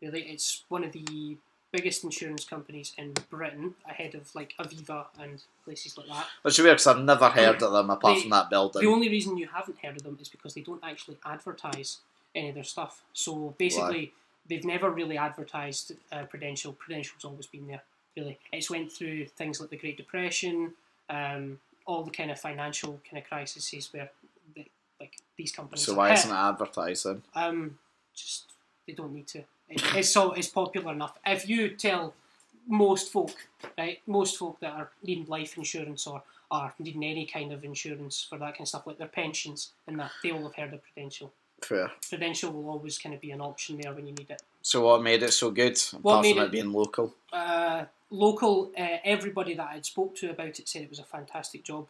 Really, it's one of the biggest insurance companies in Britain, ahead of like Aviva and places like that. Which is weird because I've never heard of them apart from that building. The only reason you haven't heard of them is because they don't actually advertise any of their stuff. So basically, they've never really advertised Prudential. Prudential's always been there. Really, it's went through things like the Great Depression, all the kind of financial kind of crises where these companies. So why isn't it advertising? Just they don't need to. It's popular enough. If you tell most folk that are needing life insurance or are needing any kind of insurance for that kind of stuff, like their pensions and that, they will have heard of Prudential. Fair. Prudential will always kind of be an option there when you need it. So what made it so good, apart from it being local? Local, everybody that I'd spoke to about it said it was a fantastic job,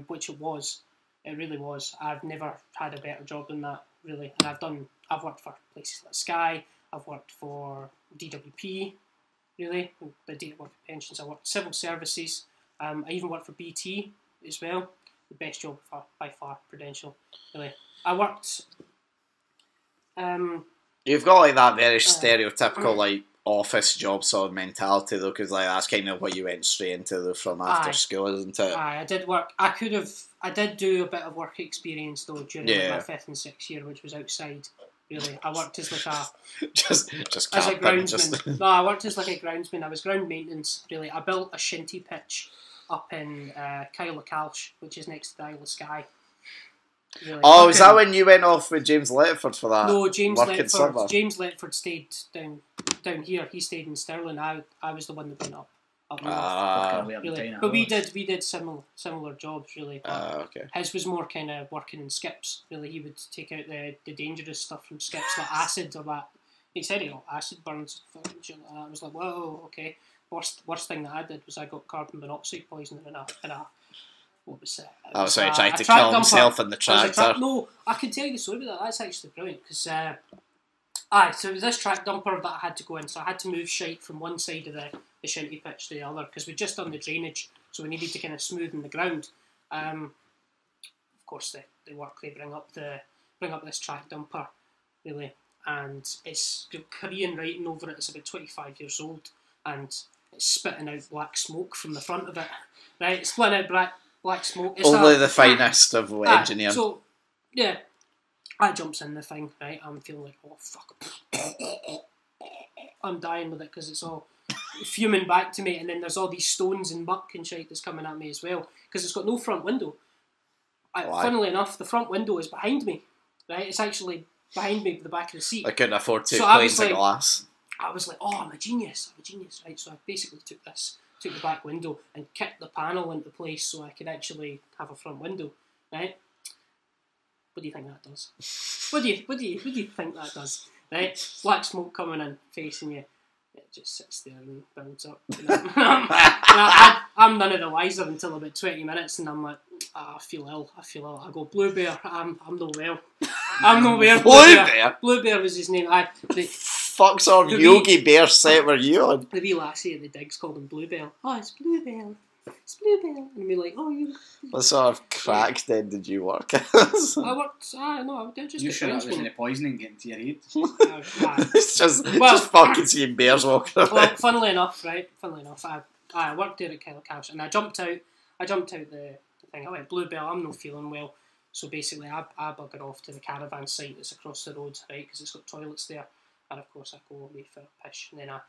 which it was. It really was. I've never had a better job than that, really. And I've worked for places like Sky, I've worked for DWP, really. They did work with pensions. I worked civil services. I even worked for BT as well. The best job by far, Prudential, really. I worked. You've got like that very stereotypical like office job sort of mentality though, because like that's kind of what you went straight into though from after school, isn't it? I did work. I did do a bit of work experience though during my 5th and 6th year, which was outside. Really, I worked as like a just as a groundsman. No, I worked as like a groundsman. I was ground maintenance. Really, I built a shinty pitch up in Kyle Calsh, which is next to the Isle of Skye. Really. Oh, is that when you went off with James Letford for that? No, James Letford stayed down here. He stayed in Stirling. I was the one that went up north. Really. But we did similar jobs really. Okay. His was more kind of working in skips. Really, he would take out the dangerous stuff from skips like acid or that. He said he got acid burns and shit like that. I was like, whoa, okay. Worst thing that I did was I got carbon monoxide poisoning in a what was it? Oh, so he a tried to track kill dumper. himself in the It was a tractor. no, I can tell you the story about that. That's actually brilliant because so it was this track dumper that I had to go in, so I had to move shite from one side of the shinty pitch to the other because we'd just done the drainage, so we needed to kind of smoothen the ground. Of course, the work they bring up this track dumper, really, and it's got Korean writing over it. It's about 25 years old, and it's spitting out black smoke from the front of it. Right, it's spitting out black smoke. It's Only the finest of engineering. So, yeah, I jumps in the thing, right? I'm feeling like, oh fuck, I'm dying with it because it's all fuming back to me, and then there's all these stones and muck and shit that's coming at me as well because it's got no front window. Funnily enough, the front window is behind me, right? It's actually behind me, the back of the seat. I couldn't afford 2 So planes of glass. I was like, oh, I'm a genius, right? So I basically took the back window and kicked the panel into place so I could actually have a front window, right? What do you think that does? What do you think that does? Right? Black smoke coming in, facing you. It just sits there and builds up. I'm none of the wiser until about 20 minutes, and I'm like, I feel ill. I go, Blue Bear, I'm no well. I'm no well. Blue Bear? Blue Bear was his name. Fuck sort of Yogi Bear set were you on? The wee lassie at the digs called him Blue Bear. Oh, it's Blue Bear. It's Blue Bear. And we're like, oh, you. What sort of crack den did you work as? I worked. I did just. You sure that was in the poisoning getting to your head? It's just fucking seeing bears walking around. Well, funnily enough, I worked there at Kellycash, and I jumped out the thing. I went, Blue Bear, I'm not feeling well. So basically, I bugger off to the caravan site that's across the road, right? Because it's got toilets there. And of course, I go away for a piss, and then I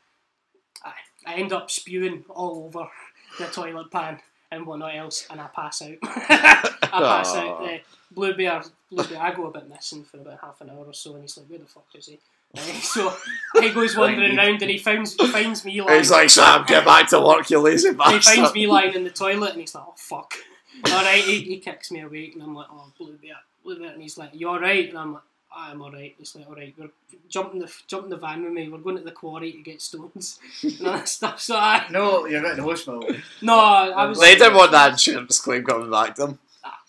end up spewing all over the toilet pan and whatnot else, and I pass out. Blue Bear, I go a bit missing for about half an hour or so, and he's like, where the fuck is he? So he goes wandering around, and he finds me lying. He's like, Sam, get back to work, you lazy bastard. He finds me lying in the toilet, and he's like, oh fuck. Alright, he kicks me awake, and I'm like, oh, Blue Bear. And he's like, you alright? And I'm like, I'm alright. He's like, alright, we're jumping the van with me, we're going to the quarry to get stones and all that stuff. So No, you're at the hospital. No, I was. They didn't want that insurance claim coming back to them.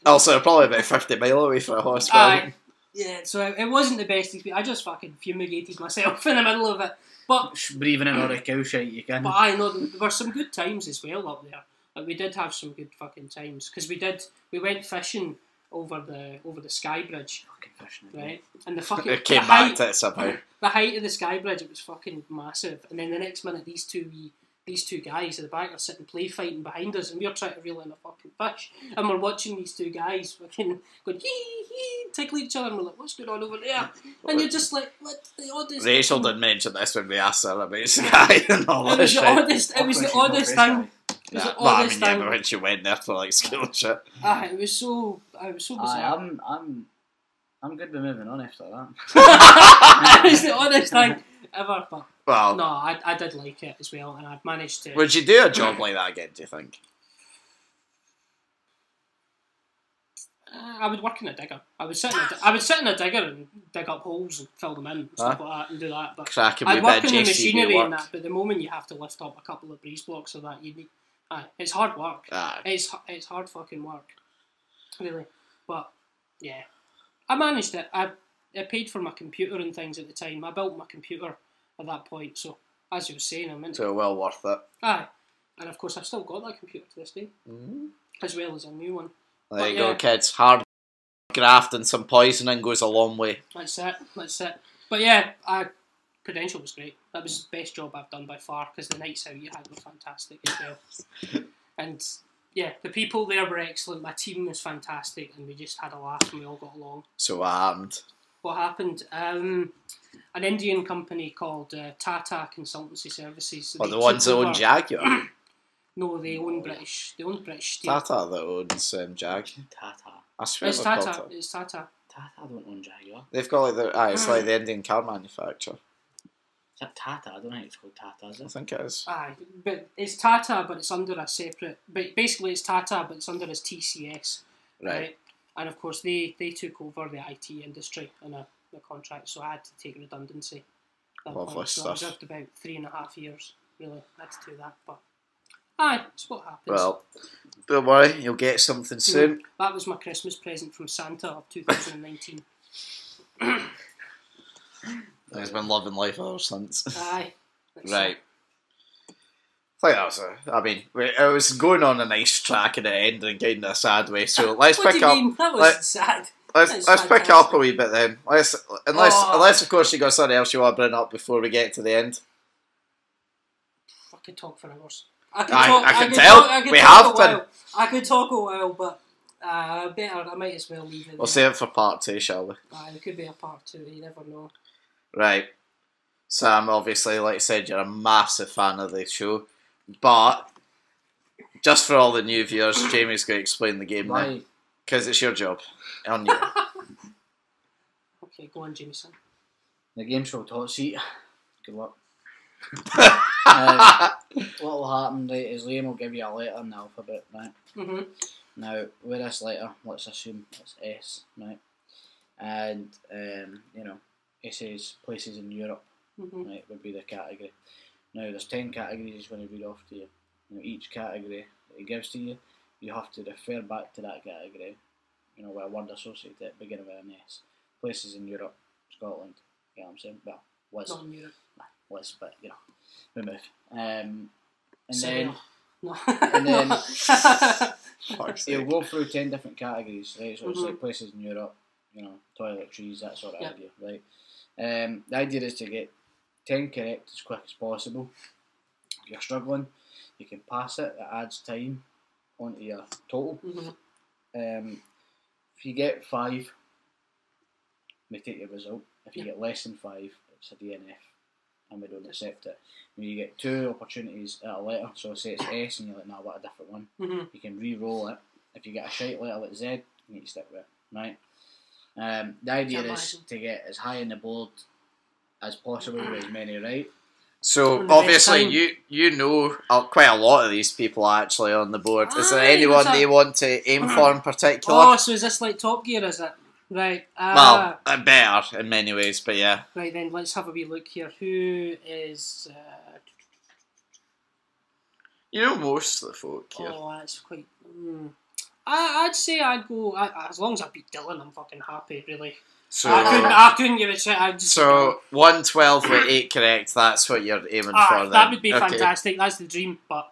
Also, they're probably about 50 mile away from a hospital. Yeah, so it wasn't the best experience. I just fucking fumigated myself in the middle of it. But breathing in all the cow shit you can. But I know there were some good times as well up there. Like, we did have some good fucking times because we went fishing over the Sky Bridge. Fucking fishing, right? And the fucking it came back to it somehow. The height of the Sky Bridge, it was fucking massive. And then the next minute, these two guys at the back are sitting play fighting behind us, and we're trying to reel in a fucking fish, and we're watching these two guys fucking going hee tickle each other, and we're like, what's going on over there? And you're just like, what the oddest. Rachel didn't mention this when we asked her about Sky and all that shit. It was the oddest thing. But when she went there for like school and shit. It was so bizarre. I'm good with moving on after that. It was the oddest thing ever, but well, no, I did like it as well, and I'd managed to. Would you do a job like that again, do you think? I would work in a digger. I would sit in a digger and dig up holes and fill them in and stuff like that and do that. But I'd work in the machinery and that. But the moment you have to lift up a couple of breeze blocks or that, you need. It's hard work. It's hard fucking work, really. But yeah, I managed it. I paid for my computer and things at the time. I built my computer at that point. So as you were saying, I'm into. So well worth it. And of course I've still got that computer to this day, as well as a new one. There you go, kids. Hard graft and some poisoning goes a long way. That's it. But yeah, Prudential was great. That was the best job I've done by far, because the nights out you had were fantastic as well. And yeah, the people there were excellent. My team was fantastic, and we just had a laugh and we all got along. So what happened? What happened? An Indian company called Tata Consultancy Services. The ones that own Jaguar? No, they own British. They own British steel. Tata that owns Jag. Tata. I swear It's Tata. It's Tata. Tata don't own Jaguar. They've got like it's like the Indian car manufacturer. Is that Tata? I don't think it's called Tata, is it? I think it is. But it's Tata, but it's under a separate. But basically, it's Tata, but it's under as TCS. Right. And of course, they took over the IT industry in a contract, so I had to take redundancy. Lovely So stuff. I was up about 3.5 years. really add to that, but aye, it's what happens. Well, don't worry, you'll get something soon. That was my Christmas present from Santa of 2019. He's been loving life ever since. Aye. Right. I think that was I mean, it was going on a nice track and it ended in kind of a sad way, so let's what pick do you up. mean? That was sad. Let's pick up a wee bit then. Unless of course you got something else you want to bring up before we get to the end. I could talk for hours. I can tell. We have been. I could talk a while, but better. I might as well leave it. We'll save it for part 2, shall we? Aye, there could be a part 2. You never know. Right. Sam, obviously, like I said, you're a massive fan of the show, but just for all the new viewers, Jamie's going to explain the game now. Because it's your job. On you. Okay, go on, Jameson. The game's called Hot Seat. Good luck. What will happen, right, is Liam will give you a letter in the alphabet, right? Mm-hmm. Now, with this letter, let's assume it's S, right? And, it says places in Europe, right, would be the category. Now, there's 10 categories he's going to read off to you. Each category that he gives to you, you have to refer back to that category, with a word associated to it, beginning with an S. Places in Europe, Scotland, you know what I'm saying? Well, Liz. Not in Europe. Liz, but, we move. And Sorry, then he'll go through 10 different categories, right? So it's like places in Europe, toiletries, that sort of idea, right? The idea is to get 10 correct as quick as possible. If you're struggling, you can pass it. It adds time onto your total. If you get 5, we take your result. If you get less than 5, it's a DNF, and we don't accept it. When you get 2 opportunities at a letter, so say it's S and you're like, nah, what a different one. You can re-roll it. If you get a shite letter like Z, you need to stick with it, right? The idea is to get as high on the board as possible with as many right. So obviously you know quite a lot of these people actually on the board. Is there anyone that you want to aim for in particular? Oh, so is this like Top Gear, is it? Right. Well, better in many ways, but yeah. Right then, let's have a wee look here. Who is... You know most of the folk here. Oh, that's quite... I'd say I'd go... as long as I beat Dylan, I'm fucking happy, really. So I couldn't give it a shit. So 112 with 8 correct. That's what you're aiming for. Then that would be fantastic. That's the dream. But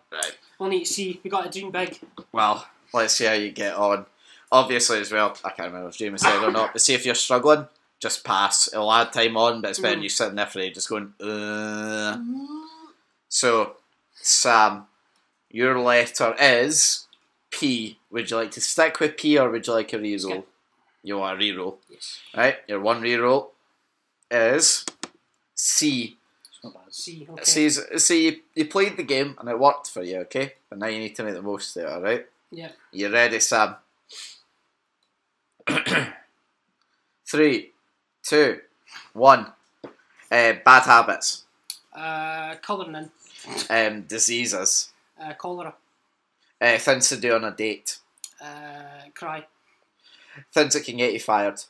we'll need to see. We got to dream big. Well, let's see how you get on. Obviously, as well, I can't remember if Jamie said or not. But see if you're struggling, just pass. It'll add time on, but it's better than you sitting there for just going. So, Sam, your letter is P. Would you like to stick with P or would you like a reroll? Yeah. You want a reroll? Yes. Right, your one reroll is C. It's not bad. C, okay. See, you played the game and it worked for you, okay? But now you need to make the most of it, alright? Yeah. You ready, Sam? 3, 2, 1. Bad habits. Colouring in. Diseases. Cholera. Things to do on a date. Cry. Things that can get you fired.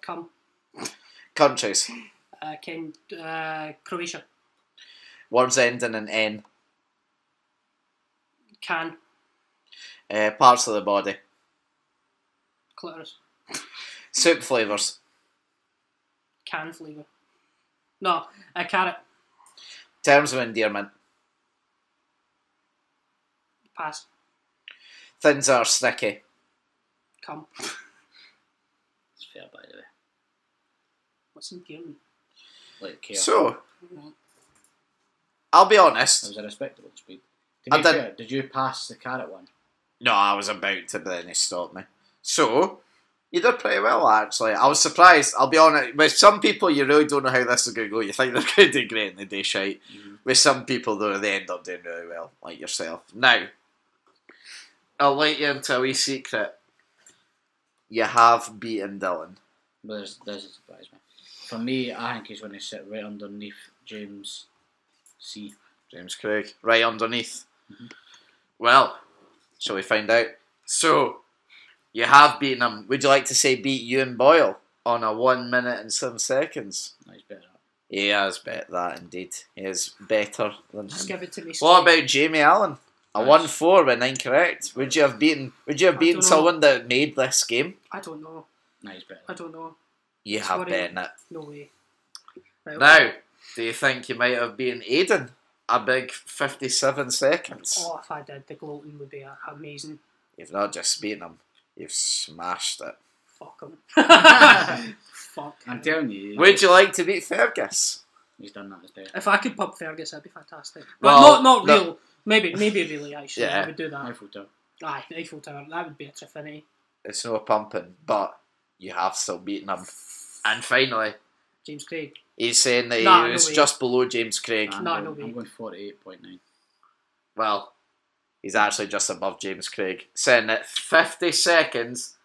Come. Countries. Croatia. Words ending in N. Can. Parts of the body. Clitoris. Soup flavours. Can flavour. No, carrot. Terms of endearment. Pass. Things that are sticky. Come. It's fair, by the way. What's endearment? Like care. So, I'll be It honest. was a respectable speed. Did you pass the carrot one? No, I was about to, but then he stopped me. So, you did pretty well, actually. I was surprised. I'll be honest. With some people, you really don't know how this is going to go. You think they're going to do great and they do shite. With some people, though, they end up doing really well, like yourself. Now, I'll let you into a wee secret. You have beaten Dylan. But this doesn't surprise me. For me, I think he's going to sit right underneath James C. James Craig. Right underneath. Well, shall we find out? So, you have beaten him. Would you like to say beat Ewan Boyle on a 1 minute and 7 seconds? No, he's better. He has bet that indeed. He is better than Just him. give it to me. What straight. about Jamie Allen? A 1-4 with 9 correct. Would you have beaten don't know. someone that made this game? I don't know. Nice better. I don't know. You It's have worrying. beaten it. No way. Right, Now, do you think you might have beaten Aiden? A big 57 seconds. Oh, if I did, the gloating would be amazing. You've not just beaten him, you've smashed it. Fuck him. Fuck. I'm telling you. Would you like to beat Fergus? He's done that today. If I could pub Fergus, that'd be fantastic. But Well, not no- real. Maybe really. Actually, Yeah. I would do that. Eiffel Tower. Aye, Eiffel Tower. That would be a Trifinity. It's no pumping, but you have still beaten him. And finally, James Craig. he's saying that Nah, he no was way. just below James Craig. No, I'm no way. going 48.9. Well, he's actually just above James Craig. Saying at 50 seconds,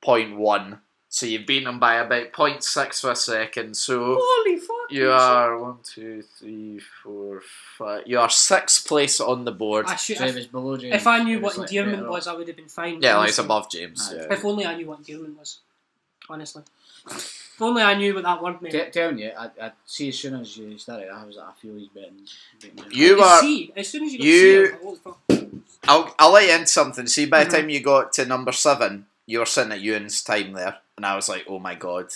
0.1. So you've beaten him by about 0.6 of a second. So Holy fuck! you are 1, 2, 3, 4, 5. You are 6th place on the board. I should, So if it's below James, if I knew it what was, like, endearment better was, I would have been fine. Yeah, like it's honestly. above James. Aye. Yeah. If only I knew what endearment was. Honestly. If only I knew what that word meant. Telling you, I see as soon as you started, I feel he's beating me. You are. See, as soon as you got you- C, I was like, "Holy fuck." I'll let you into something. See, by the Mhm. time you got to number 7, you were sitting at Ewan's time there, and I was like, "Oh my god,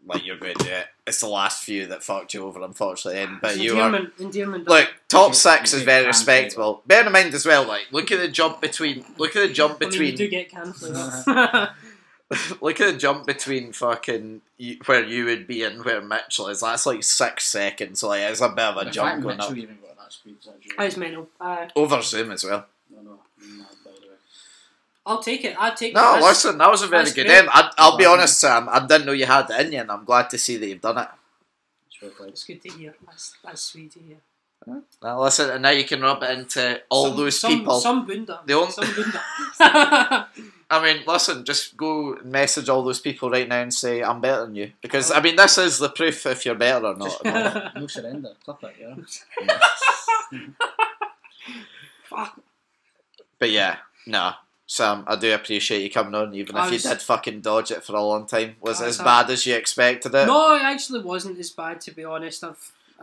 like you're going to do it." It's the last few that fucked you over, unfortunately. But you are. Endearment. Look, top You 6 is get very can respectable. Bear in mind as well, like look at the jump between. I mean, you do get can flavour. Look at the jump between fucking where you would be and where Mitchell is. That's like 6 seconds. So like, it's a bit of a In jump fact, going Mitchell up even got that speed. It's mental. over Zoom as well. No, mad, by the way. I'll take it. I'd take it. No, That's- listen, that was a very that's good great. end. I'll be honest, Sam. I didn't know you had it in you, and I'm glad to see that you've done it. It's well played. It's good to hear. That's sweet to hear. Now listen, and now you can rub it into all those people. Some bunda. The only- Some bunda. I mean, listen, just go message all those people right now and say I'm better than you, because I mean this is the proof if you're better or not. No surrender. Clip it, yeah. Fuck. But yeah, nah, Sam, I do appreciate you coming on, even I if you was- did fucking dodge it for a long time. Was it I as was- bad as you expected it? No, it actually wasn't as bad, to be honest.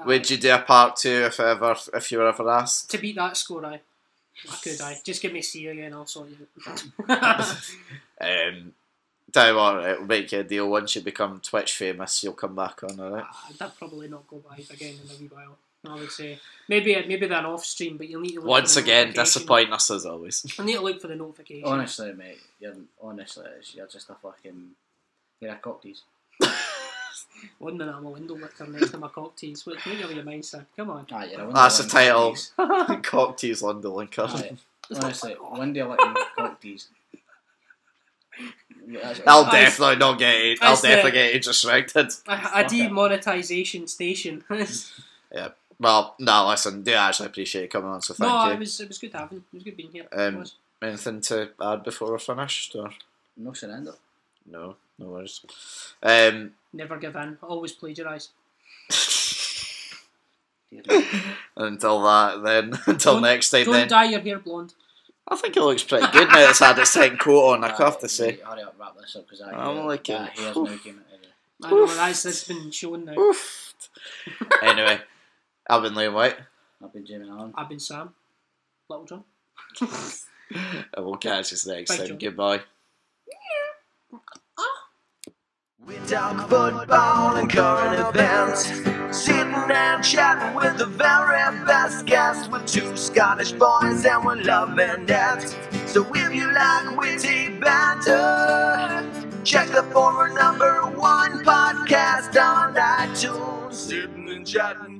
Would you do a part 2 if you were ever asked? To beat that score, I could. Just give me C again. I'll sort you out. Tell you what, right, we'll make you a deal. Once you become Twitch famous, you'll come back on, alright? I'd probably not go live again in a wee while. I would say maybe then off stream, but you'll need to look Once for the again, notification. disappoint us as always. I need to look for the notification. Honestly, mate, you're just a fucking. You're a cocktease. 1 minute I'm a window licker next to my cocktease. What make up your mind, son? Come on. Ah, you're a That's the window title. cocktease. Cocktease London Linker. Aye. Honestly, one day I'll let you know cocktease. Yeah, that's- I'll I- definitely not get it. I'll That's the- definitely get age restricted. A demonetisation station. Well, no, listen, do actually appreciate you coming on, so thank No, you. it was good having. It was good being here. It Um, was. Anything to add before we're finished? Or? No surrender. No worries. Never give in. Always plagiarise. Until that, then. Until Don't- next time, Don't then. dye your hair blonde. I think it looks pretty good now it's had its second coat on, I have to say. Mate, hurry up, wrap this up because that I'm liking that it. hair's now came out of it. I know that's been shown now. Oof. Anyway, I've been Liam Whyte, I've been Jamie Allan. I've been Sam. Littlejohn. and we'll catch you next Bye, time. John. Goodbye. We talk football and current events, sitting and chatting with the very best guests. With 2 Scottish boys and we're loving it. So if you like witty banter, check the former #1 podcast on iTunes. Sitting and chatting